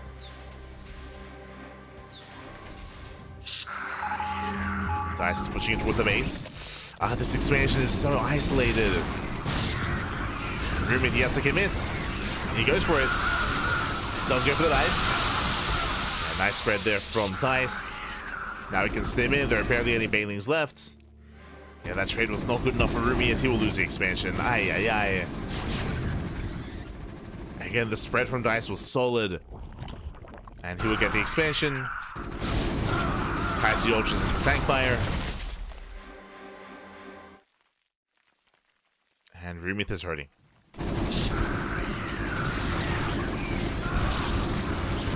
Dice is pushing it towards the base. This expansion is so isolated. ReBellioN, he has to commit. He goes for it. Does go for the dive. A nice spread there from Dice. Now he can stim in. There are barely any Banelings left. Yeah, that trade was not good enough for Rumi, and he will lose the expansion. Aye, aye, aye. Again, the spread from Dice was solid. And he will get the expansion. Hides the Ultras into tank fire. And Rumith is hurting.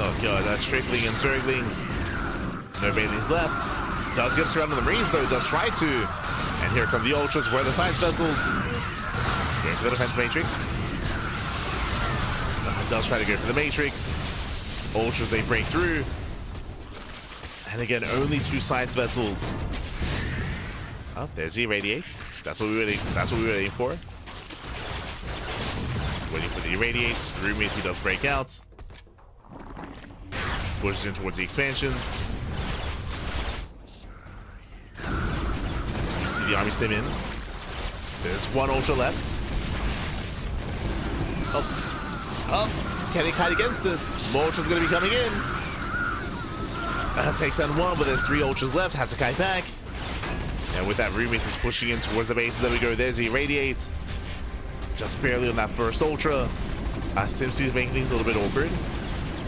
Oh god, that's Trickling and Zerglings. No Banelings left. Does get surrounded on the Marines though, does try to. And here come the Ultras, where are the Science Vessels? Going for the Defense Matrix. Does try to go for the Matrix. Ultras, they break through. And again, only 2 Science Vessels. Oh, there's the Irradiate. That's what we were waiting for. Waiting for the Irradiate. Rumith, he does break out. Pushes in towards the expansions. So you see the army stim in. There's 1 Ultra left. Oh, can he kite against it? More Ultra's gonna be coming in. Takes down 1, but there's 3 Ultras left. Has to kite back. And with that, Rumith is pushing in towards the bases. There we go. There's the Irradiate. Just barely on that first Ultra. Simcy's making things a little bit awkward.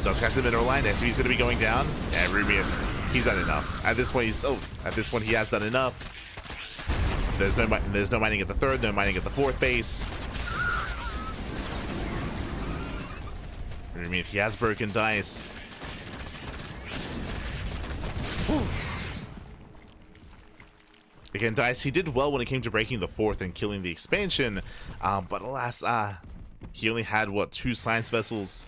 Does catch the middle line. SV's gonna be going down. And Rumith, he's done enough. At this point, he has done enough. There's no mining at the 3rd, no mining at the 4th base. Rumith, he has broken Dice. Whew. Again, Dice, he did well when it came to breaking the 4th and killing the expansion, but alas, he only had, what, 2 Science Vessels?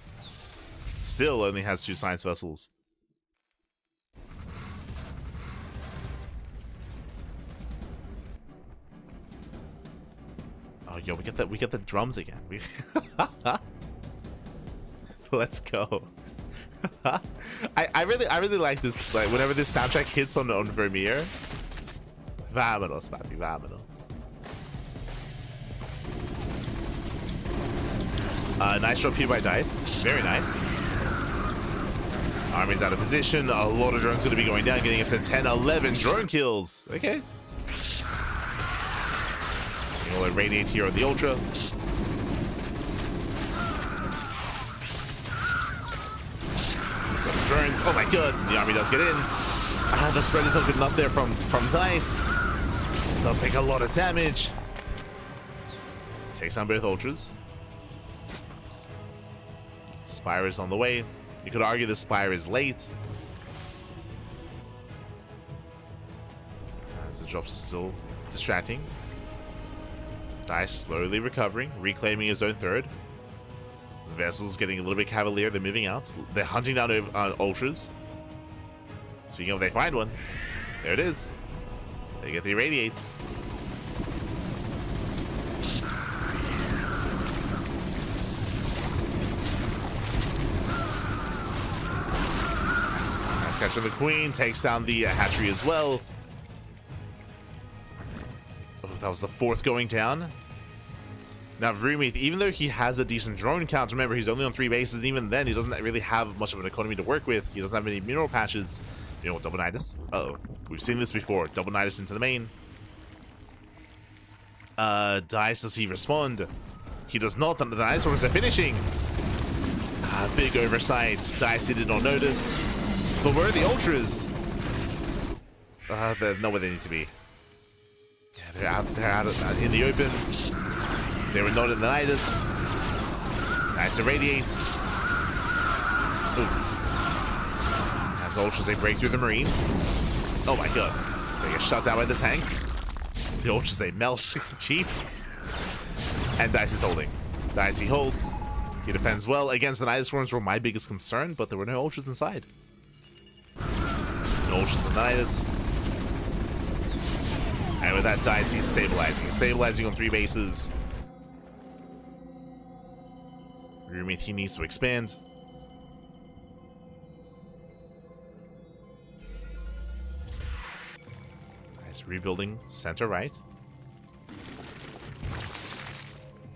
Still only has 2 Science Vessels. Oh, yo, we get the drums again. Let's go. I really like this, like, whenever this soundtrack hits on Vermeer. Vámonos, papi, vámonos. Nice drop here by Dice. Very nice. Army's out of position. A lot of drones going to be going down, getting up to 10, 11 drone kills. Okay. We'll Irradiate here on the Ultra. Some drones. Oh my god. The army does get in. The spread is not good enough there from Dice. Does take a lot of damage. Takes down both Ultras. Spire is on the way. You could argue the Spire is late. As the drops are still distracting. Dice slowly recovering, reclaiming his own 3rd. Vessels getting a little bit cavalier. They're moving out. They're hunting down Ultras. Speaking of, they find one. There it is. They get the Irradiate. Nice catch on the Queen. Takes down the hatchery as well. Oh, that was the 4th going down. Now, Rumith, even though he has a decent drone count, remember, he's only on 3 bases, and even then, he doesn't really have much of an economy to work with. He doesn't have any mineral patches. You know what, Double Nidus? Uh-oh. We've seen this before. Double Nidus into the main. Dice, does he respond? He does not. The Nidus orders are finishing. Big oversight. Dice, he did not notice. But where are the Ultras? They're not where they need to be. Yeah, they're out in the open. They were not in the Nidus. Nice Irradiate. Oof. As Ultras, they break through the Marines. Oh my god. They get shut down by the tanks. The Ultras, they melt. Jesus. And Dice is holding. Dice, he holds. He defends well. Against the Nidus swarms were my biggest concern, but there were no Ultras inside. No Ultras in the Nidus. And with that, Dice, he's stabilizing. He's stabilizing on 3 bases. Rumith, he needs to expand. Nice rebuilding center right.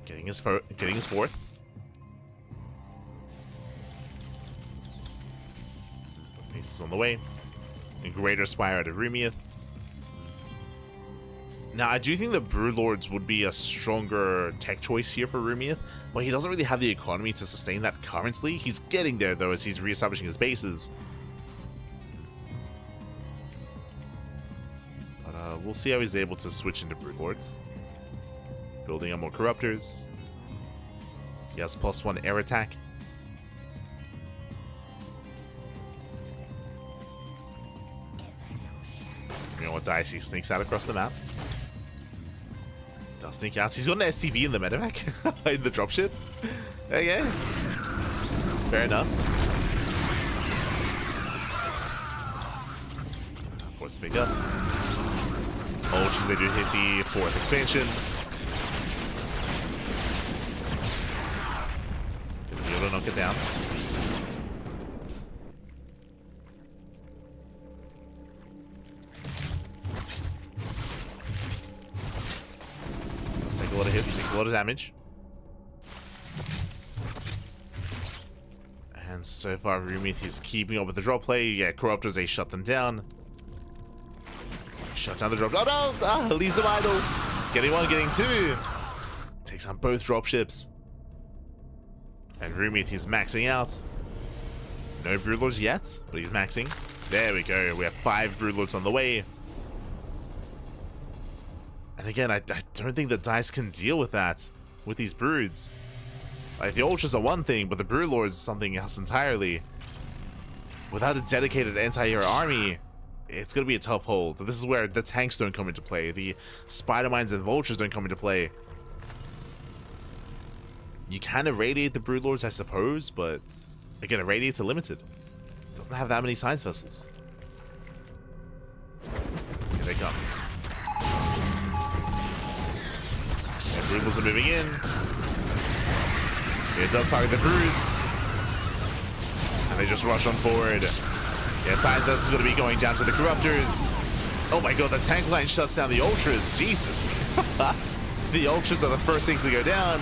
Getting his 4th. Ace is on the way. A Greater Spire out of Rumieth. Now, I do think the Broodlords would be a stronger tech choice here for Rumieth, but he doesn't really have the economy to sustain that currently. He's getting there, though, as he's reestablishing his bases. But we'll see how he's able to switch into Broodlords. Building up more Corruptors. He has +1 air attack. You know what dice he sneaks out across the map. Does sneak out. He's got an SCV in the medevac in the dropship. Okay. Fair enough. Force to pick up. Ultras, they do hit the 4th expansion. Gonna be able to knock it down. Take a lot of hits, takes a lot of damage. And so far, Rumieth is keeping up with the drop play. Yeah, Corruptors, they shut them down. Shut down the drops. Oh no! Ah, leaves them idle. Getting 1, getting 2. Takes on both dropships. And Rumieth is maxing out. No Broodlords yet, but he's maxing. There we go. We have 5 Broodlords on the way. And again, I don't think the dice can deal with that, with these broods. Like, the Ultras are one thing, but the Broodlords is something else entirely. Without a dedicated anti-air army, it's going to be a tough hold. This is where the tanks don't come into play. The Spider-Mines and Vultures don't come into play. You can irradiate the Broodlords, I suppose, but again, irradiates are limited. It doesn't have that many science vessels. Here they come. Broodlords are moving in. It does target the Broods. And they just rush on forward. Yeah, Science Vessel is going to be going down to the Corruptors. Oh my god, the tank line shuts down the Ultras. Jesus. The Ultras are the first things to go down.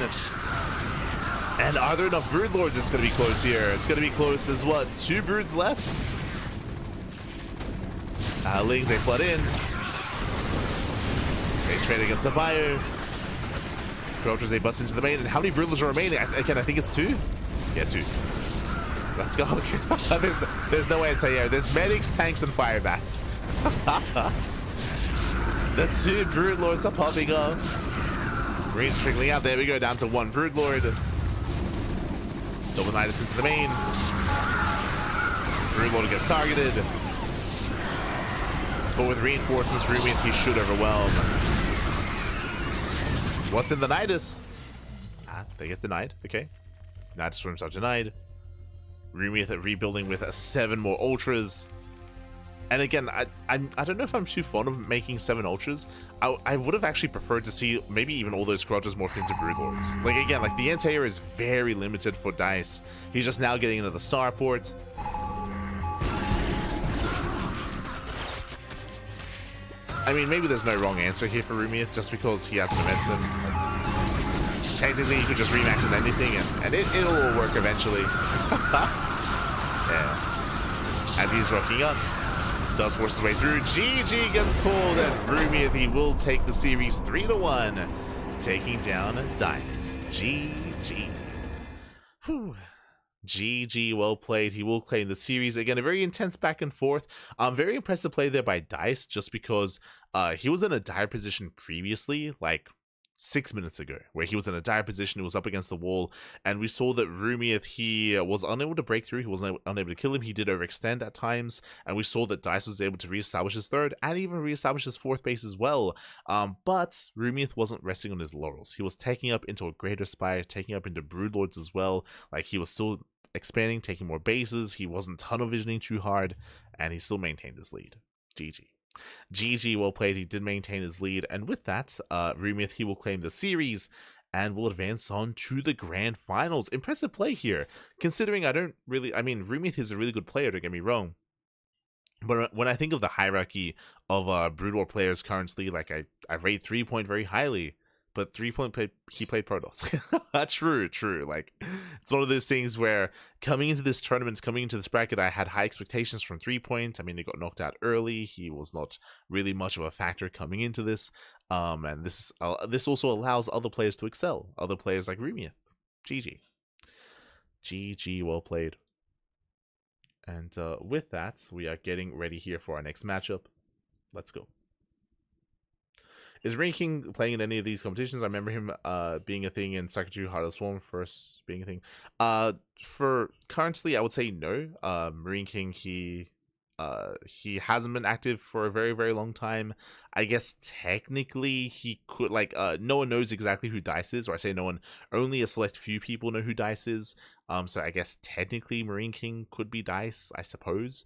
And are there enough Broodlords? It's going to be close here. It's going to be close. There's what, 2 Broods left? Lings, they flood in. They trade against the fire. Corruptors, they bust into the main, and how many Broodlords are remaining? Again, I think it's 2? Yeah, 2. Let's go. there's no anti-air. There's medics, tanks, and fire bats. The 2 Broodlords are popping up. Marines trickling out. There we go, down to 1 Broodlord. Double Nidus into the main. Broodlord gets targeted. But with reinforcements, Rumieth, he should overwhelm. What's in the Nidus? Ah, they get denied. Okay. Nidus swarms are denied. Rumieth rebuilding with 7 more Ultras. And again, I don't know if I'm too fond of making 7 Ultras. I would have actually preferred to see maybe even all those Corruptors morph into Broodlords. Like, again, like, the anti-air is very limited for dice. He's just now getting into the starport. I mean, maybe there's no wrong answer here for Rumieth, just because he has momentum. Technically, you could just remax on anything, and it'll all work eventually. Yeah. As he's rocking up, does force his way through. GG gets called, and Rumieth, he will take the series 3-1, taking down Dice. GG. Whew. GG, well played. He will claim the series. Again, a very intense back and forth. Very impressive play there by Dice, just because he was in a dire position previously, like 6 minutes ago, where he was in a dire position, he was up against the wall, and we saw that Rumieth, he was unable to break through, he was unable to kill him, he did overextend at times, and we saw that Dice was able to reestablish his 3rd, and even reestablish his 4th base as well, but Rumieth wasn't resting on his laurels. He was taking up into a Greater Spire, taking up into Broodlords as well. Like, he was still expanding, taking more bases, he wasn't tunnel visioning too hard, and he still maintained his lead. GG. GG, well played. He did maintain his lead, and with that, Rumieth, he will claim the series and will advance on to the grand finals. Impressive play here, considering I mean, Rumieth is a really good player, don't get me wrong, but when I think of the hierarchy of Brood War players currently, like, I rate threepoint very highly. but 3Point he played Protoss. True. Like, it's one of those things where coming into this tournament, coming into this bracket, I had high expectations from 3Point. I mean, he got knocked out early. He was not really much of a factor coming into this. And this also allows other players to excel. Other players like Rumieth. GG, well played. And with that, we are getting ready here for our next matchup. Let's go. Is ReBellioN playing in any of these competitions? I remember him being a thing in StarCraft Heart of Swarm first being a thing. For currently, I would say no. ReBellioN, he hasn't been active for a very, very long time. I guess technically he could, like, no one knows exactly who Dice is, or I say no one, only a select few people know who Dice is. So I guess technically ReBellioN could be Dice, I suppose.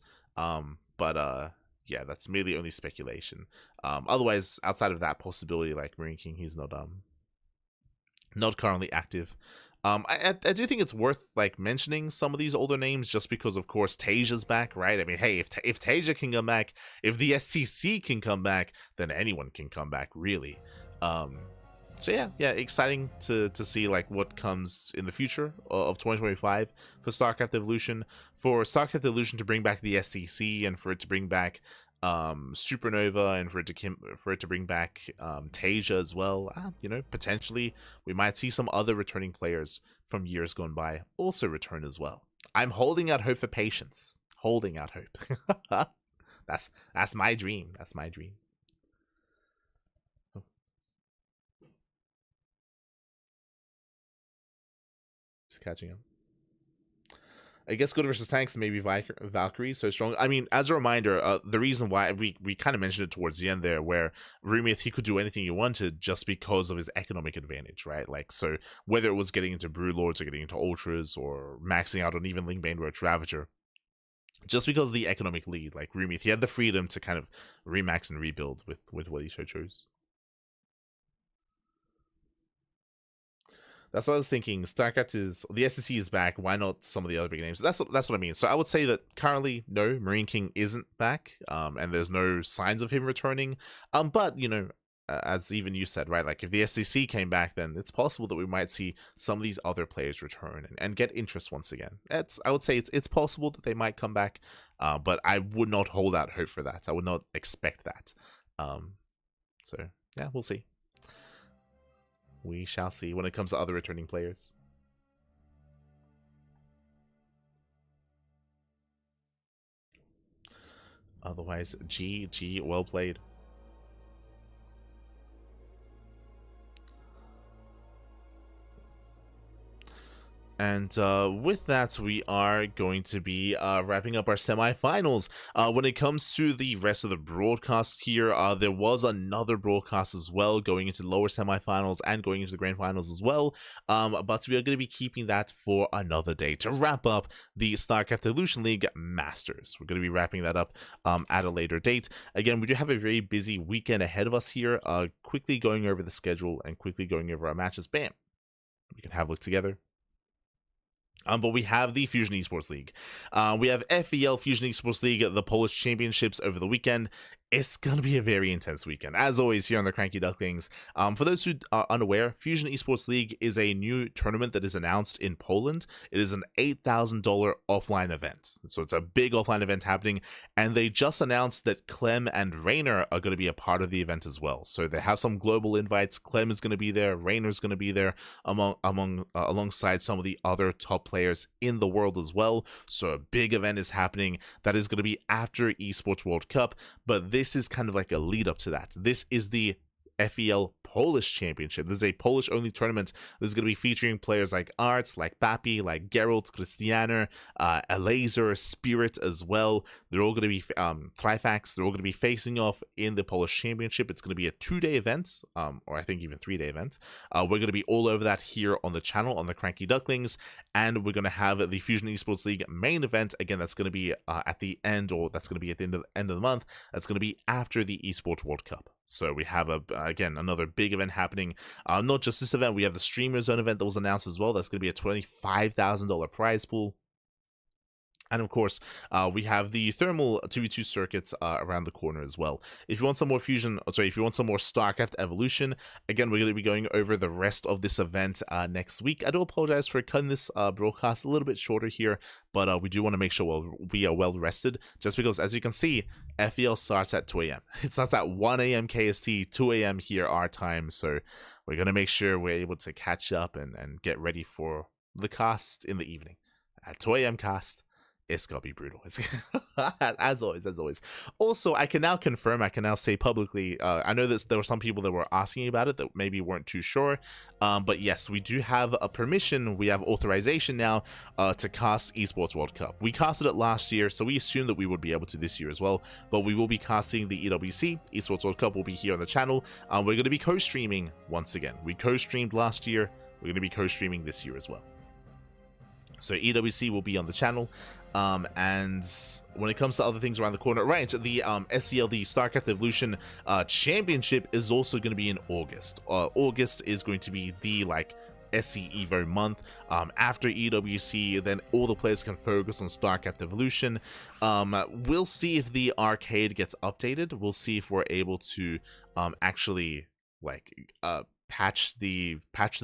Yeah, that's merely only speculation. Otherwise, outside of that possibility, like ReBellioN, he's not currently active. I do think it's worth like mentioning some of these older names just because, of course, Tasia's back, right? I mean, hey, if Tasia can come back, if the STC can come back, then anyone can come back, really. So yeah, exciting to see like what comes in the future of 2025 for StarCraft Evolution. For StarCraft Evolution to bring back the SEC and for it to bring back Supernova and for it to bring back Tasia as well. You know, potentially we might see some other returning players from years gone by also return as well. I'm holding out hope for patience. Holding out hope. That's my dream. That's my dream. Catching him. I guess good versus tanks, maybe Valkyrie so strong. I mean, as a reminder, the reason why we kind of mentioned it towards the end there, where Rumieth, he could do anything he wanted just because of his economic advantage, right? Like, so whether it was getting into Brood Lords or getting into Ultras or maxing out on even Lingbane Roach Ravager, just because of the economic lead, like Rumieth, he had the freedom to kind of remax and rebuild with what he so chose. That's what I was thinking. StarCraft is, the SEC is back. Why not some of the other big names? That's what I mean. So I would say that currently, no, ReBellioN isn't back, and there's no signs of him returning. But you know, as even you said, right? Like if the SEC came back, then it's possible that we might see some of these other players return and get interest once again. I would say it's possible that they might come back, but I would not hold out hope for that. I would not expect that. So yeah, we'll see. We shall see when it comes to other returning players. Otherwise, GG, well played. And with that, we are going to be wrapping up our semifinals. When it comes to the rest of the broadcasts here, there was another broadcast as well going into lower semifinals and going into the grand finals as well. But we are going to be keeping that for another day to wrap up the StarCraft Evolution League Masters. We're going to be wrapping that up at a later date. Again, we do have a very busy weekend ahead of us here. Quickly going over the schedule and quickly going over our matches. Bam! We can have a look together. But we have the Fusion Esports League. We have FEL Fusion Esports League, the Polish Championships over the weekend. It's going to be a very intense weekend, as always, here on the CranKy Ducklings. For those who are unaware, Fusion Esports League is a new tournament that is announced in Poland. It is an $8,000 offline event. So it's a big offline event happening, and they just announced that Clem and Rainer are going to be a part of the event as well. So they have some global invites. Clem is going to be there. Rainer is going to be there alongside some of the other top players in the world as well. So a big event is happening that is going to be after Esports World Cup, but this is kind of like a lead up to that. This is the FEL Polish Championship. This is a Polish only tournament. This is going to be featuring players like Arts, like Papi, like Geralt, Christianer, Elazer, Spirit as well. They're all going to be Trifax. They're all going to be facing off in the Polish Championship. It's going to be a 2-day event, or I think even 3-day event. We're going to be all over that here on the channel, on the CranKy Ducklings, and we're going to have the Fusion Esports League main event. Again, that's going to be at the end, or that's going to be at the end of the month. That's going to be after the Esports World Cup. So we have again another big event happening. Not just this event, we have the Streamer Zone event that was announced as well. That's going to be a $25,000 prize pool. And of course, we have the thermal 2v2 circuits around the corner as well. If you want some more if you want some more StarCraft Evolution, again, we're going to be going over the rest of this event next week. I do apologize for cutting this broadcast a little bit shorter here, but we do want to make sure we are well rested, just because, as you can see, FEL starts at 2 a.m. It starts at 1 a.m. KST, 2 a.m. here our time, so we're going to make sure we're able to catch up and get ready for the cast in the evening. At 2 a.m. cast, it's gonna be brutal. It's as always. Also, I can now confirm, I can now say publicly, I know that there were some people that were asking about it that maybe weren't too sure, but yes, we do have a permission, we have authorization now to cast Esports World Cup. We casted it last year, so we assume that we would be able to this year as well, but we will be casting the EWC, Esports World Cup will be here on the channel. We're going to be co-streaming once again. We co-streamed last year, we're going to be co-streaming this year as well. So EWC will be on the channel, and when it comes to other things around the corner, right, the SEL, the StarCraft Evolution Championship is also going to be in August. August is going to be the, like, SC Evo month. After EWC, then all the players can focus on StarCraft Evolution. We'll see if the arcade gets updated. We'll see if we're able to actually, like, patch the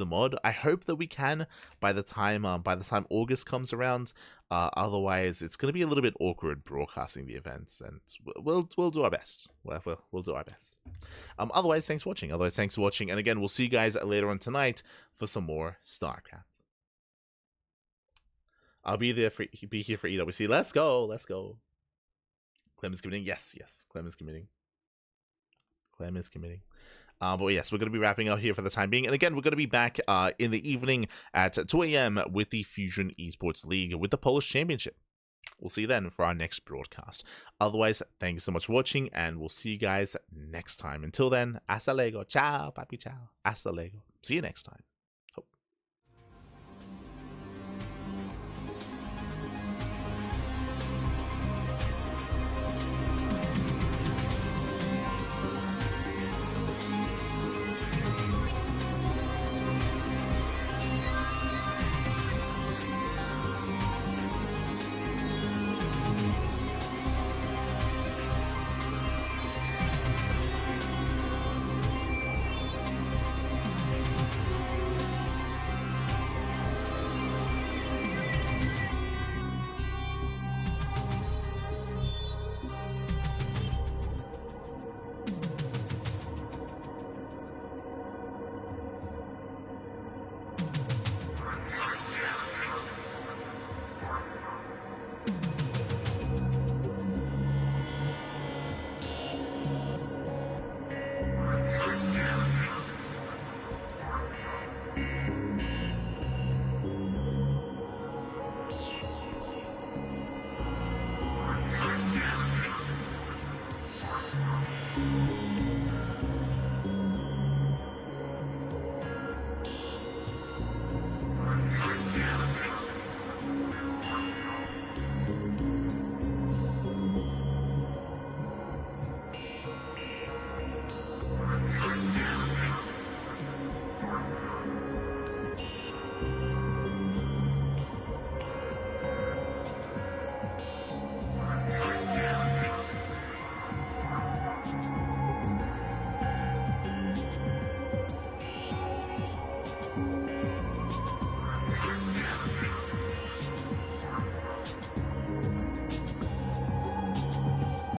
mod. I hope that we can by the time August comes around. Otherwise, it's going to be a little bit awkward broadcasting the events, and we'll do our best. We'll do our best. Otherwise, thanks for watching. And again, we'll see you guys later on tonight for some more StarCraft. I'll be here for EWC. Let's go. Clem is committing. Yes. Clem is committing. But yes, we're going to be wrapping up here for the time being. And again, we're going to be back in the evening at 2 a.m. with the Fusion Esports League with the Polish Championship. We'll see you then for our next broadcast. Otherwise, thank you so much for watching, and we'll see you guys next time. Until then, hasta luego. Ciao, papi, ciao. Hasta luego. See you next time.